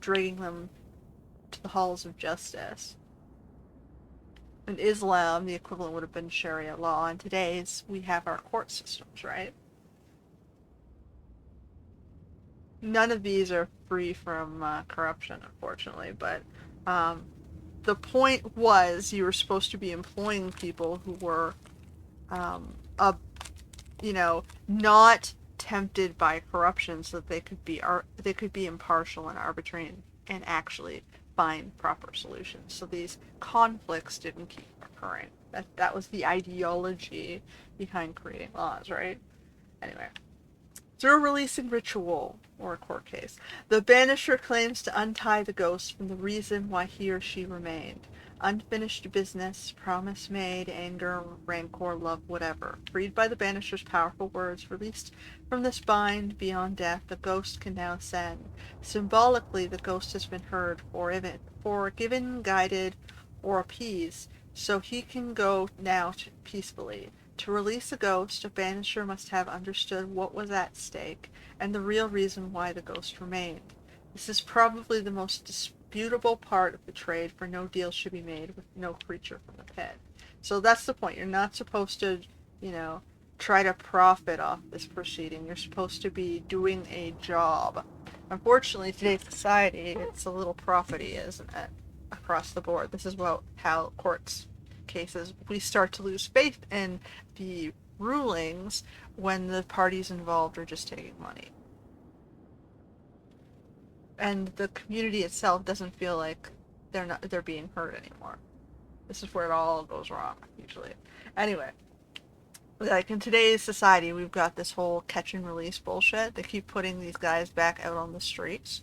to the halls of justice. In Islam, the equivalent would have been Sharia law, and today's we have our court systems, right? None of these are free from corruption, unfortunately, but the point was you were supposed to be employing people who were, not tempted by corruption, so that they could be impartial and arbitrary and actually find proper solutions. So these conflicts didn't keep occurring. That was the ideology behind creating laws, right? Anyway. Through a releasing ritual, or a court case, the banisher claims to untie the ghost from the reason why he or she remained. Unfinished business, promise made, anger, rancor, love, whatever. Freed by the banisher's powerful words, released from this bind beyond death, the ghost can now ascend. Symbolically, the ghost has been heard, forgiven, guided, or appeased, so he can go now peacefully. To release a ghost, a banisher must have understood what was at stake and the real reason why the ghost remained. This is probably the most disputable part of the trade, for no deal should be made with no creature from the pit. So that's the point. You're not supposed to, try to profit off this proceeding. You're supposed to be doing a job. Unfortunately, today's society, it's a little profity, isn't it? Across the board. This is how courts cases, we start to lose faith in the rulings when the parties involved are just taking money. And the community itself doesn't feel like they're being heard anymore. This is where it all goes wrong, usually. Anyway, like in today's society, we've got this whole catch and release bullshit. They keep putting these guys back out on the streets,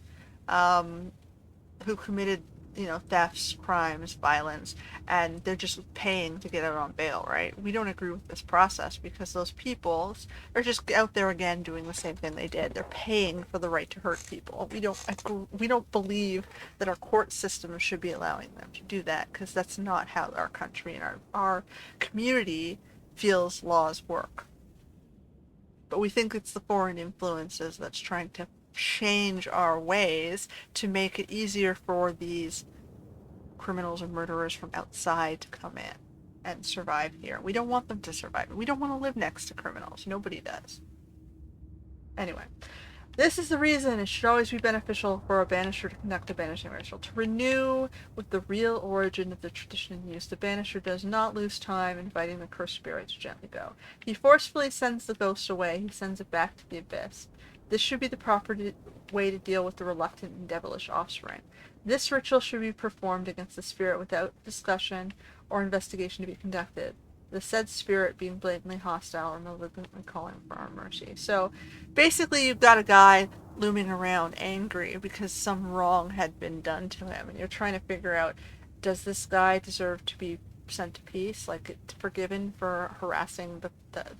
who committed thefts, crimes, violence, and they're just paying to get out on bail, right? We don't agree with this process because those people are just out there again doing the same thing they did. They're paying for the right to hurt people. We don't believe that our court system should be allowing them to do that, because that's not how our country and our community feels laws work. But we think it's the foreign influences that's trying to change our ways to make it easier for these criminals and murderers from outside to come in and survive here. We don't want them to survive. We don't want to live next to criminals. Nobody does. Anyway, this is the reason it should always be beneficial for a banisher to conduct a banishing ritual. To renew with the real origin of the tradition in use, the banisher does not lose time inviting the cursed spirit to gently go. He forcefully sends the ghost away. He sends it back to the abyss. This should be the proper way to deal with the reluctant and devilish offspring. This ritual should be performed against the spirit without discussion or investigation to be conducted, the said spirit being blatantly hostile or malignantly calling for our mercy. So basically you've got a guy looming around angry because some wrong had been done to him, and you're trying to figure out, does this guy deserve to be sent to peace, like forgiven for harassing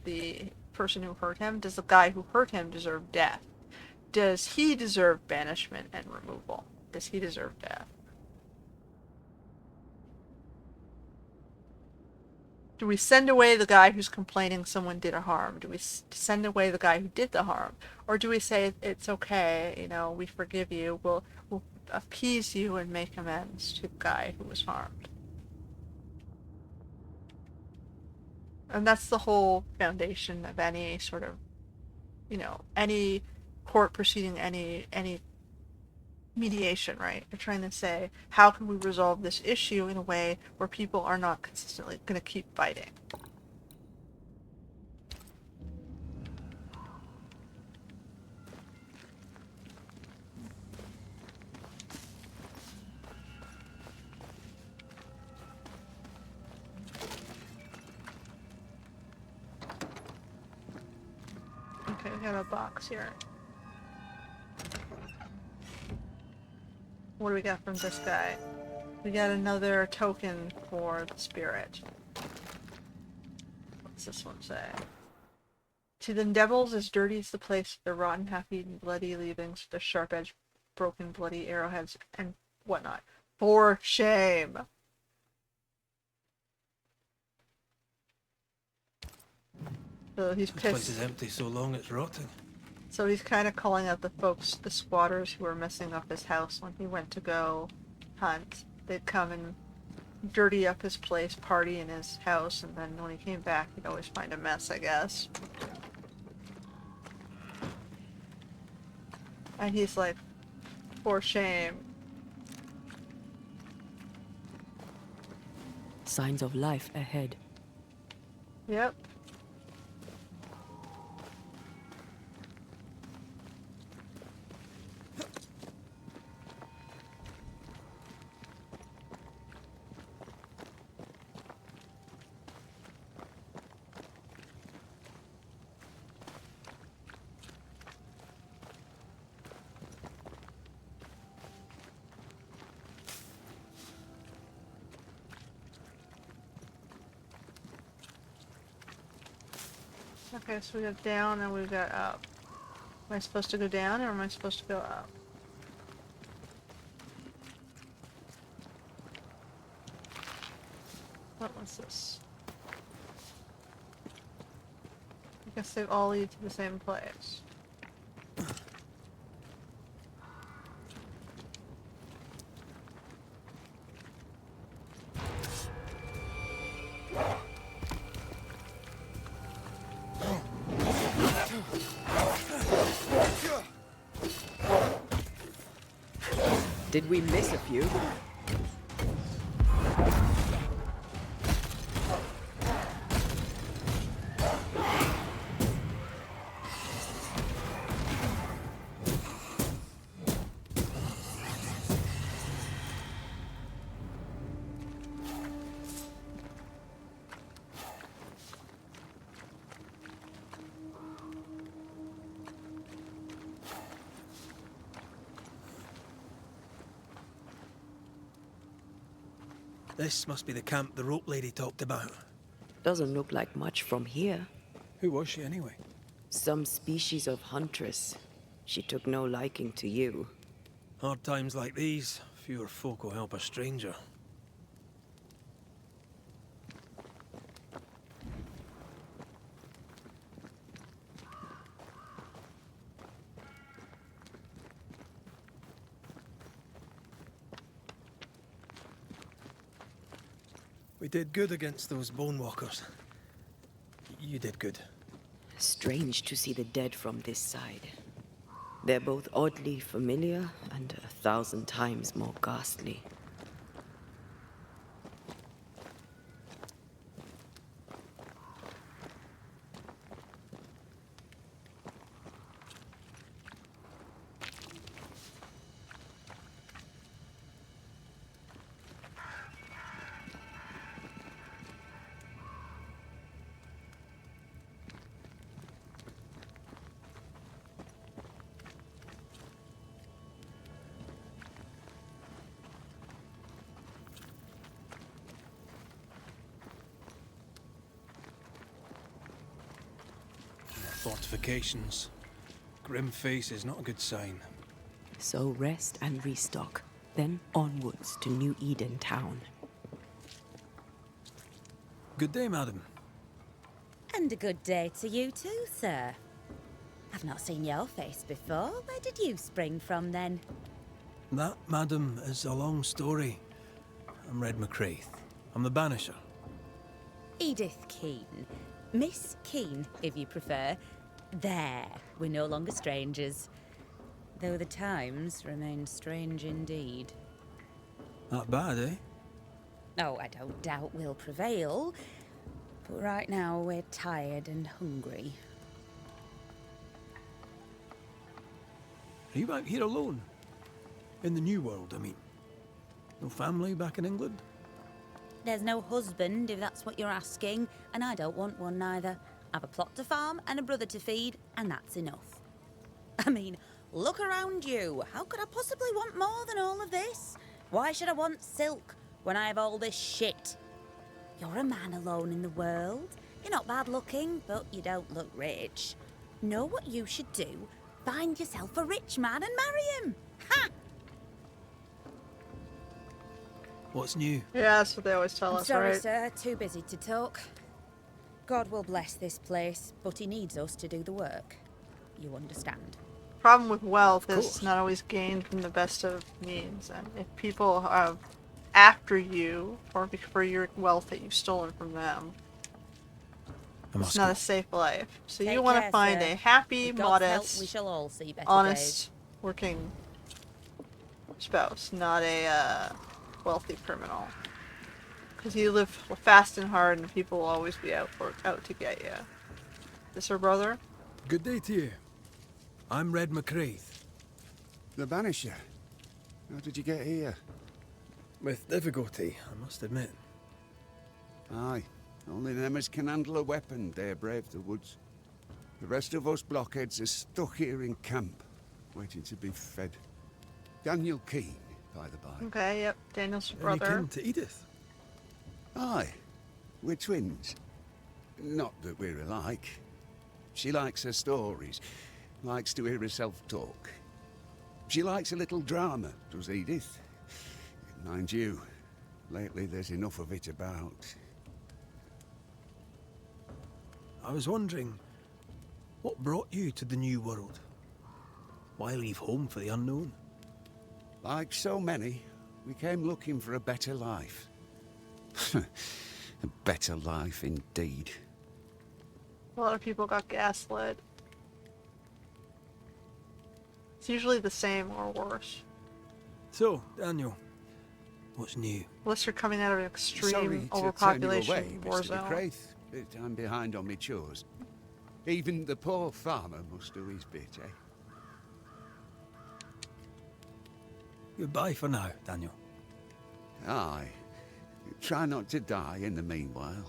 the person who hurt him? Does the guy who hurt him deserve death? Does he deserve banishment and removal? Does he deserve death? Do we send away the guy who's complaining someone did a harm? Do we send away the guy who did the harm? Or do we say, it's okay, you know, we forgive you, we'll appease you and make amends to the guy who was harmed? And that's the whole foundation of any sort of, you know, any court proceeding, any mediation, right? They're trying to say, how can we resolve this issue in a way where people are not consistently going to keep fighting? Okay, we got a box here. What do we got from this guy? We got another token for the spirit. What's this one say? To them devils as dirty as the place, the rotten, half-eaten, bloody leavings, the sharp-edged, broken, bloody arrowheads, and whatnot. For shame! So he's This place pissed. is empty so long it's rotting. So he's kind of calling out the folks, the squatters who were messing up his house when he went to go hunt. They'd come and dirty up his place, party in his house, and then when he came back, he'd always find a mess, I guess. And he's like, for shame. Signs of life ahead. Yep. Okay, so we got down and we got up. Am I supposed to go down or am I supposed to go up? What was this? I guess they all lead to the same place. Did we miss a few? This must be the camp the rope lady talked about. Doesn't look like much from here. Who was she anyway? Some species of huntress. She took no liking to you. Hard times like these, fewer folk will help a stranger. We did good against those bone walkers. You did good. Strange to see the dead from this side. They're both oddly familiar and 1,000 times more ghastly. Fortifications. Grim face is not a good sign. So rest and restock, then onwards to New Eden town. Good day, madam. And a good day to you too, sir. I've not seen your face before. Where did you spring from then? That, madam, is a long story. I'm Red McCraith. I'm the Banisher. Edith Keane. Miss Keane, if you prefer. There, we're no longer strangers. Though the times remain strange indeed. Not bad, eh? Oh, I don't doubt we'll prevail. But right now, we're tired and hungry. Are you out here alone? In the New World, I mean. No family back in England? There's no husband, if that's what you're asking, and I don't want one neither. I've a plot to farm and a brother to feed, and that's enough. I mean, look around you. How could I possibly want more than all of this? Why should I want silk when I have all this shit? You're a man alone in the world. You're not bad looking, but you don't look rich. Know what you should do? Find yourself a rich man and marry him. Ha! What's new? Yeah, that's what they always tell I'm us, sorry, right? sir. Too busy to talk. God will bless this place, but he needs us to do the work. You understand? Problem with wealth Of is course. not always gained from the best of means, and if people are after you or for your wealth that you've stolen from them, I must it's not go. a safe life. So Take you want to care, find sir. a happy, With God's help, modest, we shall all see better honest, days. working spouse, not a wealthy criminal. Because you live fast and hard, and people will always be out to get you. This her brother? Good day to you. I'm Red McCraith. The Banisher. How did you get here? With difficulty, I must admit. Aye. Only them as can handle a weapon dare brave the woods. The rest of us blockheads are stuck here in camp, waiting to be fed. Daniel Keane, by the by. Okay, yep, Daniel's Any brother. kin to Edith? Aye. We're twins. Not that we're alike. She likes her stories, likes to hear herself talk. She likes a little drama, does Edith. Mind you, lately there's enough of it about. I was wondering, what brought you to the New World? Why leave home for the unknown? Like so many, we came looking for a better life. A better life indeed. A lot of people got gaslit. It's usually the same or worse. So, Daniel, what's new? Unless you're coming out of an Sorry extreme to turn you overpopulation away, war Mr. zone. McCraith, but I'm behind on my chores. Even the poor farmer must do his bit, eh? Goodbye for now, Daniel. Aye. Try not to die in the meanwhile.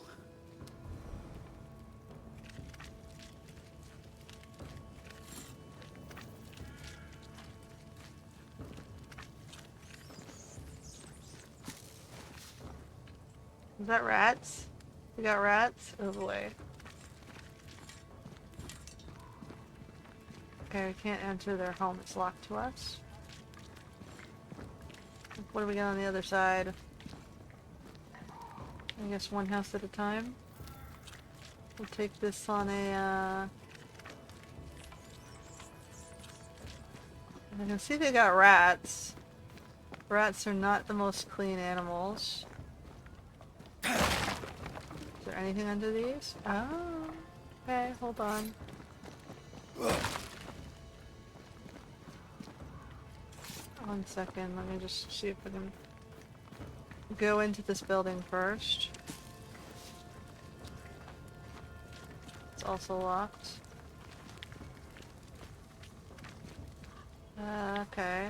Is that rats? We got rats? Oh boy. Okay, we can't enter their home. It's locked to us. What do we got on the other side? I guess one house at a time. We'll take this on a, I can see they got rats. Rats are not the most clean animals. there anything under these? Oh, okay, hold on. One second, let me just see if I can go into this building first. It's also locked. Okay.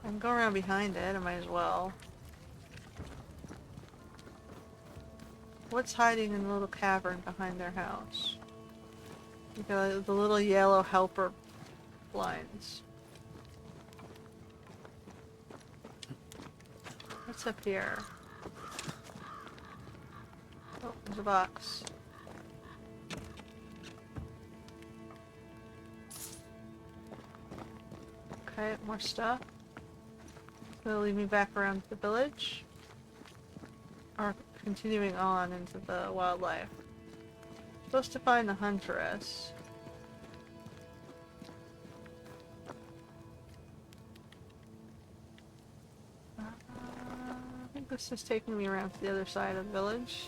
I can go around behind it, I might as well. What's hiding in the little cavern behind their house? You got the little yellow helper blinds. What's up here? Oh, there's a box. Okay, more stuff. It's gonna lead me back around the village. Or continuing on into the wildlife. Supposed to find the huntress. I think this is taking me around to the other side of the village.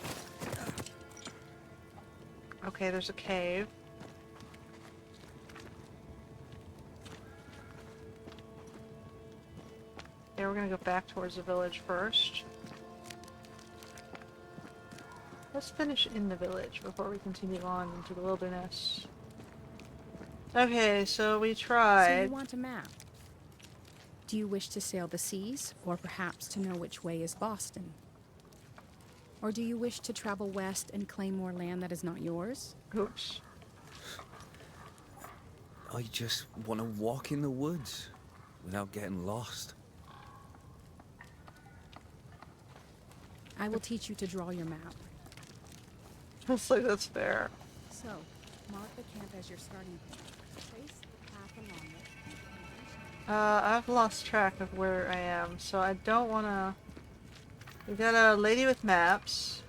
Okay, there's a cave. Okay, we're gonna go back towards the village first. Let's finish in the village before we continue on into the wilderness. Okay, so we tried. So you want a map? Do you wish to sail the seas, or perhaps to know which way is Boston? Or do you wish to travel west and claim more land that is not yours? Oops. I just want to walk in the woods without getting lost. I will teach you to draw your map. Looks like that's fair. So, mark the camp as your starting point. Trace the path along it. I've lost track of where I am, so I don't wanna... We got a lady with maps.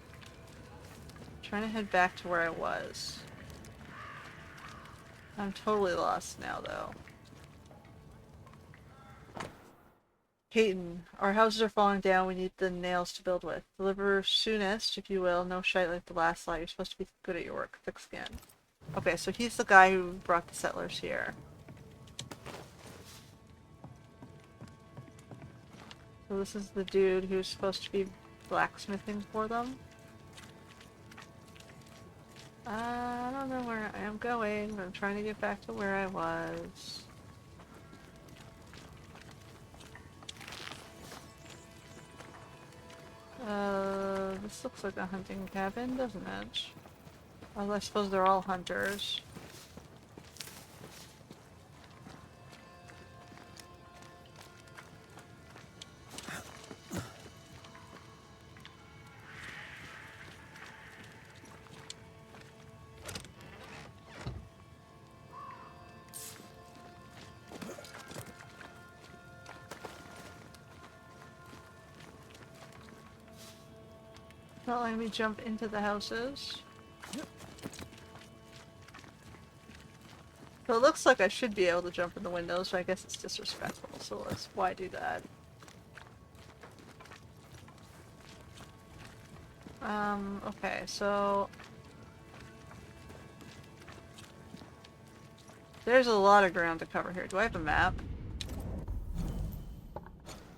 Trying to head back to where I was. I'm totally lost now, though. Peyton, our houses are falling down. We need the nails to build with. Deliver soonest, if you will. No shite like the last lot. You're supposed to be good at your work. Thick skin. Okay, so he's the guy who brought the settlers here. So this is the dude who's supposed to be blacksmithing for them. I don't know where I am going, but I'm trying to get back to where I was. This looks like a hunting cabin, doesn't it? Well, I suppose they're all hunters. Not letting me jump into the houses. So it looks like I should be able to jump in the windows, but I guess it's disrespectful, so why do that? Okay, so... There's a lot of ground to cover here. Do I have a map?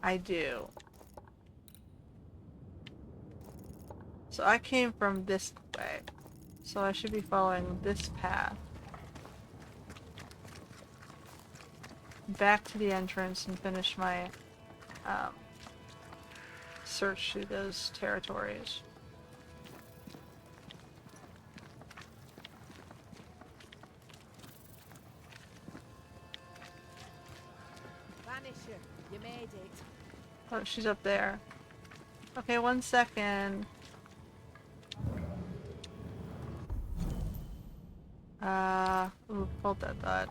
I do. So I came from this way. So I should be following this path. Back to the entrance and finish my search through those territories. Banisher, you made it. Oh, she's up there. Okay, 1 second. Ooh, hold that thought.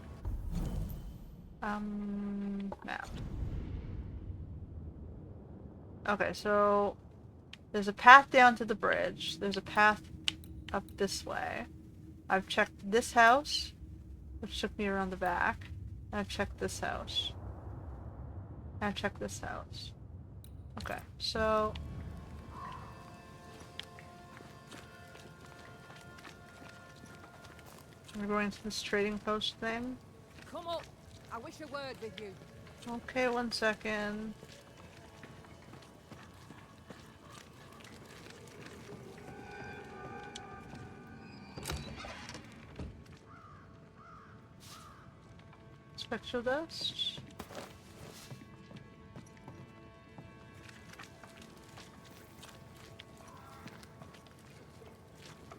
Map. Okay, so there's a path down to the bridge. There's a path up this way. I've checked this house, which took me around the back. And I've checked this house. And I've checked this house. Okay, so We're going to this trading post thing. Come up. I wish a word with you. Okay, 1 second. Spectral dust.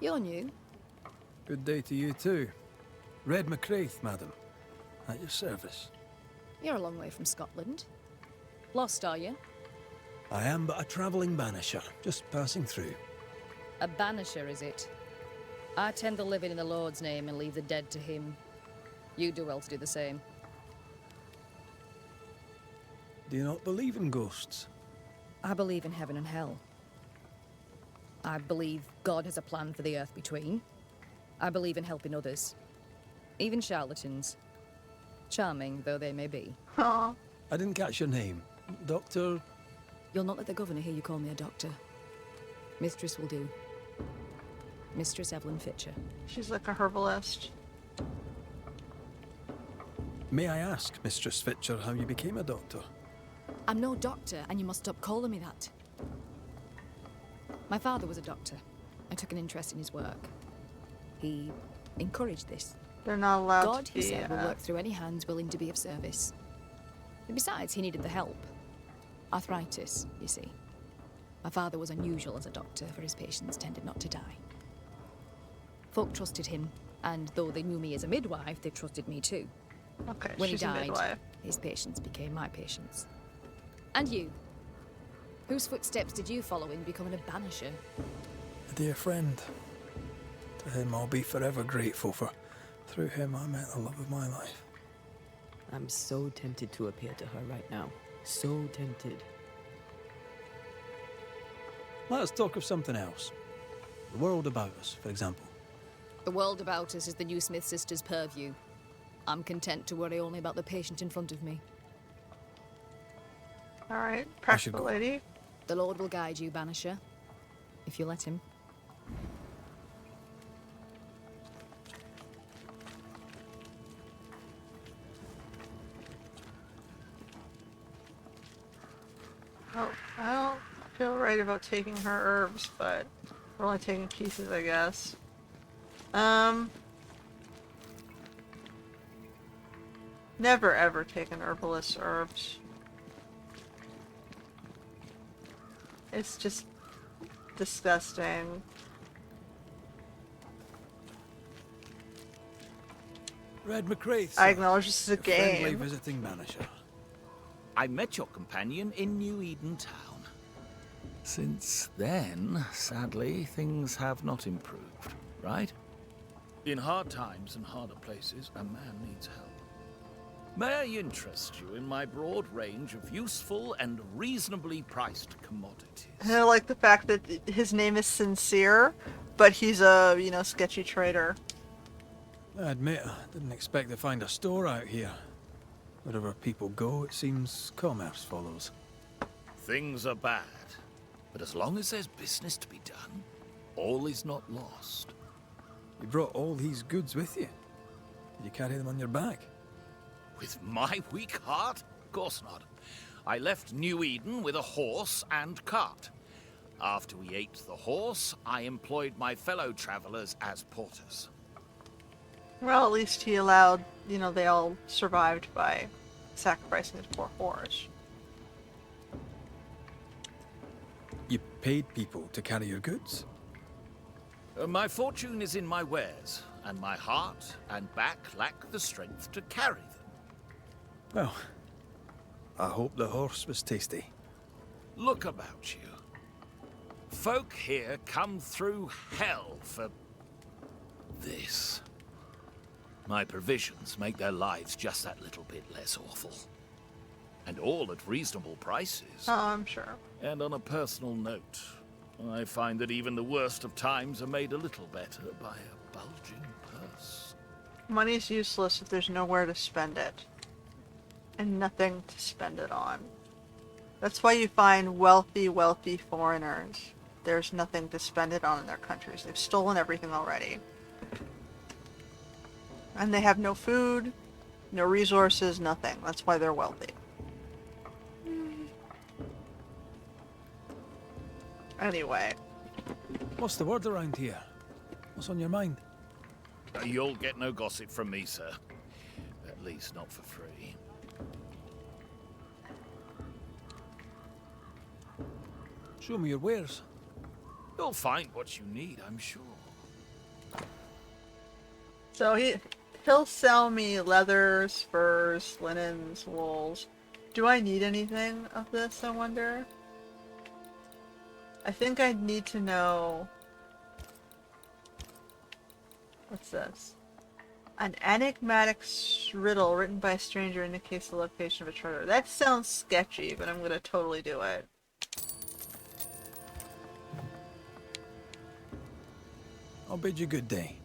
You're new. Good day to you too. Red McCraith, madam. At your service. You're a long way from Scotland. Lost, are you? I am but a travelling banisher, just passing through. A banisher, is it? I tend the living in the Lord's name and leave the dead to him. You do well to do the same. Do you not believe in ghosts? I believe in heaven and hell. I believe God has a plan for the earth between. I believe in helping others. Even charlatans. Charming though they may be. Aww. I didn't catch your name. Doctor... You'll not let the governor hear you call me a doctor. Mistress will do. Mistress Evelyn Fitcher. She's like a herbalist. May I ask, Mistress Fitcher, how you became a doctor? I'm no doctor, and you must stop calling me that. My father was a doctor. I took an interest in his work. He encouraged this. They're not allowed God, to he be, said, will work through any hands willing to be of service. And besides, he needed the help. Arthritis, you see. My father was unusual as a doctor, for his patients tended not to die. Folk trusted him, and though they knew me as a midwife, they trusted me too. Okay, When he she's a died, midwife. his patients became my patients. And you? Whose footsteps did you follow in becoming a banisher? A dear friend. To him I'll be forever grateful, for through him I met the love of my life. I'm so tempted to appear to her right now. So tempted. Let us talk of something else. The world about us, for example. The world about us is the new Smith sisters' purview. I'm content to worry only about the patient in front of me. Alright, practical lady. The Lord will guide you, Banisher. If you let him. Oh, I don't feel right about taking her herbs, but we're only taking pieces, I guess. Never ever take an herbalist's herbs. It's just disgusting. Red McCraith, I acknowledge this is a friendly game. visiting banisher. I met your companion in New Eden Town. Since then, sadly, things have not improved, right? In hard times and harder places, a man needs help. May I interest you in my broad range of useful and reasonably priced commodities? And I like the fact that his name is Sincere, but he's a, you know, sketchy trader. I admit, I didn't expect to find a store out here. Wherever people go, it seems commerce follows. Things are bad, but as long as there's business to be done, all is not lost. You brought all these goods with you. Did you carry them on your back? With my weak heart? Of course not. I left New Eden with a horse and cart. After we ate the horse, I employed my fellow travelers as porters. Well, at least he allowed, you know, they all survived by sacrificing his poor horse. You paid people to carry your goods? My fortune is in my wares, and my heart and back lack the strength to carry them. Well, I hope the horse was tasty. Look about you. Folk here come through hell for this. My provisions make their lives just that little bit less awful. And all at reasonable prices. Oh, I'm sure. And on a personal note, I find that even the worst of times are made a little better by a bulging purse. Money's useless if there's nowhere to spend it. And nothing to spend it on. That's why you find wealthy foreigners. There's nothing to spend it on in their countries. They've stolen everything already. And they have no food, no resources, nothing. That's why they're wealthy. Anyway. What's the word around here? What's on your mind? You'll get no gossip from me, sir. At least not for free. Show me your wares. You'll find what you need, I'm sure. So he'll sell me leathers, furs, linens, wools. Do I need anything of this, I wonder? I think I'd need to know... What's this? An enigmatic riddle written by a stranger indicates the location of a treasure. That sounds sketchy, but I'm gonna totally do it. I'll bid you good day.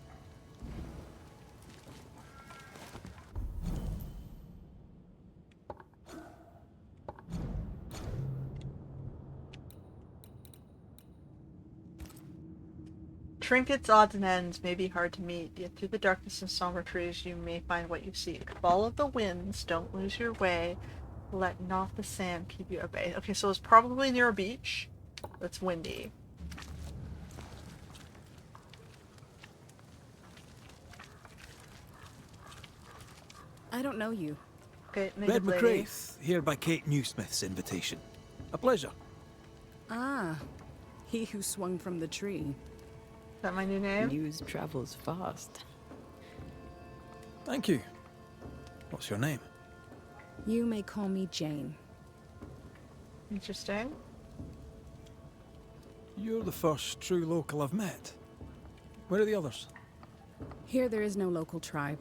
Trinkets, odds, and ends may be hard to meet, yet through the darkness and somber trees you may find what you seek. Follow the winds, don't lose your way, let not the sand keep you at bay. Okay, so it's probably near a beach that's windy. I don't know you. Okay, Red McCraith, here by Kate Newsmith's invitation. A pleasure. Ah, he who swung from the tree. Is that my new name? News travels fast. Thank you. What's your name? You may call me Jane. Interesting. You're the first true local I've met. Where are the others? Here there is no local tribe.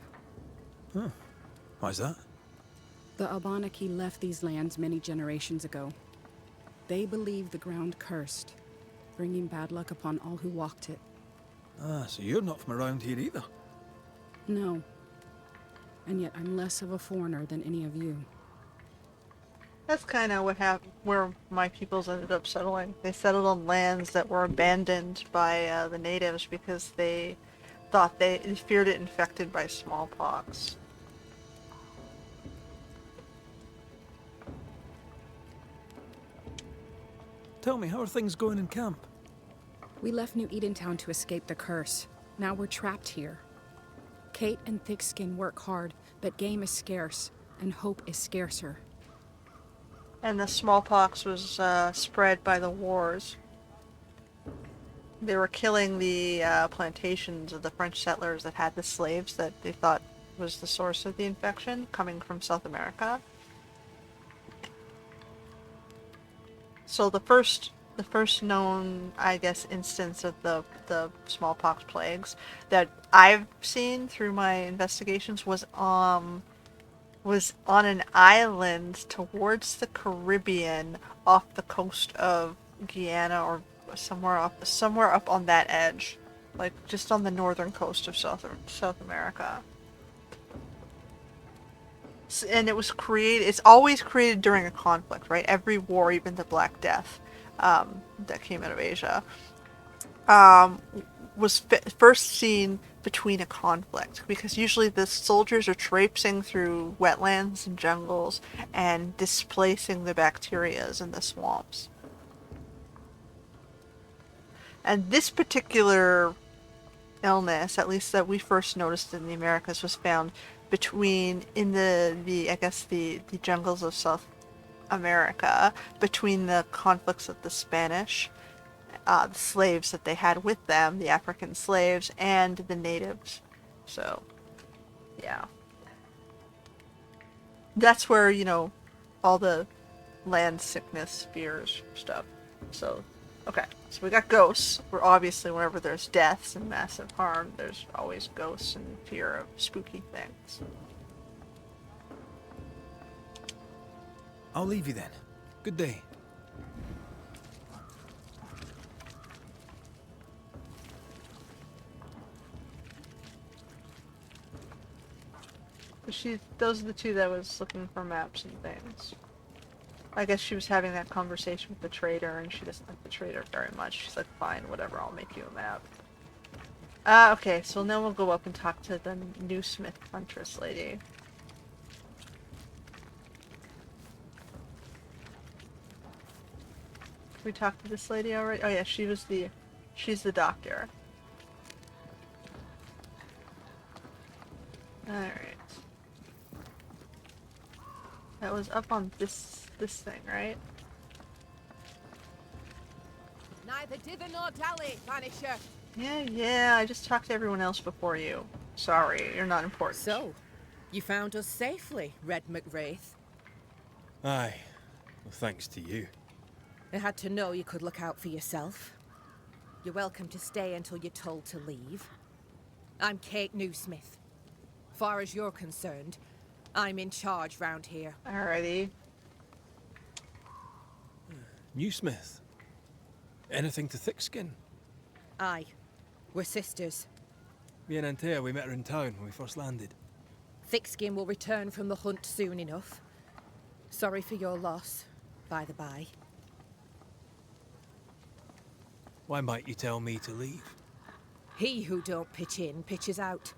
Huh. Why's that? The Abenaki left these lands many generations ago. They believe the ground cursed, bringing bad luck upon all who walked it. Ah, so you're not from around here either. No. And yet I'm less of a foreigner than any of you. That's kind of what happened, where my peoples ended up settling. They settled on lands that were abandoned by the natives because they thought they feared it infected by smallpox. Tell me, how are things going in camp? We left New Edentown to escape the curse. Now we're trapped here. Kate and Thickskin work hard, but game is scarce, and hope is scarcer. And the smallpox was spread by the wars. They were killing the plantations of the French settlers that had the slaves that they thought was the source of the infection, coming from South America. So the first known, I guess, instance of the smallpox plagues that I've seen through my investigations was on an island towards the Caribbean, off the coast of Guyana or somewhere up on that edge, like just on the northern coast of South America. And it was created. It's always created during a conflict, right? Every war, even the Black Death, that came out of Asia, was first seen between a conflict, because usually the soldiers are traipsing through wetlands and jungles and displacing the bacterias in the swamps. And this particular illness, at least that we first noticed in the Americas, was found in the jungles of South America, between the conflicts of the Spanish, the slaves that they had with them, the African slaves, and the natives. So, yeah. That's where, all the land sickness, fears, stuff. So, okay. So we got ghosts. Where obviously whenever there's deaths and massive harm, there's always ghosts and fear of spooky things. I'll leave you then. Good day. Those are the two that was looking for maps and things. I guess she was having that conversation with the trader, and she doesn't like the trader very much. She's like, fine, whatever, I'll make you a map. Okay, so now we'll go up and talk to the new Smith Huntress lady. We talked to this lady already? Oh yeah, she's the doctor. Alright. That was up on this thing, right? Neither dither nor dally, Banisher. Yeah, I just talked to everyone else before you. Sorry, you're not important. So, you found us safely, Red McWraith. Aye. Well, thanks to you. I had to know you could look out for yourself. You're welcome to stay until you're told to leave. I'm Kate Newsmith. Far as you're concerned, I'm in charge round here. Alrighty. Newsmith. Anything to Thickskin? Aye. We're sisters. Me and Antea, we met her in town when we first landed. Thickskin will return from the hunt soon enough. Sorry for your loss, by the by. Why might you tell me to leave? He who don't pitch in, pitches out.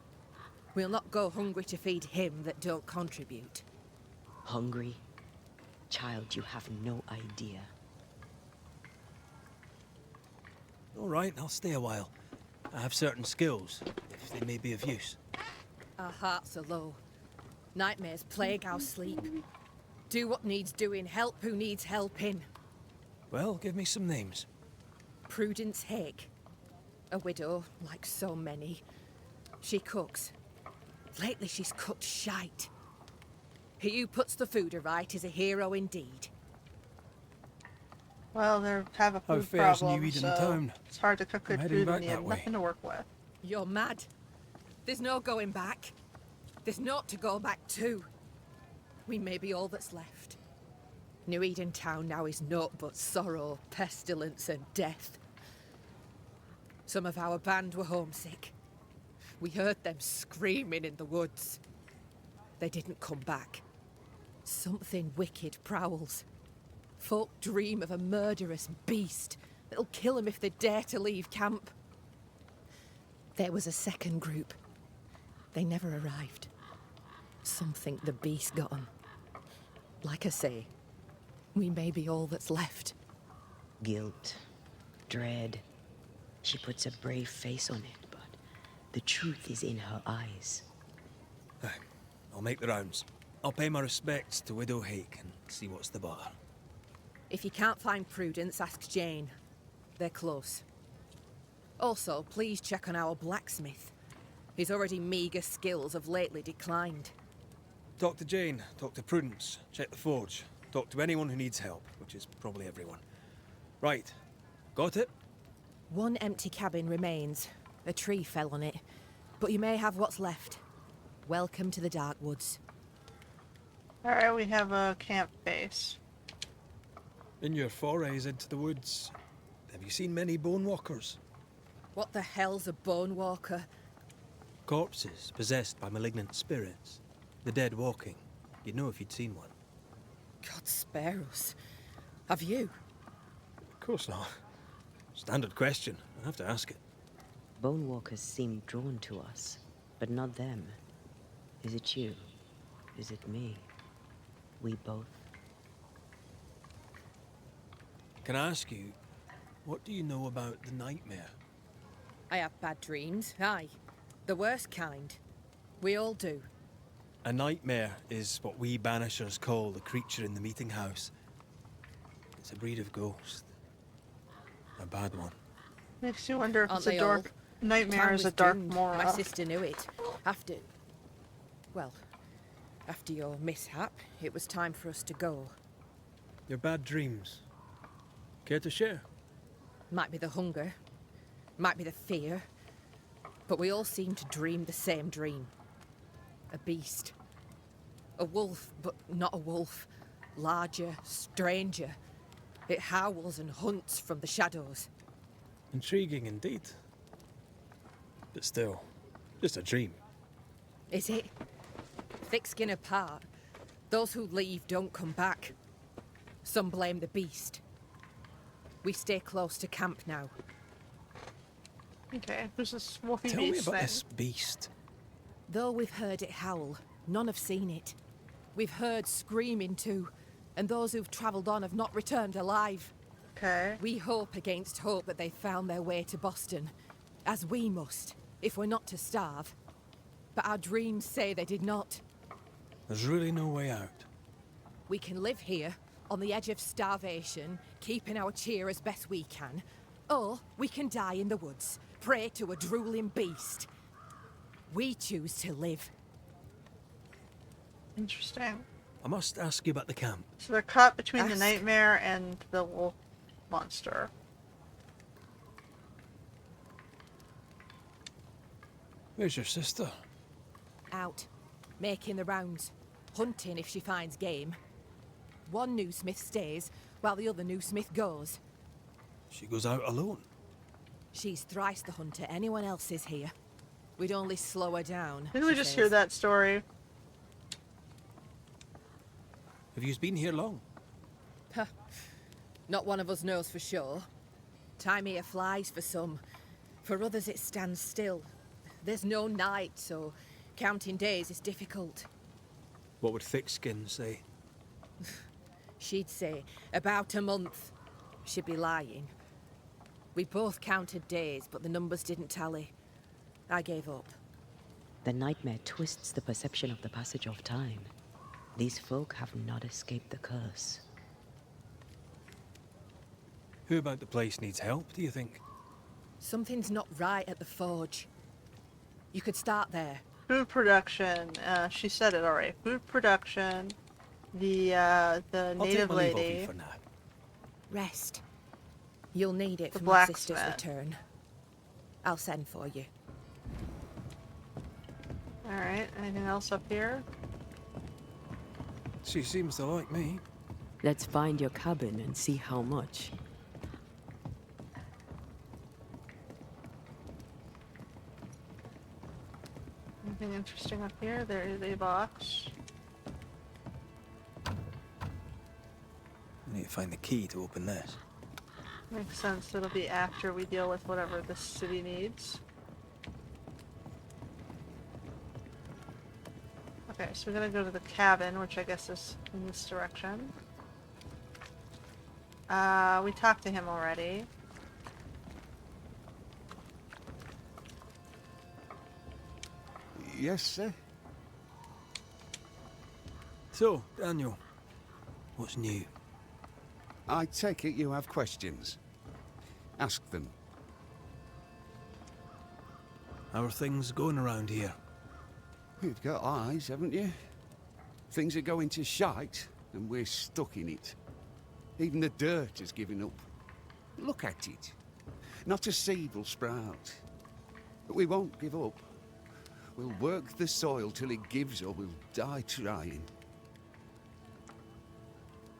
We'll not go hungry to feed him that don't contribute. Hungry? Child, you have no idea. All right, I'll stay a while. I have certain skills, if they may be of use. Our hearts are low. Nightmares plague our sleep. Do what needs doing, help who needs helping. Well, give me some names. Prudence Hake. A widow, like so many. She cooks. Lately she's cooked shite. He who puts the food aright is a hero indeed. Well, they have a How food fares problem, New Eden so town? it's hard to cook good heading food back when you have that way. nothing to work with. You're mad. There's no going back. There's naught to go back to. We may be all that's left. New Eden town now is naught but sorrow, pestilence and death. Some of our band were homesick. We heard them screaming in the woods. They didn't come back. Something wicked prowls. Folk dream of a murderous beast that'll kill them if they dare to leave camp. There was a second group. They never arrived. Some think the beast got them. Like I say, we may be all that's left. Guilt, dread. She puts a brave face on it, but the truth is in her eyes. Aye, I'll make the rounds. I'll pay my respects to Widow Hake and see what's the bother. If you can't find Prudence, ask Jane. They're close. Also, please check on our blacksmith. His already meagre skills have lately declined. Talk to Jane, talk to Prudence, check the forge, talk to anyone who needs help, which is probably everyone. Right. Got it? One empty cabin remains. A tree fell on it. But you may have what's left. Welcome to the Dark Woods. Alright, we have a camp base. In your forays into the woods, have you seen many bone walkers? What the hell's a bone walker? Corpses possessed by malignant spirits. The dead walking. You'd know if you'd seen one. God spare us. Have you? Of course not. Standard question. I have to ask it. Bone walkers seem drawn to us, but not them. Is it you? Is it me? We both. Can I ask you, what do you know about the Night-mare? I have bad dreams, aye. The worst kind. We all do. A Night-mare is what we Banishers call the creature in the meeting house. It's a breed of ghost. A bad one. Makes you wonder if Aren't it's a they dark all? nightmare Town is was a dark doomed. mora. My sister knew it. After your mishap, it was time for us to go. Your bad dreams. Care to share? Might be the hunger, might be the fear, but we all seem to dream the same dream. A beast. A wolf, but not a wolf. Larger, stranger. It howls and hunts from the shadows. Intriguing indeed. But still, just a dream. Is it? Thick skin apart, those who leave don't come back. Some blame the beast. We stay close to camp now. Okay, who's this wolfy Tell me beast about thing? this beast. Though we've heard it howl, none have seen it. We've heard screaming too, and those who've travelled on have not returned alive. Okay. We hope against hope that they've found their way to Boston, as we must, if we're not to starve. But our dreams say they did not. There's really no way out. We can live here, on the edge of starvation, keeping our cheer as best we can. Or we can die in the woods, prey to a drooling beast. We choose to live. Interesting. I must ask you about the camp. So they're caught between the Ask. Night-mare and the wolf monster. Where's your sister? Out, making the rounds, hunting if she finds game. One new smith stays, while the other new smith goes. She goes out alone. She's thrice the hunter anyone else is here. We'd only slow her down. Didn't we she just says. hear that story? Have you been here long? Huh. Not one of us knows for sure. Time here flies for some. For others it stands still. There's no night, so counting days is difficult. What would Thickskin say? She'd say about a month. She'd be lying. We both counted days, but the numbers didn't tally. I gave up. The nightmare twists the perception of the passage of time. These folk have not escaped the curse. Who about the place needs help, do you think? Something's not right at the forge. You could start there. Food production. She said it already. Food production. The I'll native take my leave of lady. you for now. Rest. You'll need it The for my sister's blacksmith. return. I'll send for you. Alright, anything else up here? She seems to like me. Let's find your cabin and see how much. Anything interesting up here? There is a box. I need to find the key to open this. Makes sense. It'll be after we deal with whatever this city needs. Okay, so we're gonna go to the cabin, which I guess is in this direction. We talked to him already. Yes, sir. So, Daniel, what's new? I take it you have questions. Ask them. How are things going around here? You've got eyes, haven't you? Things are going to shite, and we're stuck in it. Even the dirt has given up. Look at it. Not a seed will sprout. But we won't give up. We'll work the soil till it gives or we'll die trying.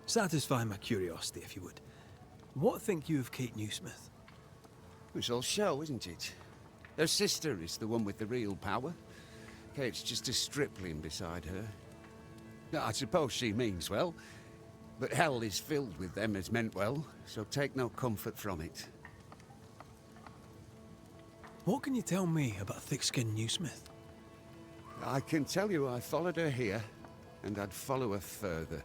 Satisfy my curiosity, if you would. What think you of Kate Newsmith? It's all show, isn't it? Her sister is the one with the real power. Kate's just a stripling beside her. Now, I suppose she means well, but hell is filled with them as meant well, so take no comfort from it. What can you tell me about Thickskin Newsmith? I can tell you I followed her here, and I'd follow her further.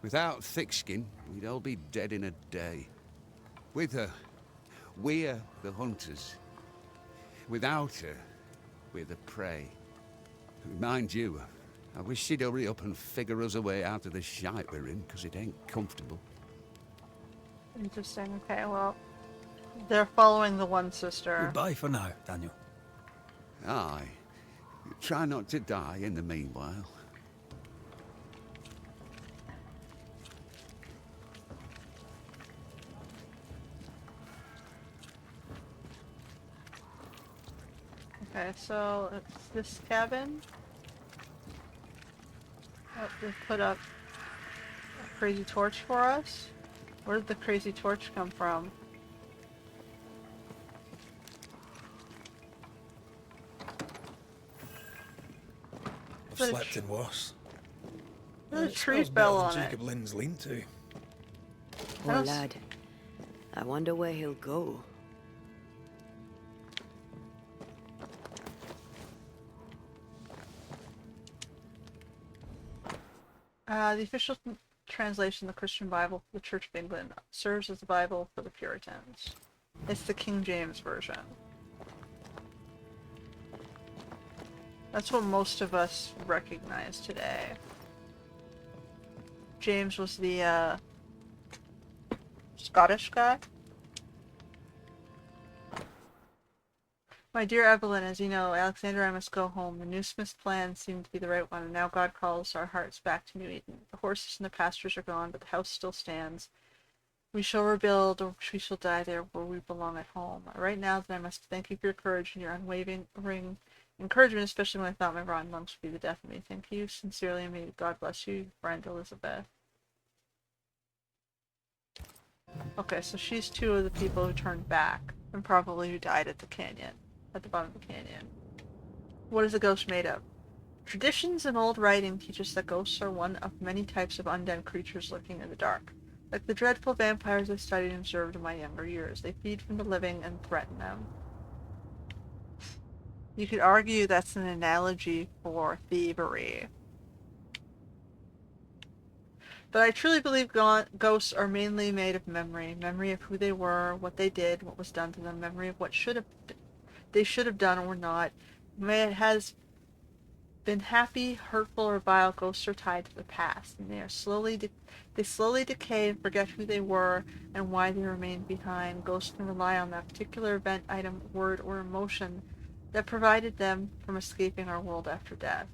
Without Thickskin, we'd all be dead in a day. With her, we're the hunters. Without her, we're the prey. Mind you, I wish she'd hurry up and figure us a way out of the shite we're in, because it ain't comfortable. Interesting. Okay, well, they're following the one sister. Goodbye for now, Daniel. Aye. Try not to die in the meanwhile. Okay, so it's this cabin. Oh, they put up a crazy torch for us. Where did the crazy torch come from? I've But slept in worse. There's a It tree smells bell better on than it. Jacob Lynn's lean-to. Poor lad. I wonder where he'll go. The official translation of the Christian Bible for the Church of England serves as the Bible for the Puritans. It's the King James Version. That's what most of us recognize today. James was the Scottish guy. My dear Evelyn, as you know, Alexander and I must go home. The new Smith's plan seemed to be the right one, and now God calls our hearts back to New Eden. The horses and the pastures are gone, but the house still stands. We shall rebuild, or we shall die there where we belong at home. I write now that I must thank you for your courage and your unwavering encouragement, especially when I thought my rotten lungs would be the death of me. Thank you sincerely, and may God bless you, friend Elizabeth. Okay, so she's two of the people who turned back, and probably who died at the canyon. At the bottom of the canyon. What is a ghost made of? Traditions and old writing teach us that ghosts are one of many types of undead creatures lurking in the dark. Like the dreadful vampires I studied and observed in my younger years, they feed from the living and threaten them. You could argue that's an analogy for thievery. But I truly believe ghosts are mainly made of memory. Memory of who they were, what they did, what was done to them, memory of what they should have done or not. May it has been happy, hurtful, or vile, ghosts are tied to the past, and they slowly decay and forget who they were and why they remained behind. Ghosts can rely on that particular event, item, word, or emotion that prevented them from escaping our world after death.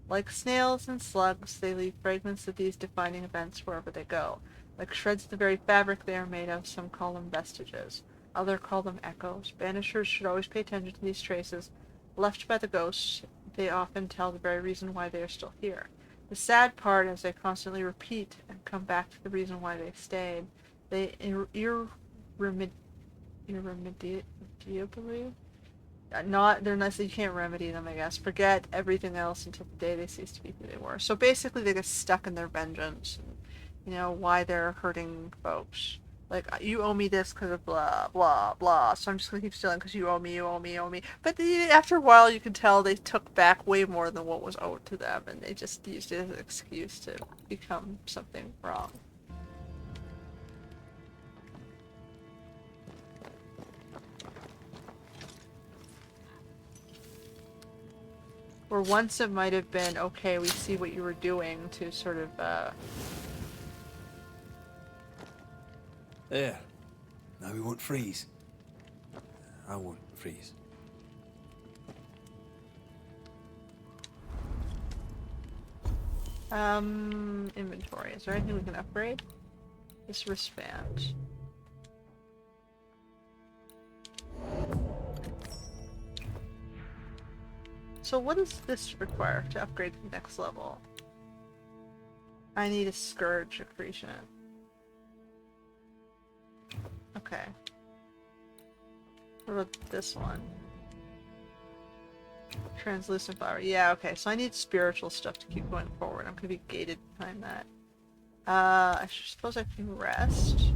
Like snails and slugs, they leave fragments of these defining events wherever they go. Like shreds of the very fabric they are made of, some call them vestiges. Others call them echoes. Banishers should always pay attention to these traces left by the ghosts. They often tell the very reason why they are still here. The sad part is they constantly repeat and come back to the reason why they stayed. They irremediably, they're not, you can't remedy them, I guess. Forget everything else until the day they cease to be who they were. So basically they get stuck in their vengeance and, you know, why they're hurting folks. Like, you owe me this because of blah, blah, blah, so I'm just going to keep stealing because you owe me, you owe me, you owe me. But after a while, you can tell they took back way more than what was owed to them, and they just used it as an excuse to become something wrong. Or once it might have been, okay, we see what you were doing to sort of, There. Now we won't freeze. I won't freeze. Inventory. Is there anything we can upgrade? This wristband. So what does this require to upgrade to the next level? I need a scourge accretion. Okay. What about this one? Translucent flower. Yeah, okay. So I need spiritual stuff to keep going forward. I'm gonna be gated behind that. I suppose I can rest.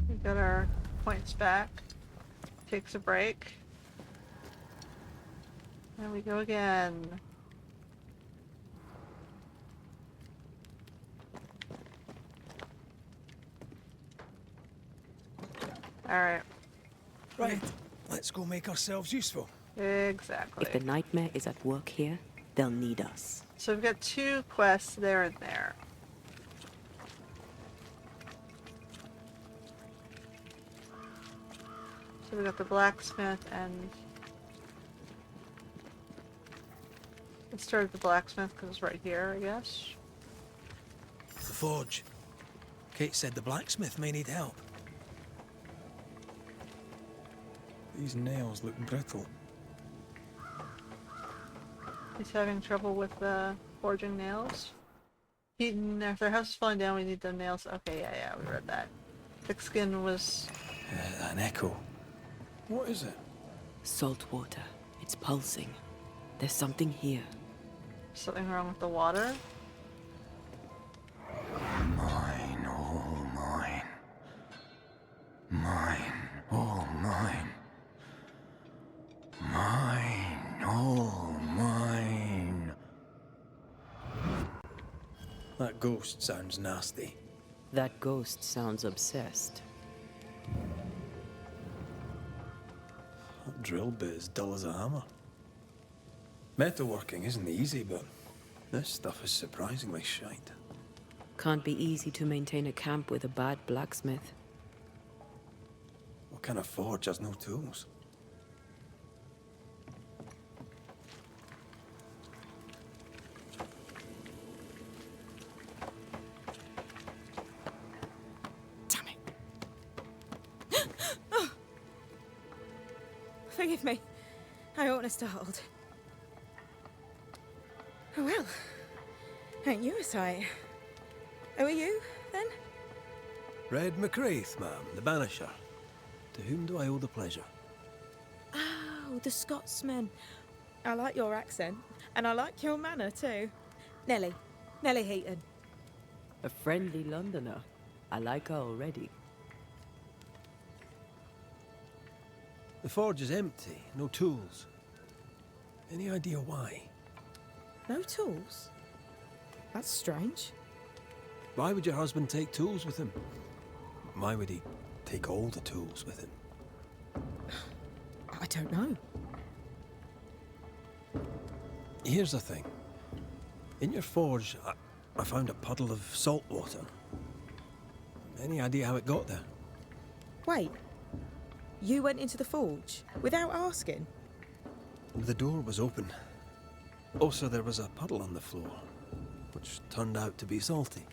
We got our points back. Takes a break. And we go again. Alright. Right. Let's go make ourselves useful. Exactly. If the Night-mare is at work here, they'll need us. So we've got 2 quests there and there. So we got the blacksmith and... Let's start at the blacksmith because it's right here, I guess. The forge. Kate said the blacksmith may need help. These nails look brittle. He's having trouble with forging nails. If their house is falling down, we need the nails. Okay, yeah, we read that. Thick skin was An echo. What is it? Salt water. It's pulsing. There's something here. Something wrong with the water? Mine, all mine. Mine, all mine. Mine, all mine. That ghost sounds nasty. That ghost sounds obsessed. That drill bit is dull as a hammer. Metalworking isn't easy, but this stuff is surprisingly shite. Can't be easy to maintain a camp with a bad blacksmith. What kind of forge has no tools? Forgive me. I oughtn't have startled. Oh well. Ain't you a sight? Who are you, then? Red McCraith, ma'am, the Banisher. To whom do I owe the pleasure? Oh, the Scotsman. I like your accent, and I like your manner too. Nellie. Nellie Heaton. A friendly Londoner. I like her already. The forge is empty, no tools. Any idea why? No tools? That's strange. Why would your husband take tools with him? Why would he take all the tools with him? I don't know. Here's the thing. In your forge, I found a puddle of salt water. Any idea how it got there? Wait. You went into the forge without asking? The door was open. Also, there was a puddle on the floor, which turned out to be salty.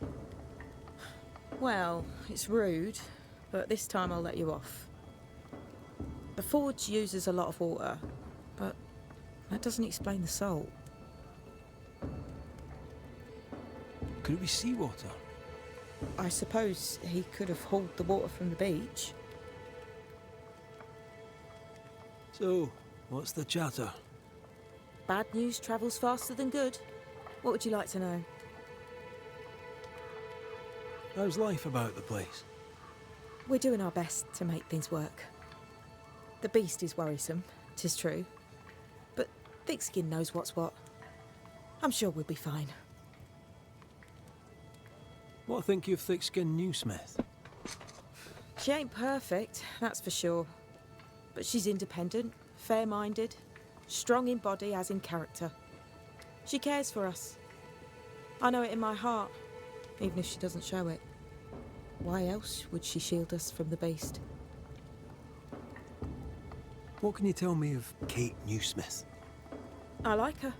Well, it's rude, but this time I'll let you off. The forge uses a lot of water, but that doesn't explain the salt. Could it be seawater? I suppose he could have hauled the water from the beach. So, what's the chatter? Bad news travels faster than good. What would you like to know? How's life about the place? We're doing our best to make things work. The beast is worrisome, 'tis true. But Thickskin knows what's what. I'm sure we'll be fine. What think you of Thickskin Newsmith? She ain't perfect, that's for sure. But she's independent, fair-minded, strong in body as in character. She cares for us. I know it in my heart, even if she doesn't show it. Why else would she shield us from the beast? What can you tell me of Kate Newsmith? I like her.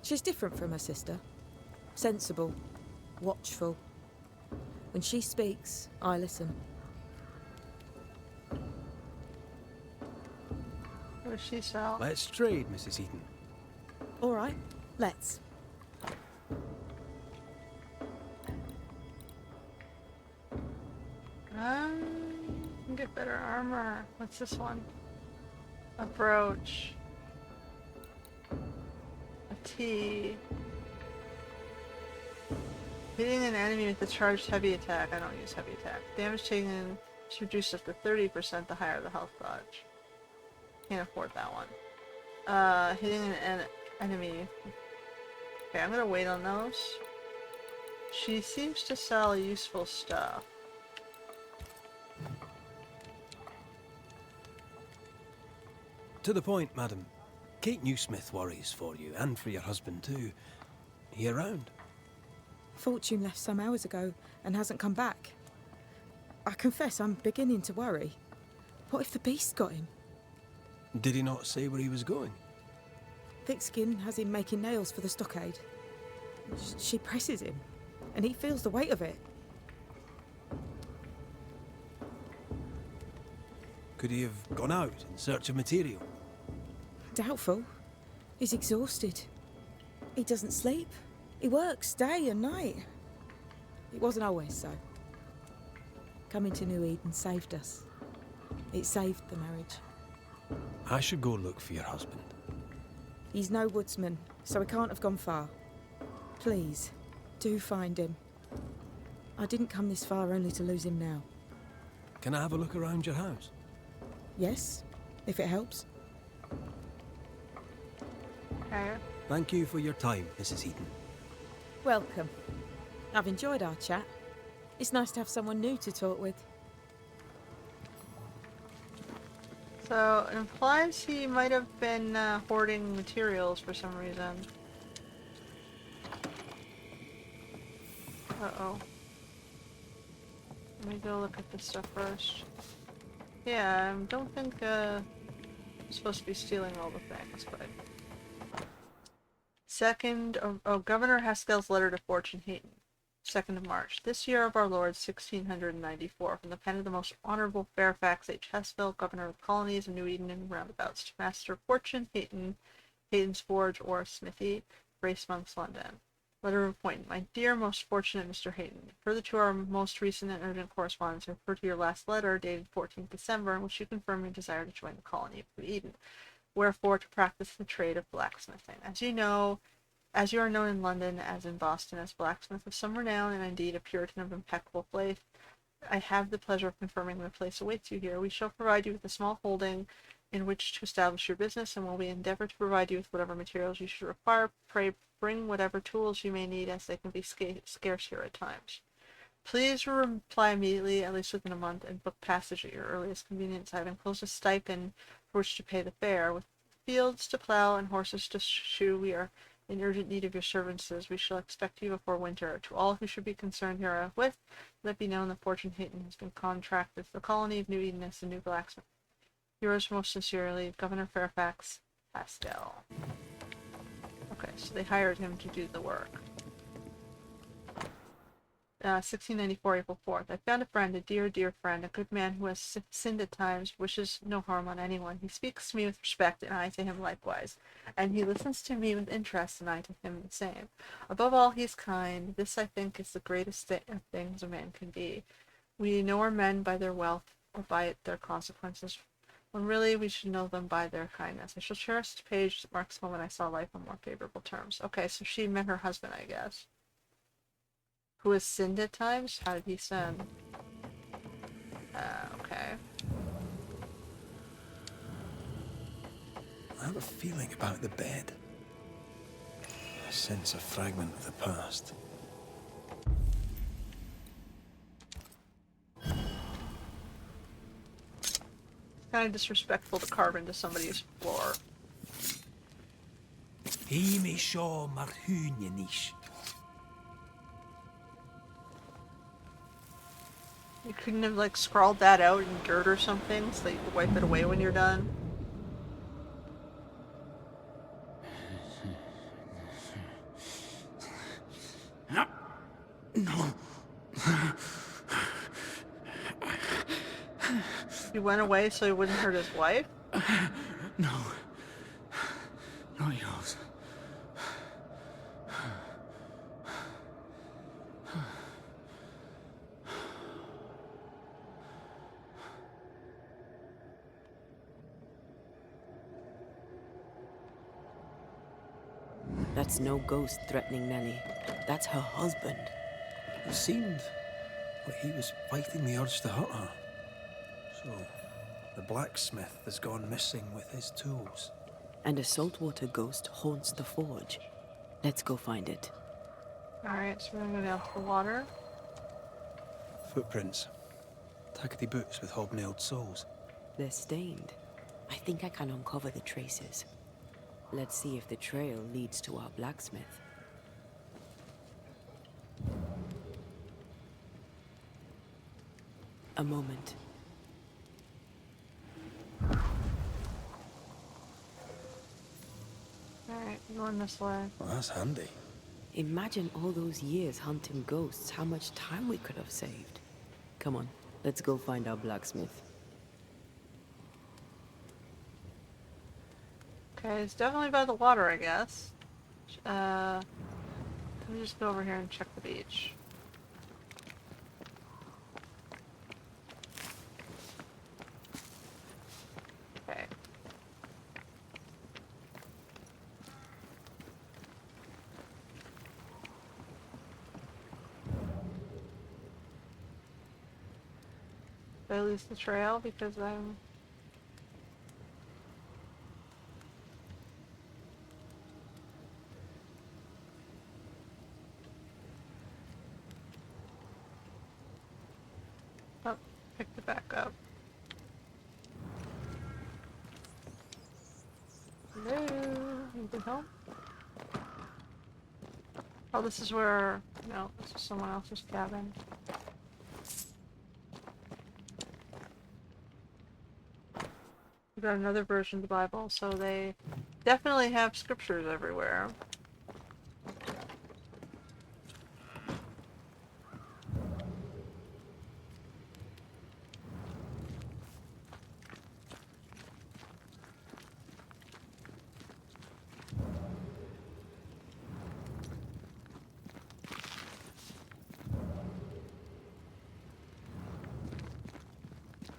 She's different from her sister. Sensible, watchful. When she speaks, I listen. What does she sell? Let's trade, Mrs. Heaton. All right, let's. Get better armor. What's this one? A brooch. A tea. Hitting an enemy with a charged heavy attack. I don't use heavy attack. Damage taken is reduced up to 30% the higher the health dodge. Can't afford that one. Hitting an enemy. Okay, I'm gonna wait on those. She seems to sell useful stuff. To the point, madam. Kate Newsmith worries for you, and for your husband too. He around? Fortune left some hours ago and hasn't come back. I confess I'm beginning to worry. What if the beast got him? Did he not say where he was going? Thickskin has him making nails for the stockade. She presses him, and he feels the weight of it. Could he have gone out in search of material? Doubtful. He's exhausted. He doesn't sleep. He works day and night. It wasn't always so. Coming to New Eden saved us. It saved the marriage. I should go look for your husband. He's no woodsman, so he can't have gone far. Please, do find him. I didn't come this far only to lose him now. Can I have a look around your house? Yes, if it helps. Okay. Thank you for your time, Mrs. Eden. Welcome. I've enjoyed our chat. It's nice to have someone new to talk with. So, it implies he might have been hoarding materials for some reason. Uh-oh. Let me go look at this stuff first. Yeah, I don't think I'm supposed to be stealing all the things, but... Governor Haskell's letter to Fortune Hayton. 2nd of March. This year of our Lord, 1694, from the pen of the most honorable Fairfax H. Hesville, Governor of the Colonies of New Eden and roundabouts, to Master Fortune Hayton, Hayton's Forge or Smithy, Racemonks, London. Letter of appointment. My dear, most fortunate Mr. Hayton, further to our most recent and urgent correspondence, I refer to your last letter, dated 14th December, in which you confirm your desire to join the colony of New Eden, wherefore to practice the trade of blacksmithing. As you are known in London as in Boston as blacksmith of some renown, and indeed a Puritan of impeccable faith, I have the pleasure of confirming the place awaits you here. We shall provide you with a small holding in which to establish your business, and while we endeavor to provide you with whatever materials you should require, pray bring whatever tools you may need, as they can be scarce here at times. Please reply immediately, at least within a month, and book passage at your earliest convenience. I have enclosed a stipend for which to pay the fare. With fields to plow and horses to shoe, we are in urgent need of your services. We shall expect you before winter. To all who should be concerned herewith, let it be known that Fortune Hayton has been contracted to the colony of New Eden as the new blacksmith. Yours most sincerely, Governor Fairfax Haskell. Okay, so they hired him to do the work. 1694, April 4th. I found a friend, a dear, dear friend, a good man who has sinned at times, wishes no harm on anyone. He speaks to me with respect, and I to him likewise. And he listens to me with interest, and I to him the same. Above all, he is kind. This, I think, is the greatest of things a man can be. We know our men by their wealth, or by their consequences, when really we should know them by their kindness. I shall cherish the page that marks the moment I saw life on more favorable terms. Okay, so she met her husband, I guess. Who has sinned at times? How did he sin? Okay. I have a feeling about the bed. I sense a fragment of the past. Kind of disrespectful to carve into somebody's floor. He may show marhunianish. You couldn't have, like, scrawled that out in dirt or something so that you could wipe it away when you're done? No. He went away so he wouldn't hurt his wife? No. Not yours. That's no ghost threatening Nellie. That's her husband. It seemed like he was fighting the urge to hurt her. So, the blacksmith has gone missing with his tools. And a saltwater ghost haunts the forge. Let's go find it. Alright, so we're gonna go down to the water. Footprints. Tackety boots with hobnailed soles. They're stained. I think I can uncover the traces. Let's see if the trail leads to our blacksmith. A moment. Alright, going this way. Well, that's handy. Imagine all those years hunting ghosts, how much time we could have saved. Come on, let's go find our blacksmith. Okay, it's definitely by the water, I guess. Let me just go over here and check the beach. Did I lose the trail because I'm... Oh, picked it back up. Hello? Anything home? Oh, this is where... No, this is someone else's cabin. We got another version of the Bible, so they definitely have scriptures everywhere.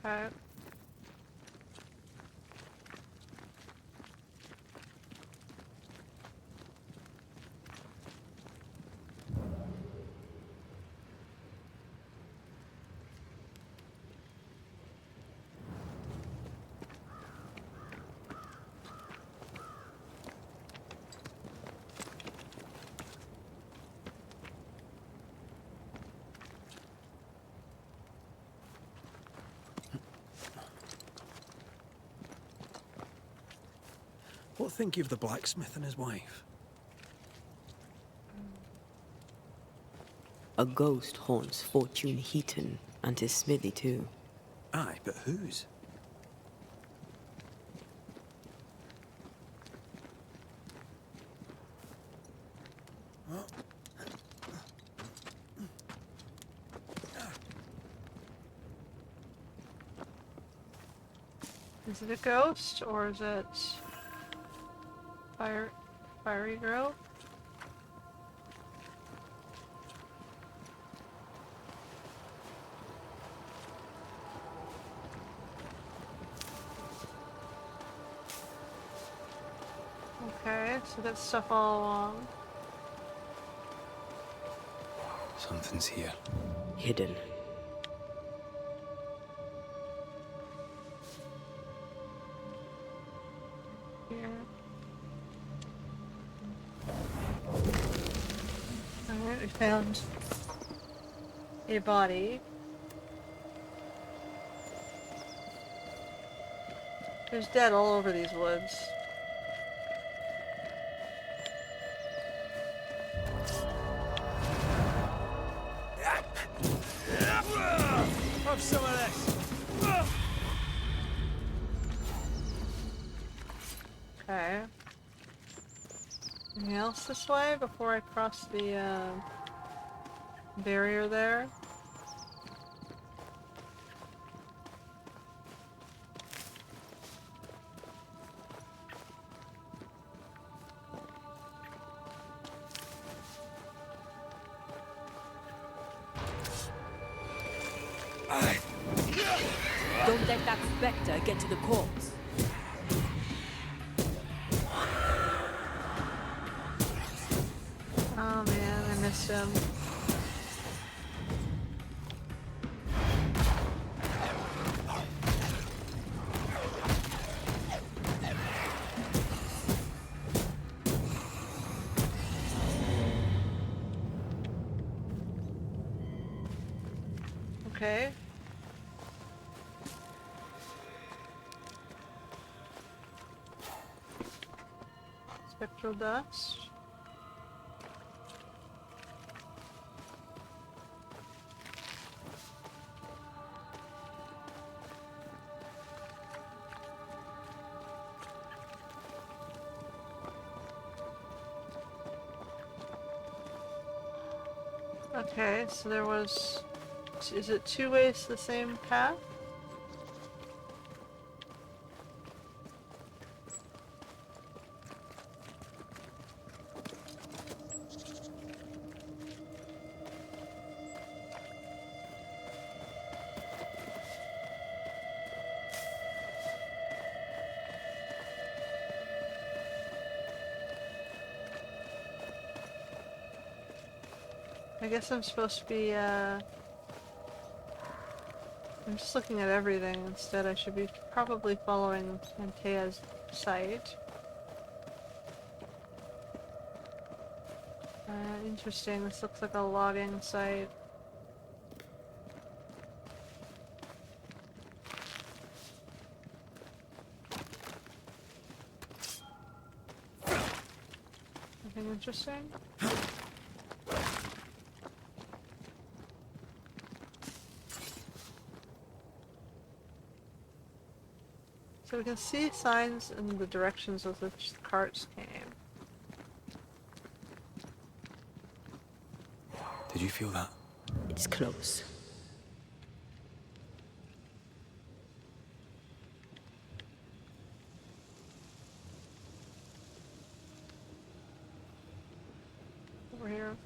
Okay. What think you of the blacksmith and his wife? A ghost haunts Fortune Heaton and his smithy too. Aye, but whose? Is it a ghost, or is it... Fiery Grove? Okay, so that's stuff all along. Something's here. Hidden. Here. Alright, we found a body. There's dead all over these woods. Have some of this. Okay. Anything else this way before I cross the barrier there? Don't let that spectre get to the corpse. Oh man, I missed him. Okay. Spectral dust. Okay, so there was... Is it two ways to the same path? I guess I'm supposed to be, I'm just looking at everything. Instead, I should be probably following Antea's site. Interesting. This looks like a logging site. Anything interesting? So we can see signs in the directions of which the carts came. Did you feel that? It's close. Over here.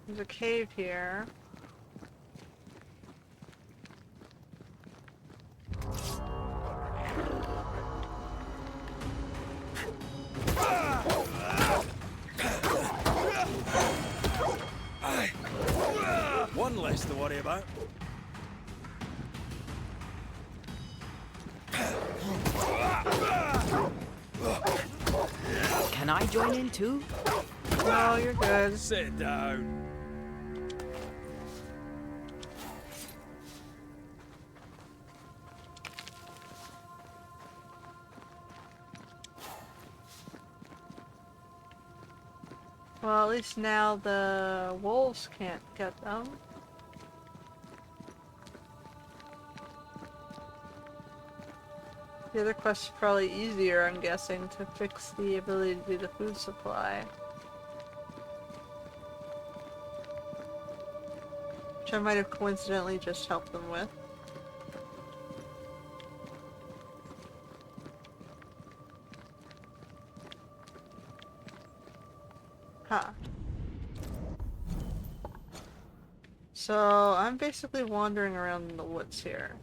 There's a cave here. One less to worry about. Can I join in too? No, you're good. Sit down. Well, at least now the wolves can't get them. The other quest is probably easier, I'm guessing, to fix the ability to do the food supply. Which I might have coincidentally just helped them with. Huh. So, I'm basically wandering around in the woods here.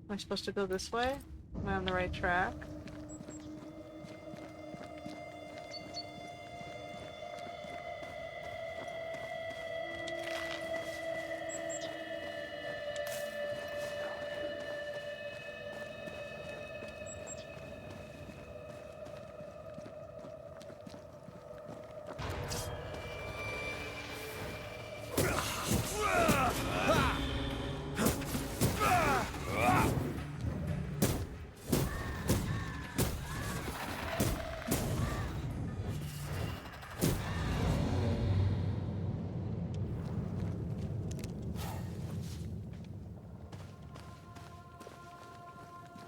Am I supposed to go this way? Am I on the right track?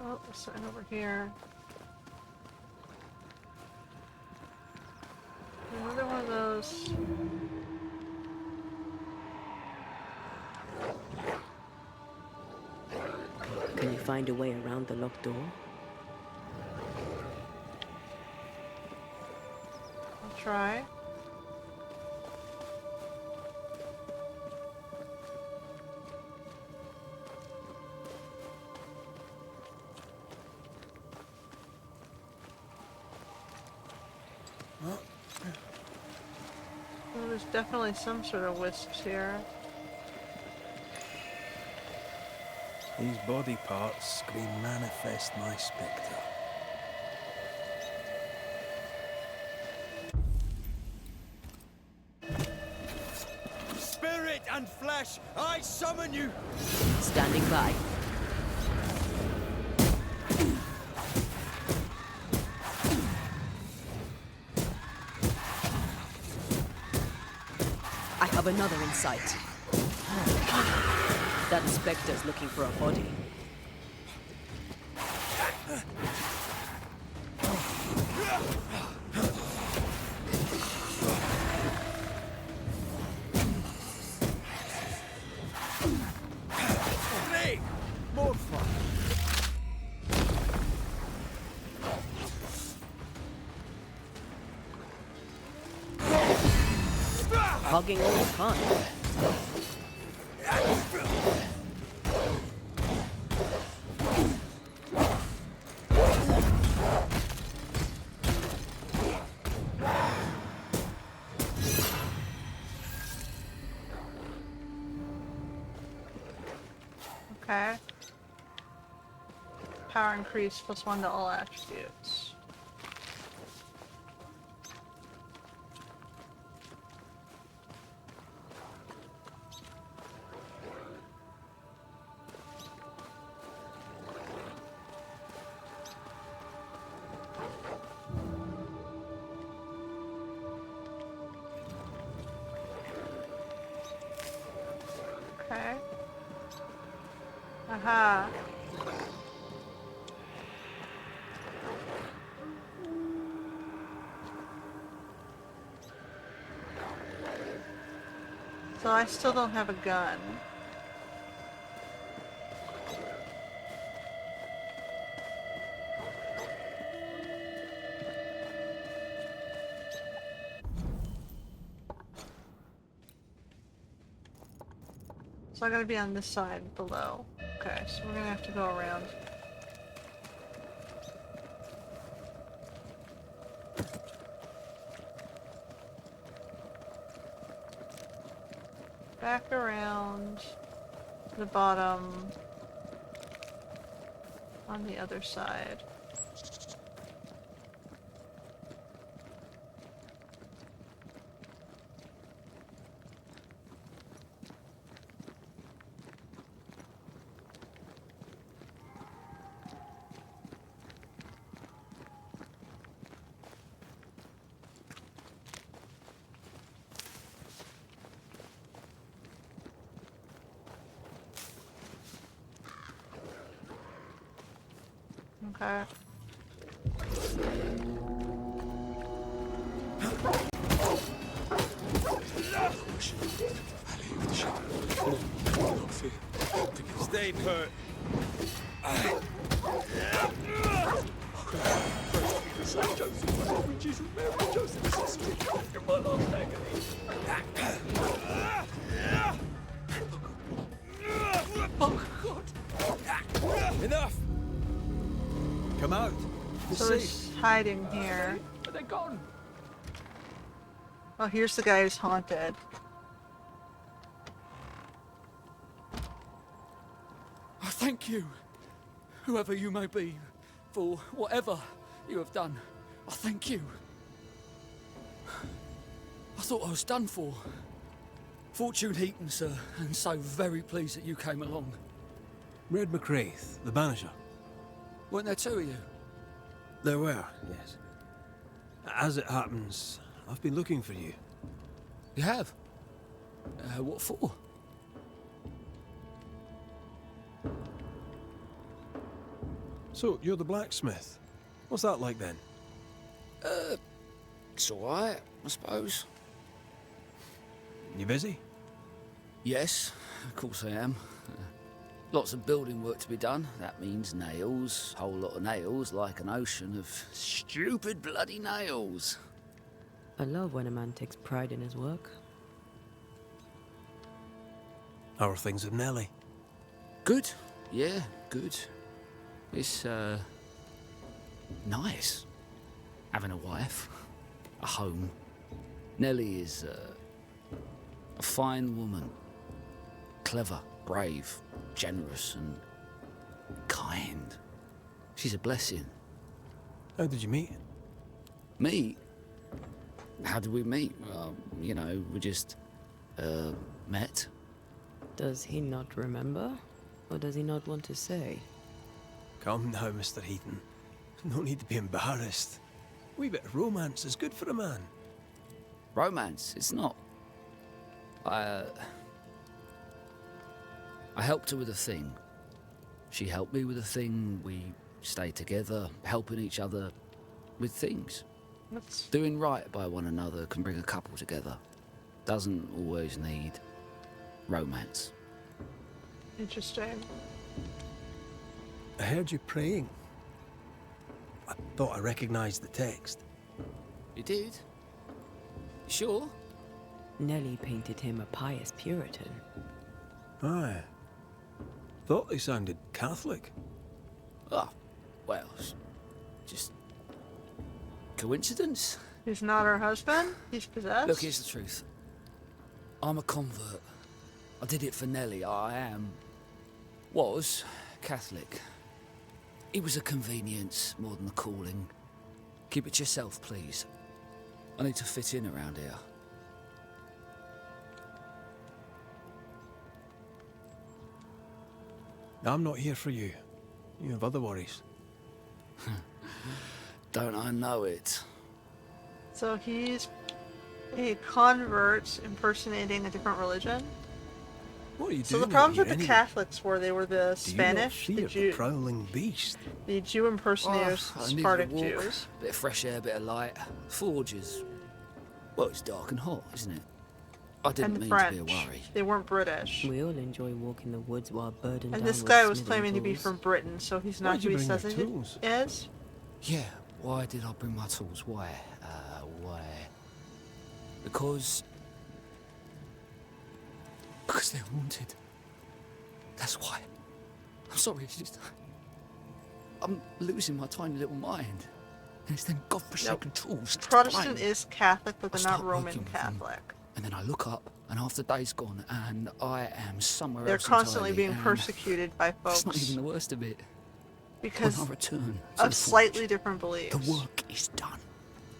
Oh, there's something over here. Another one of those. Can you find a way around the locked door? I'll try. Well, there's definitely some sort of wisps here. These body parts scream manifest my spectre. Spirit and flesh, I summon you! Standing by. I have another in sight. That spectre's looking for a body. Great! More fun! hugging all the time. Okay. Power increase +1 to all attributes. Okay. Aha. So I still don't have a gun. So I gotta be on this side below. Okay, so we're gonna have to go around. Back around the bottom on the other side. Okay. Stay put. Enough! Come out. So he's hiding here. Are they gone? Oh, here's the guy who's haunted. I thank you, whoever you may be, for whatever you have done. I thank you. I thought I was done for. Fortune Heaton, sir, and so very pleased that you came along. Red McCraith, the Banisher. Weren't there two of you? There were, yes. As it happens, I've been looking for you. You have? What for? So, you're the blacksmith. What's that like then? It's alright, I suppose. You busy? Yes, of course I am. Lots of building work to be done. That means nails. Whole lot of nails, like an ocean of stupid bloody nails. I love when a man takes pride in his work. How are things with Nellie? Good. Yeah, good. It's, nice. Having a wife. A home. Nellie is, a fine woman. Clever, brave, generous, and kind. She's a blessing. How did you meet? Meet? How did we meet? Well, you know, we just, met. Does he not remember? Or does he not want to say? Come now, Mr. Heaton. No need to be embarrassed. A wee bit of romance is good for a man. Romance? It's not. I helped her with a thing. She helped me with a thing. We stayed together, helping each other with things. Doing right by one another can bring a couple together. Doesn't always need romance. Interesting. I heard you praying. I thought I recognized the text. You did? You sure? Nellie painted him a pious Puritan. Aye. Thought he sounded Catholic. Ah, well, just coincidence? He's not her husband? He's possessed? Look, here's the truth. I'm a convert. I did it for Nellie. Was Catholic. It was a convenience more than a calling. Keep it to yourself, please. I need to fit in around here. I'm not here for you. You have other worries. Don't I know it? So he's a convert impersonating a different religion? What are you So doing the problems out with the here Catholics were they were the Spanish, Do you the not fear Jew, the prowling beast? the Jew impersonators, I needed Spartic a walk. Jews. Bit of fresh air, bit of light. Forge is... well, it's dark and hot, isn't it? I didn't And the mean French. to be a worry. They weren't British. We all enjoy walking the woods while burdened And down this with guy was smithing claiming to be tools. from Britain, so he's not Why'd who you he bring says your he tools? is. Yeah, why did I bring my tools? Why? Why? Because they're haunted. That's why. I'm sorry, it's just... I'm losing my tiny little mind. And it's them godforsaken tools. Protestant explain. is Catholic, but they're I not start Roman working with them, Catholic. And then I look up, and half the day's gone, and I am somewhere They're else constantly entirely, being and persecuted by That's not folks even the worst of it. because When I return to of the slightly forge, different beliefs. the work is done.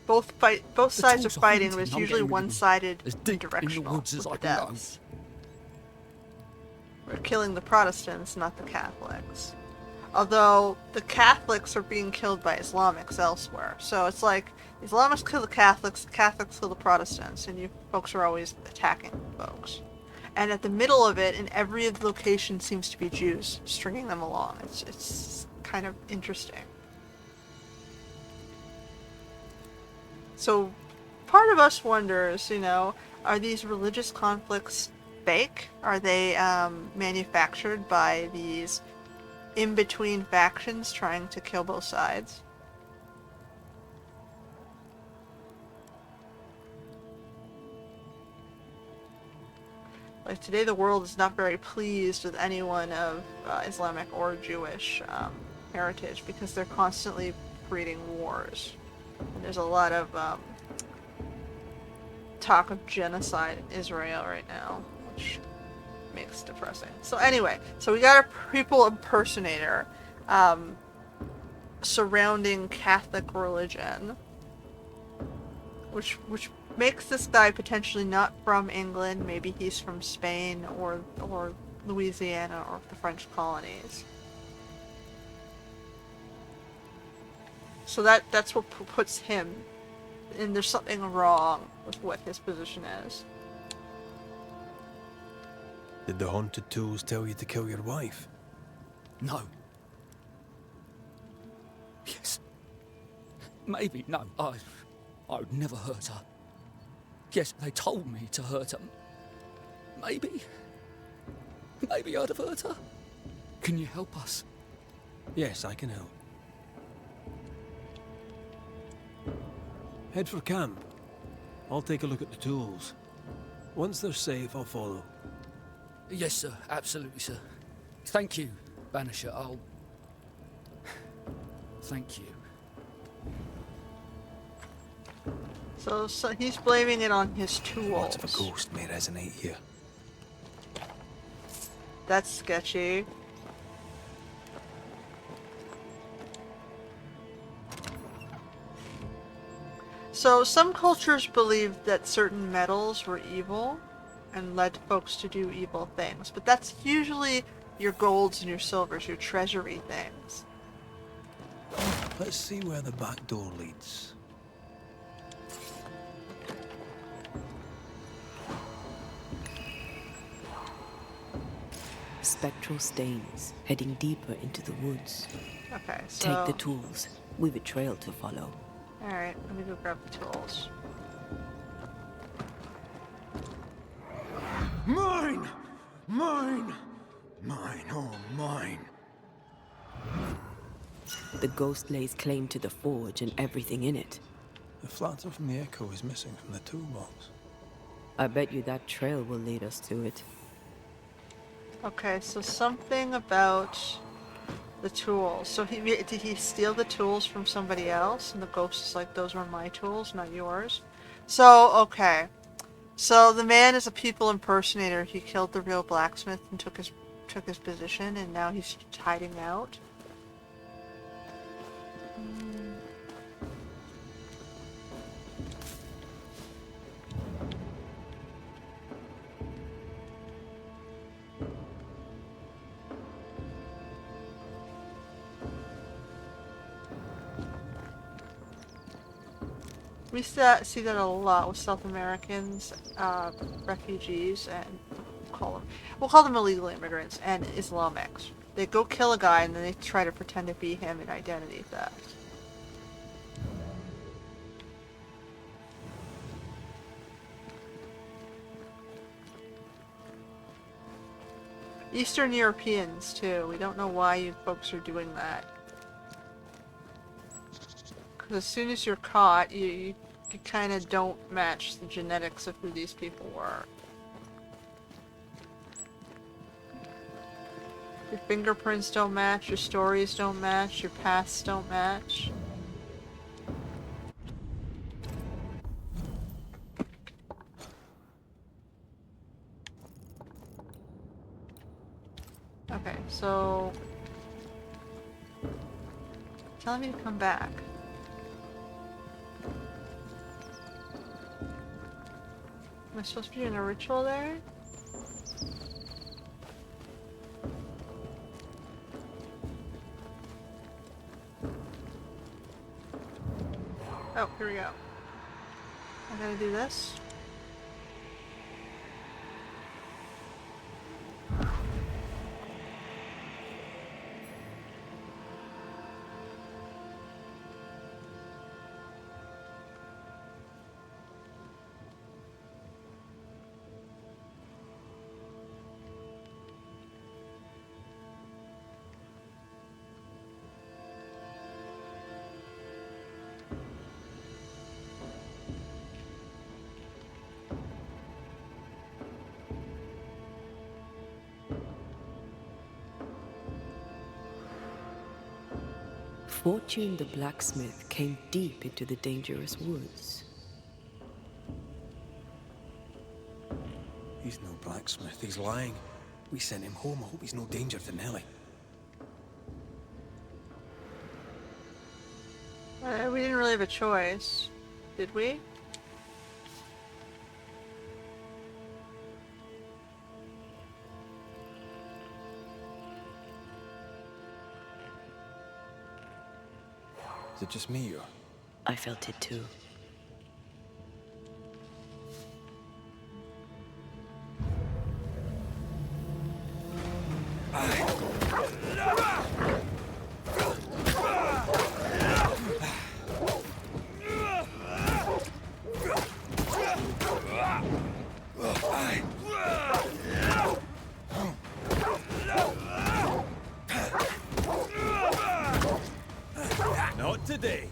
Both sides are tools are fighting, haunted, but it's and I'm usually getting rid of them one-sided as and deep in the directional woods as with I the can go. deaths. We're killing the Protestants, not the Catholics. Although the Catholics are being killed by Islamics elsewhere. So it's like Islamics kill the Catholics kill the Protestants, and you folks are always attacking folks. And at the middle of it, in every location seems to be Jews stringing them along. It's kind of interesting. So part of us wonders, are these religious conflicts fake? Are they manufactured by these in-between factions trying to kill both sides? Like today the world is not very pleased with anyone of Islamic or Jewish heritage because they're constantly breeding wars. And there's a lot of talk of genocide in Israel right now, which makes it depressing. So anyway, so we got a people impersonator surrounding Catholic religion, which makes this guy potentially not from England. Maybe he's from Spain or Louisiana or the French colonies. So that's what puts him, and there's something wrong with what his position is. Did the haunted tools tell you to kill your wife? No. Yes. Maybe. No. I would never hurt her. Yes, they told me to hurt her. Maybe I'd have hurt her. Can you help us? Yes, I can help. Head for camp. I'll take a look at the tools. Once they're safe, I'll follow. Yes, sir. Absolutely, sir. Thank you, Banisher. Thank you. So he's blaming it on his tools. Lots of a ghost may resonate here. That's sketchy. So some cultures believed that certain metals were evil and led folks to do evil things, but that's usually your golds and your silvers, your treasury things. Let's see where the back door leads. Spectral stains, heading deeper into the woods. Okay, so... Take the tools. We've a trail to follow. Alright, let me go grab the tools. Mine! Mine! Mine, oh mine. The ghost lays claim to the forge and everything in it. The flatter from the echo is missing from the toolbox. I bet you that trail will lead us to it. Okay, so something about the tools. So did he steal the tools from somebody else? And the ghost is like, those were my tools, not yours. So, okay. So the man is a people impersonator. He killed the real blacksmith and took his position, and now he's hiding out. We see that a lot with South Americans, refugees, and we'll call them illegal immigrants, and Islamics. They go kill a guy and then they try to pretend to be him in identity theft. Eastern Europeans too. We don't know why you folks are doing that. Because as soon as you're caught, you kind of don't match the genetics of who these people were. Your fingerprints don't match, your stories don't match, your pasts don't match. Okay, so... telling me to come back. Am I supposed to be doing a ritual there? Oh, here we go. I gotta do this. Fortune the blacksmith came deep into the dangerous woods. He's no blacksmith, he's lying. We sent him home, I hope he's no danger to Nellie. We didn't really have a choice, did we? Is it just me or? I felt it too. Not today.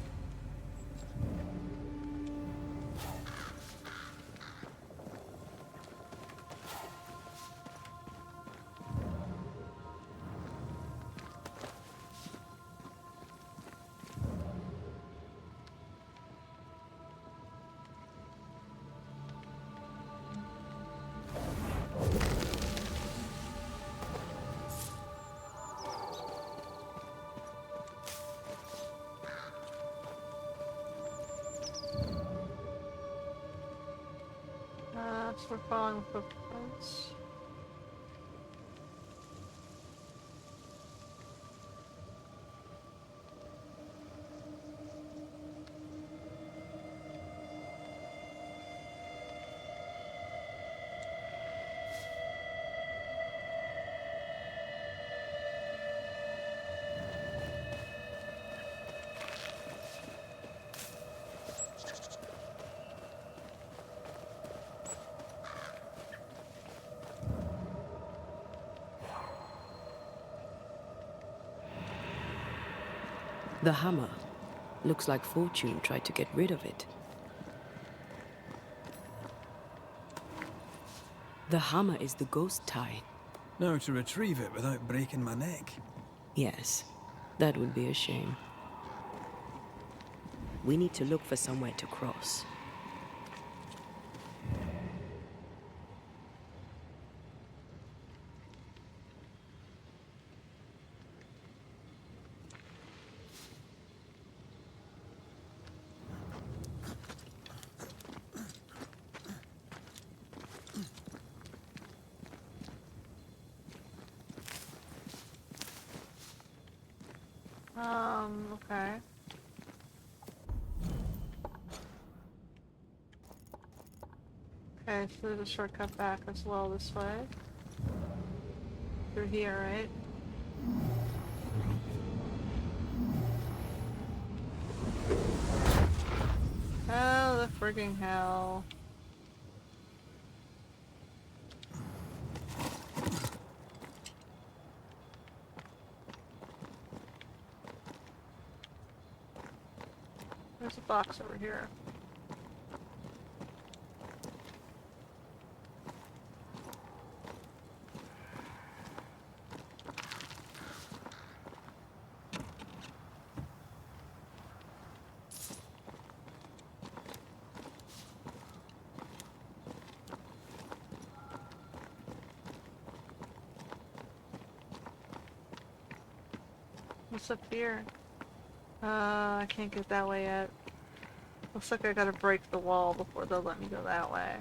So we're following footprints. The hammer. Looks like Fortune tried to get rid of it. The hammer is the ghost tie. Now to retrieve it without breaking my neck. Yes, that would be a shame. We need to look for somewhere to cross. Okay. Okay, so there's a shortcut back as well this way. Through here, right? Oh, the frigging hell. There's a box over here. What's up here? I can't get that way yet. Looks like I gotta break the wall before they'll let me go that way.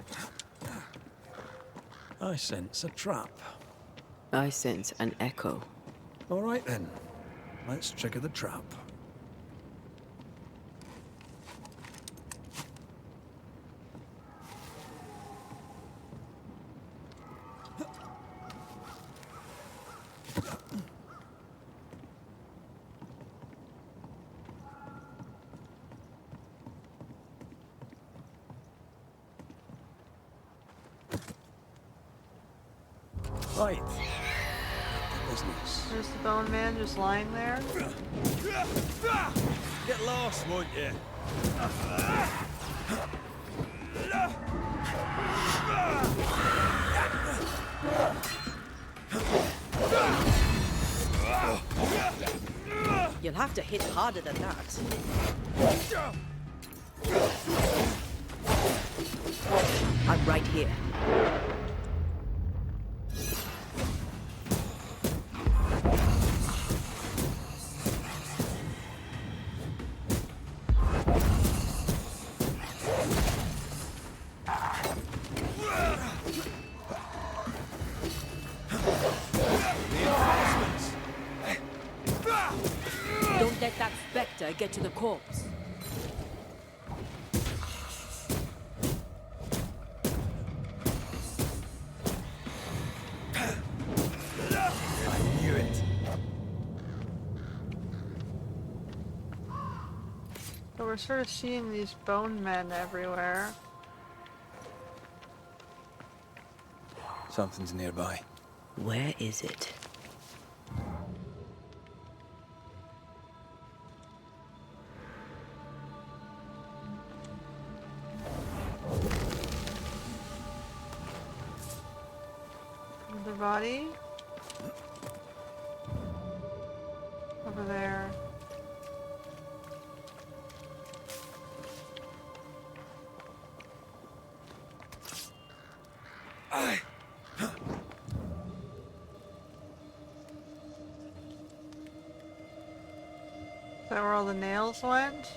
I sense a trap. I sense an echo. All right then. Let's trigger the trap. Right. Business. There's the bone man just lying there. Get lost, won't you? You'll have to hit harder than that. I'm right here. Don't let that spectre get to the corpse. I knew it. So we're sort of seeing these bone men everywhere. Something's nearby. Where is it? The body? Over there. Is that where all the nails went?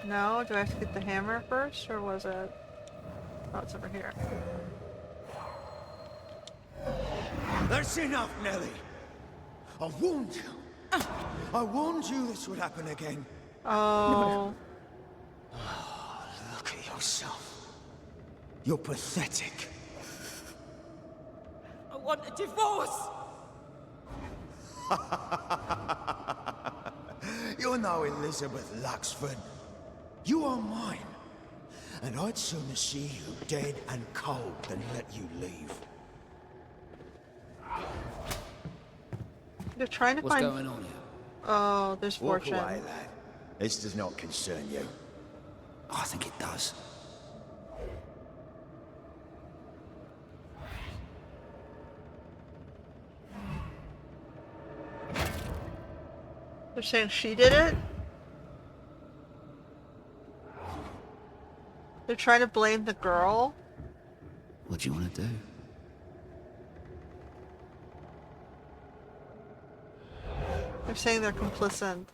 No? Do I have to get the hammer first, or was it... Oh, it's over here. That's enough, Nellie. I warned you. I warned you this would happen again. Oh. Look at yourself. You're pathetic. I want a divorce! You're no Elizabeth Luxford. You are mine. And I'd sooner see you dead and cold than let you leave. They're trying to What's find... going on here? Oh, there's Walk fortune. away, lad. This does not concern you. I think it does. They're saying she did it? They're trying to blame the girl? What do you want to do? They're saying they're complicit.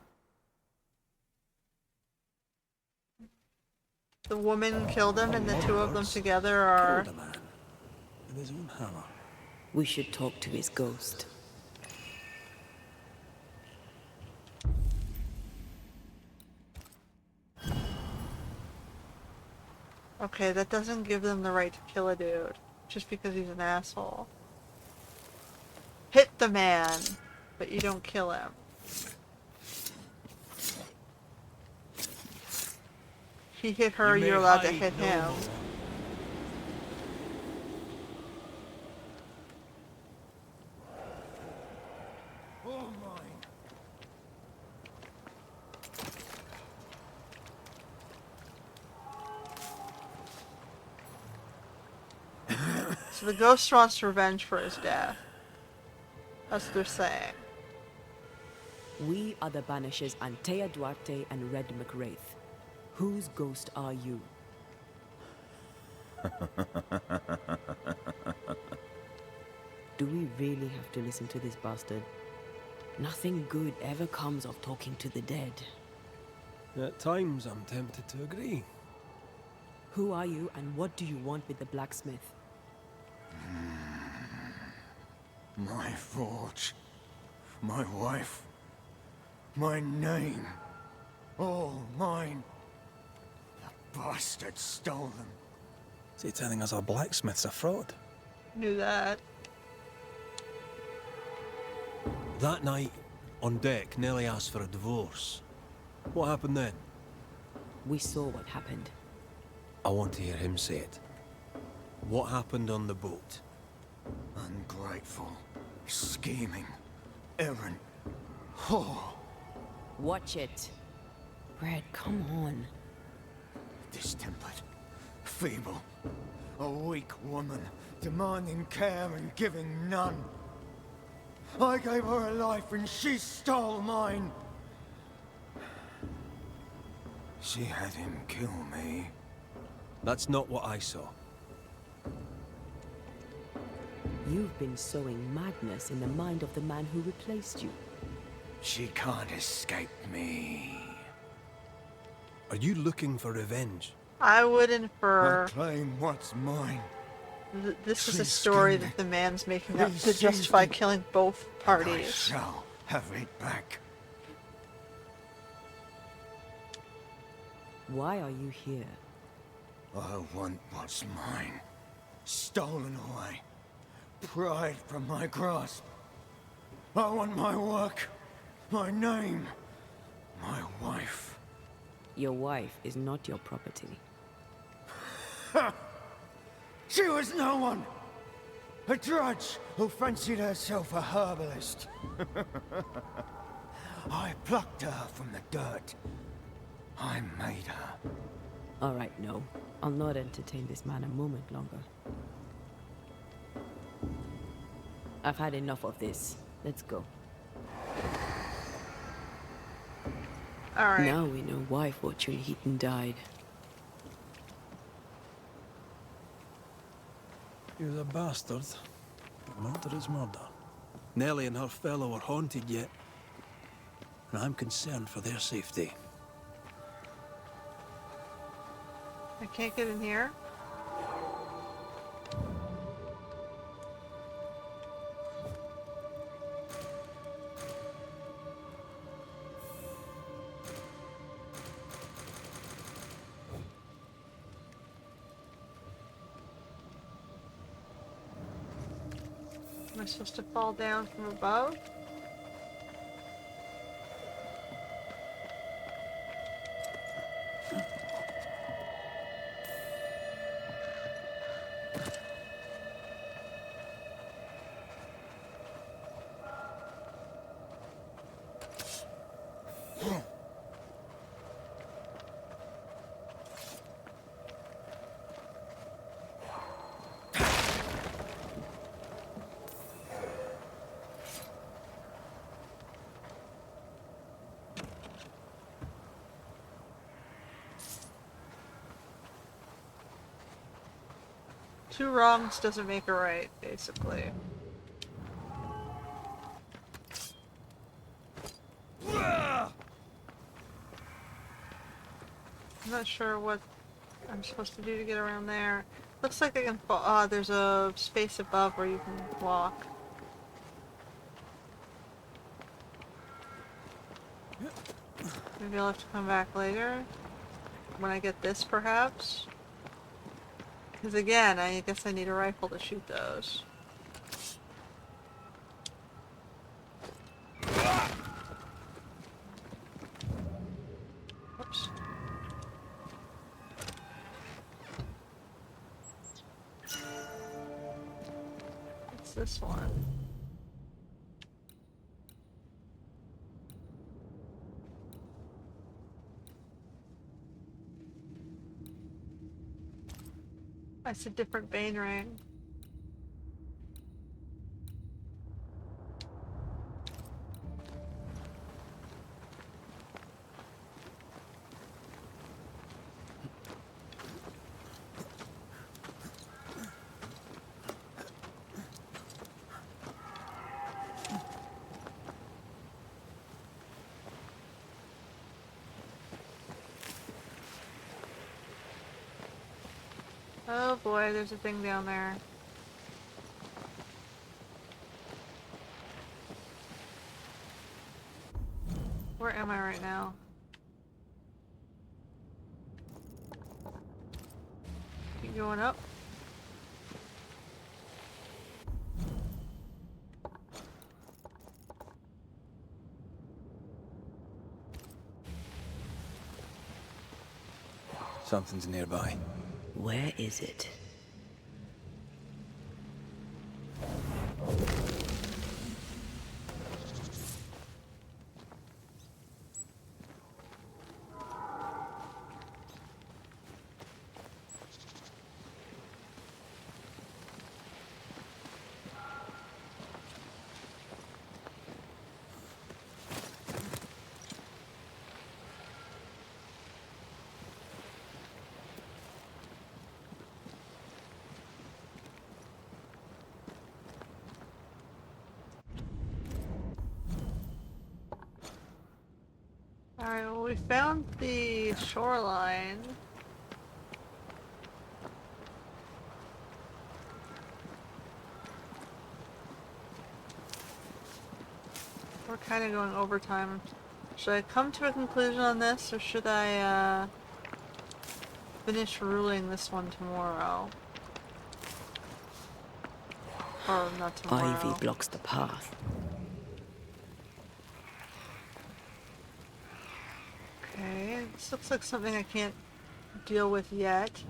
The woman killed him and the two of them together are... Killed a man with his own hammer. We should talk to his ghost. Okay, that doesn't give them the right to kill a dude. Just because he's an asshole. Hit the man, but you don't kill him. He hit her, you're allowed to hit him. So the ghost wants revenge for his death. That's what they're saying. We are the Banishers Antea Duarte and Red McWraith. Whose ghost are you? Do we really have to listen to this bastard? Nothing good ever comes of talking to the dead. At times, I'm tempted to agree. Who are you and what do you want with the blacksmith? My forge, my wife, my name, all mine. The bastard stole them. Is he telling us our blacksmith's a fraud? Knew that. That night, on deck, Nellie asked for a divorce. What happened then? We saw what happened. I want to hear him say it. What happened on the boat? Ungrateful, scheming, errant, whore. Watch it. Red, come on. Distempered, feeble, a weak woman, demanding care and giving none. I gave her a life and she stole mine. She had him kill me. That's not what I saw. You've been sowing madness in the mind of the man who replaced you. She can't escape me. Are you looking for revenge? I would infer... I claim what's mine. This is a story that the man's making up to justify killing both I parties. shall have it back. Why are you here? I want what's mine. Stolen away. Pried from my grasp. I want my work. My name. My wife. Your wife is not your property. She was no one! A drudge who fancied herself a herbalist. I plucked her from the dirt. I made her. All right, no. I'll not entertain this man a moment longer. I've had enough of this. Let's go. Alright. Now we know why Fortune Heaton died. He was a bastard, but murder is murder. Nellie and her fellow are haunted yet, and I'm concerned for their safety. I can't get in here? Am I supposed to fall down from above? 2 wrongs doesn't make a right, basically. I'm not sure what I'm supposed to do to get around there. Looks like I can fall. There's a space above where you can walk. Maybe I'll have to come back later. When I get this, perhaps. Because again, I guess I need a rifle to shoot those. Oops. What's this one? That's a different Bane ring. Oh boy, there's a thing down there. Where am I right now? Keep going up. Something's nearby. Where is it? Alright, well we found the shoreline. We're kind of going overtime. Should I come to a conclusion on this, or should I finish ruling this one tomorrow? Or not tomorrow. Ivy blocks the path. Okay, this looks like something I can't deal with yet.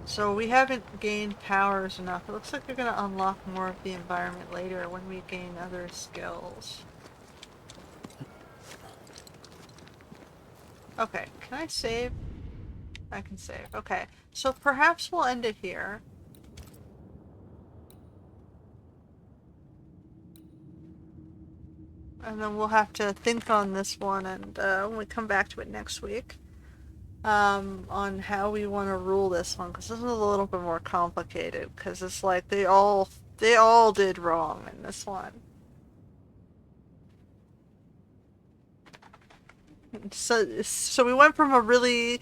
So we haven't gained powers enough. It looks like we're going to unlock more of the environment later when we gain other skills. Okay, can I save? I can save. Okay, so perhaps we'll end it here. And then we'll have to think on this one, and when we come back to it next week, on how we want to rule this one, because this is a little bit more complicated, because it's like they all did wrong in this one. So we went from a really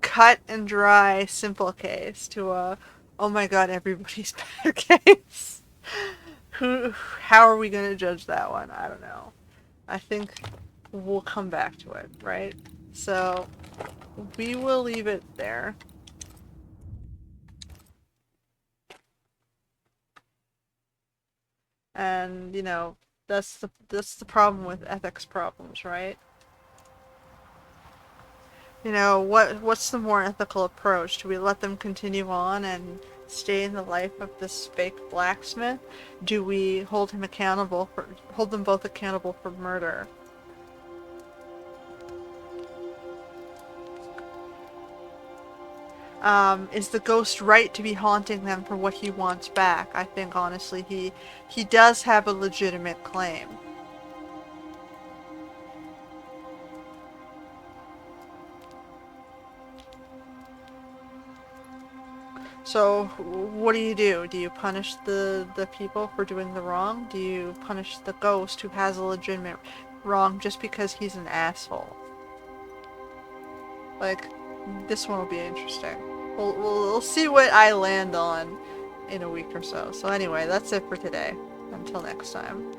cut and dry simple case to a, oh my god, everybody's bad case. How are we going to judge that one? I don't know. I think we'll come back to it, right? So we will leave it there. And, you know, that's the problem with ethics problems, right? You know, what's the more ethical approach? Do we let them continue on and stay in the life of this fake blacksmith? Do we hold them both accountable for murder? Is the ghost right to be haunting them for what he wants back? I think honestly he does have a legitimate claim. So, what do? Do you punish the people for doing the wrong? Do you punish the ghost who has a legitimate wrong just because he's an asshole? Like, this one will be interesting. We'll see what I land on in a week or so. So anyway, that's it for today. Until next time.